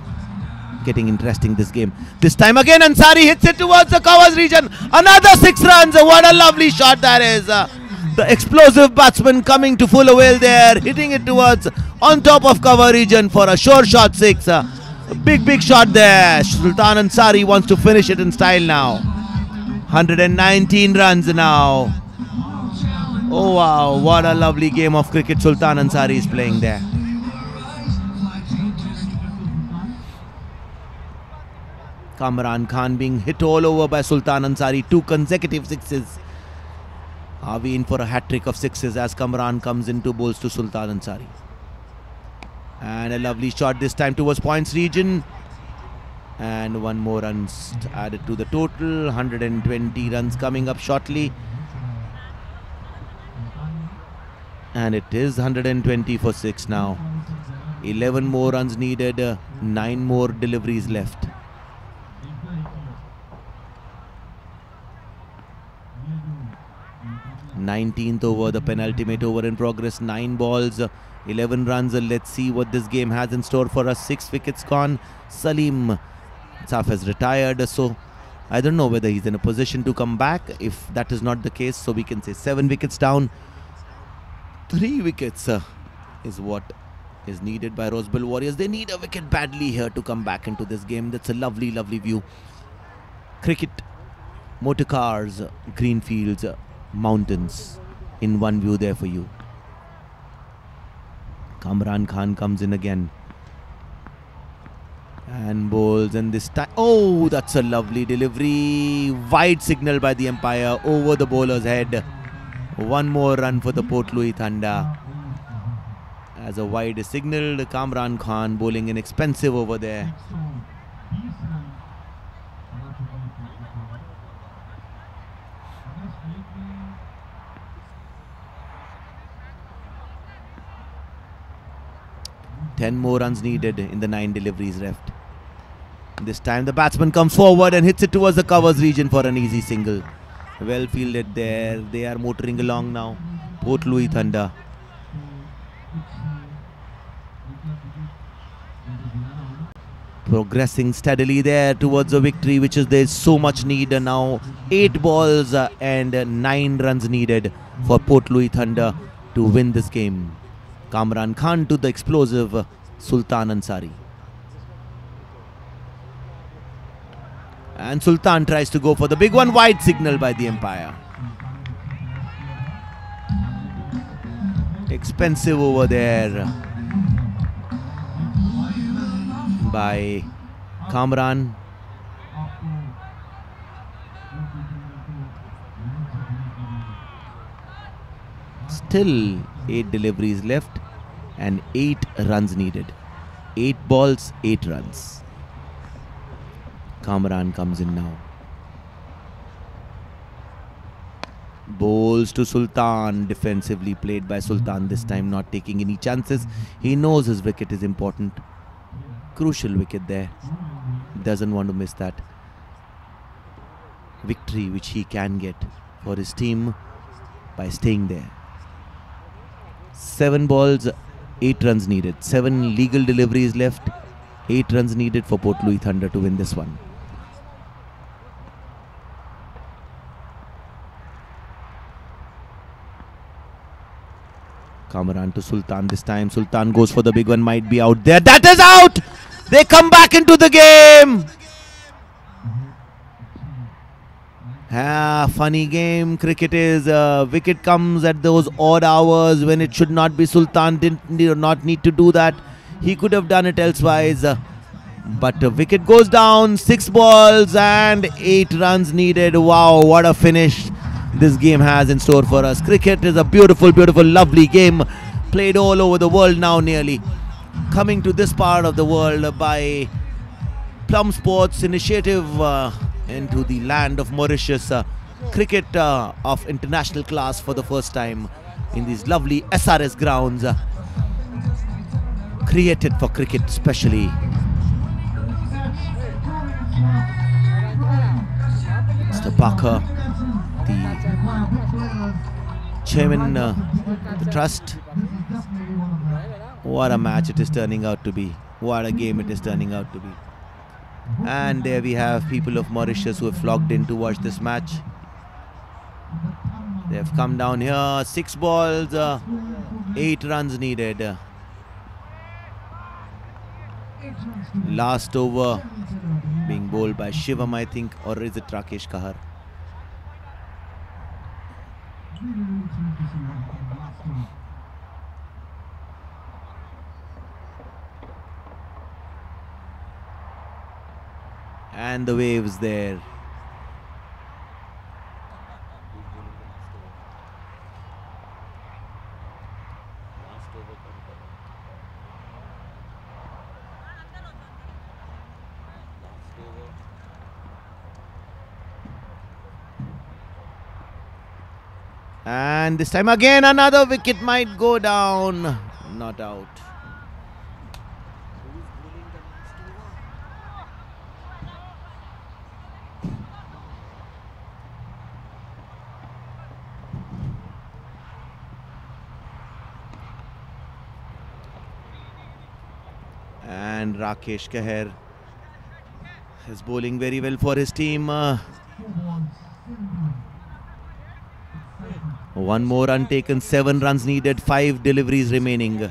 Getting interesting this game. This time again Ansari hits it towards the covers region. Another 6 runs. What a lovely shot that is. The explosive batsman coming to full avail there, hitting it towards on top of cover region for a sure shot 6. Big shot there. Sultan Ansari wants to finish it in style now. 119 runs now. Oh wow, what a lovely game of cricket Sultan Ansari is playing there. Kamran Khan being hit all over by Sultan Ansari. 2 consecutive 6s. Are we in for a hat-trick of 6s as Kamran comes into bowls to Sultan Ansari? And a lovely shot this time towards points region. And 1 more run added to the total. 120 runs coming up shortly. And it is 120 for 6 now. 11 more runs needed. 9 more deliveries left. 19th over, the penultimate over in progress. 9 balls, 11 runs. Let's see what this game has in store for us. 6 wickets gone. Salim Saf has retired, so I don't know whether he's in a position to come back. If that is not the case, so we can say 7 wickets down. 3 wickets is what is needed by Rosebell Warriors. They need a wicket badly here to come back into this game. That's a lovely, lovely view. Cricket, motor cars, green fields, mountains in one view there for you. Kamran Khan comes in again and bowls, and this time, oh, that's a lovely delivery. Wide signal by the umpire over the bowler's head. One more run for the Port Louis Thunder. As a wide is signalled, Kamran Khan bowling an expensive over there. Ten more runs needed in the 9 deliveries left. This time the batsman comes forward and hits it towards the covers region for an easy single. Well fielded there. They are motoring along now. Port Louis Thunder. Progressing steadily there towards a victory, which is there's so much need now. 8 balls and 9 runs needed for Port Louis Thunder to win this game. Kamran Khan to the explosive Sultan Ansari. And Sultan tries to go for the big one. Wide signal by the umpire. Expensive over there by Kamran. Still 8 deliveries left and 8 runs needed. 8 balls, 8 runs. Kamran comes in now. Bowls to Sultan. Defensively played by Sultan this time, not taking any chances. He knows his wicket is important. Crucial wicket there. Doesn't want to miss that victory which he can get for his team by staying there. 7 balls, 8 runs needed. 7 legal deliveries left. 8 runs needed for Port Louis Thunder to win this one. Kamran to Sultan this time. Sultan goes for the big one. Might be out there. That is out! They come back into the game. Funny game. Cricket is. Wicket comes at those odd hours when it should not be. Sultan did not need to do that. He could have done it elsewise. But the wicket goes down. 6 balls and 8 runs needed. Wow, what a finish this game has in store for us. Cricket is a beautiful, beautiful, lovely game. Played all over the world now nearly. Coming to this part of the world by Plum Sports Initiative into the land of Mauritius. Cricket of international class for the first time in these lovely SRS grounds. Created for cricket especially. Mr. Parker, the chairman of the trust. What a match it is turning out to be. What a game it is turning out to be. And there we have people of Mauritius who have flocked in to watch this match. They have come down here. 6 balls, 8 runs needed. Last over being bowled by Shivam, I think, or is it Rakesh Kahar? And the waves there. And this time again another wicket might go down. Not out. And Rakesh Kahar is bowling very well for his team. One more untaken, 7 runs needed, 5 deliveries remaining.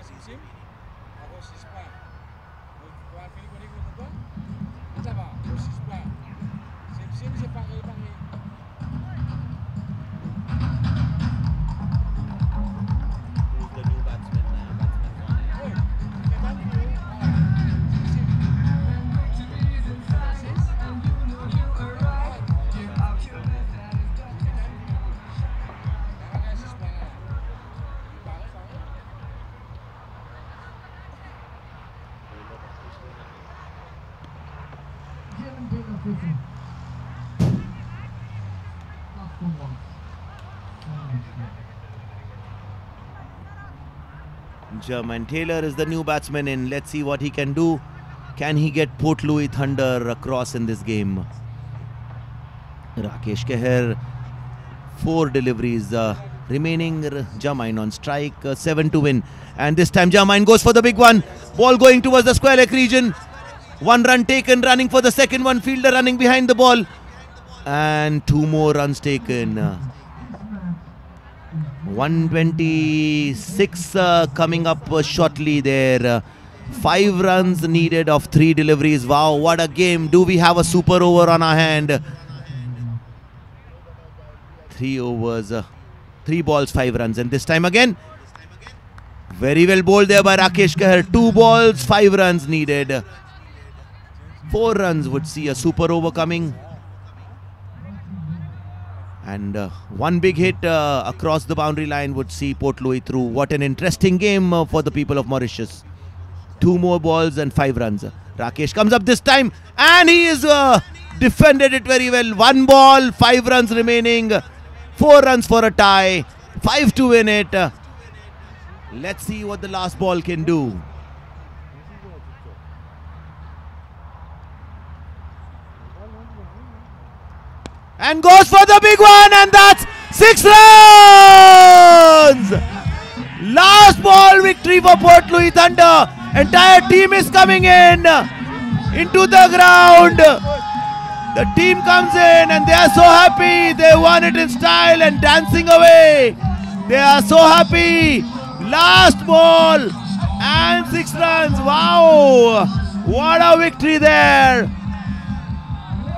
Jermaine Taylor is the new batsman in. Let's see what he can do. Can he get Port Louis Thunder across in this game? Rakesh Keher, 4 deliveries remaining. Jermaine on strike, 7 to win. And this time Jermaine goes for the big one. Ball going towards the square leg region. 1 run taken, running for the second one. Fielder running behind the ball. And 2 more runs taken. 126 coming up shortly there. 5 runs needed of 3 deliveries. Wow, what a game. Do we have a super over on our hand? 3 overs, 3 balls, 5 runs. And this time again, very well bowled there by Rakesh Keher. 2 balls, 5 runs needed. 4 runs would see a super over coming. And 1 big hit across the boundary line would see Port Louis through. What an interesting game for the people of Mauritius. 2 more balls and 5 runs. Rakesh comes up this time and he is defended it very well. 1 ball, 5 runs remaining. 4 runs for a tie. 5 to win it. Let's see what the last ball can do. And goes for the big one, and that's 6 runs! Last ball victory for Port Louis Thunder. Entire team is coming into the ground. The team comes in and they are so happy. They won it in style and dancing away. They are so happy. Last ball and 6 runs. Wow! What a victory there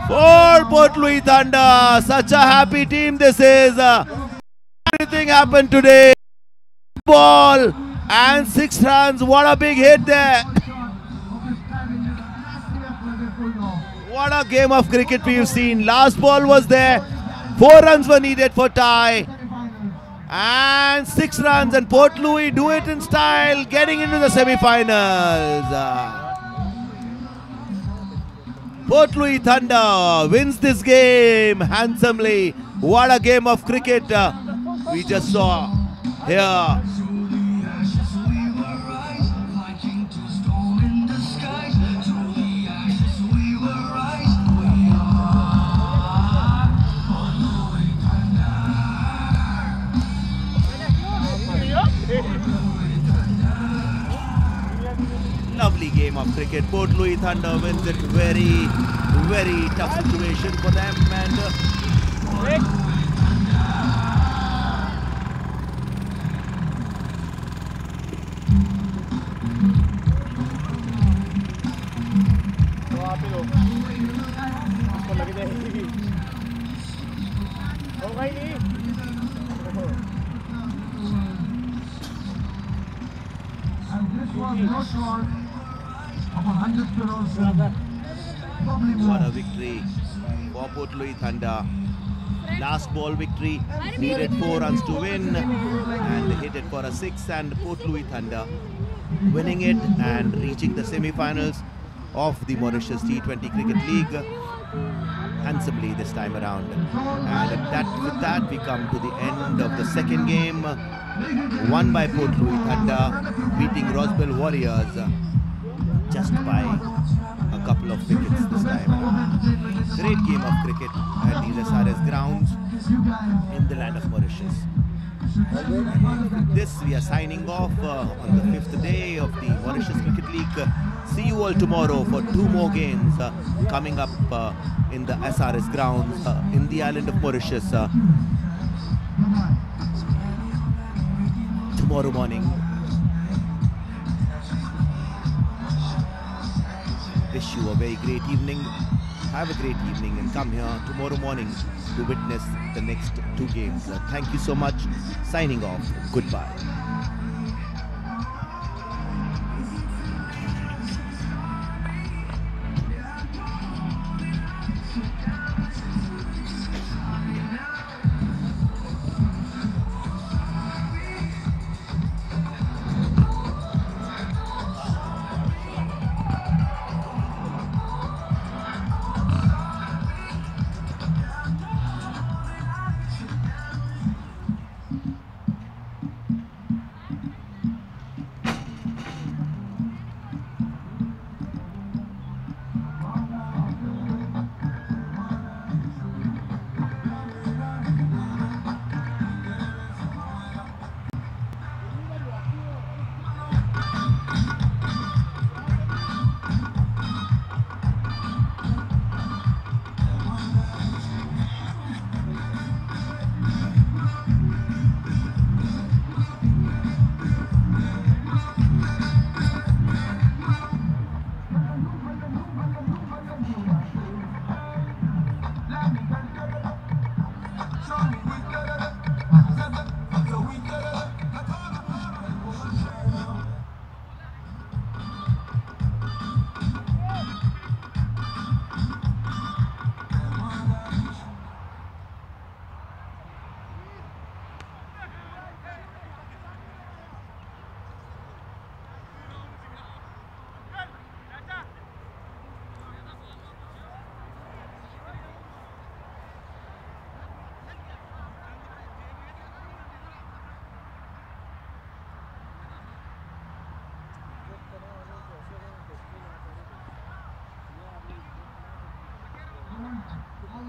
for Port Louis Thunder. Such a happy team this is. Everything happened today. Ball and 6 runs. What a big hit there. What a game of cricket we've seen. Last ball was there. 4 runs were needed for tie. And 6 runs, and Port Louis do it in style, getting into the semi-finals. Port Louis Thunder wins this game handsomely. What a game of cricket we just saw here. Lovely game of cricket. Port Louis Thunder wins it. Very, very tough situation for them. And what a victory for Port Louis Thunder. Last ball victory, needed 4 runs to win and hit it for a 6, and Port Louis Thunder winning it and reaching the semi-finals of the Mauritius T20 Cricket League handsomely this time around. And with that we come to the end of the second game, won by Port Louis Thunder, beating Roswell Warriors just by a couple of wickets this time around. Great game of cricket at these SRS grounds in the land of Mauritius. With this, we are signing off on the 5th day of the Mauritius Cricket League. See you all tomorrow for 2 more games coming up in the SRS grounds in the island of Mauritius tomorrow morning. Wish you a very great evening. Have a great evening and come here tomorrow morning to witness the next 2 games. Thank you so much. Signing off. Goodbye.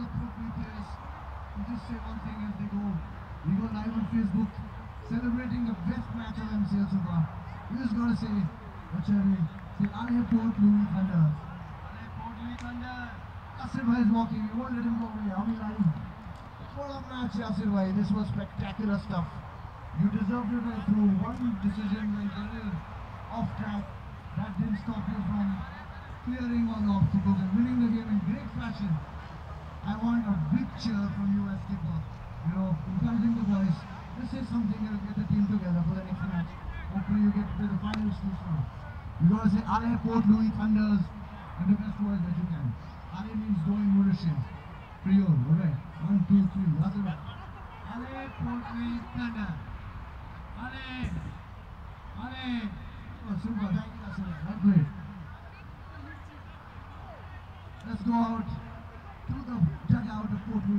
the Port Louis players to just say one thing as they go. We go live on Facebook, celebrating the best match of MCL so far. We just gotta say, Achari, say, Aale Port Louis Thunder. Aale Port Louis Thunder. Yasir Bhai is walking, we won't let him go away. Are we live? What a match, Yasir Bhai. This was spectacular stuff. You deserved it right through. One decision went a little off track. That didn't stop you from clearing all the obstacles and winning the game in great fashion. I want a big cheer from you as skipper. You know, encouraging the boys. Just say something and get the team together for the next match. Hopefully you get to the finals too soon. You gotta say Aale Port Louis Thunders in the best words that you can. Aale means go in Mauritius. Creole, alright. 1, 2, 3. That's it. Aale Port Louis Thunder. Aale! Aale! Oh, super. Thank you, that's it. That's great. Let's go out to the dugout of Port Louis.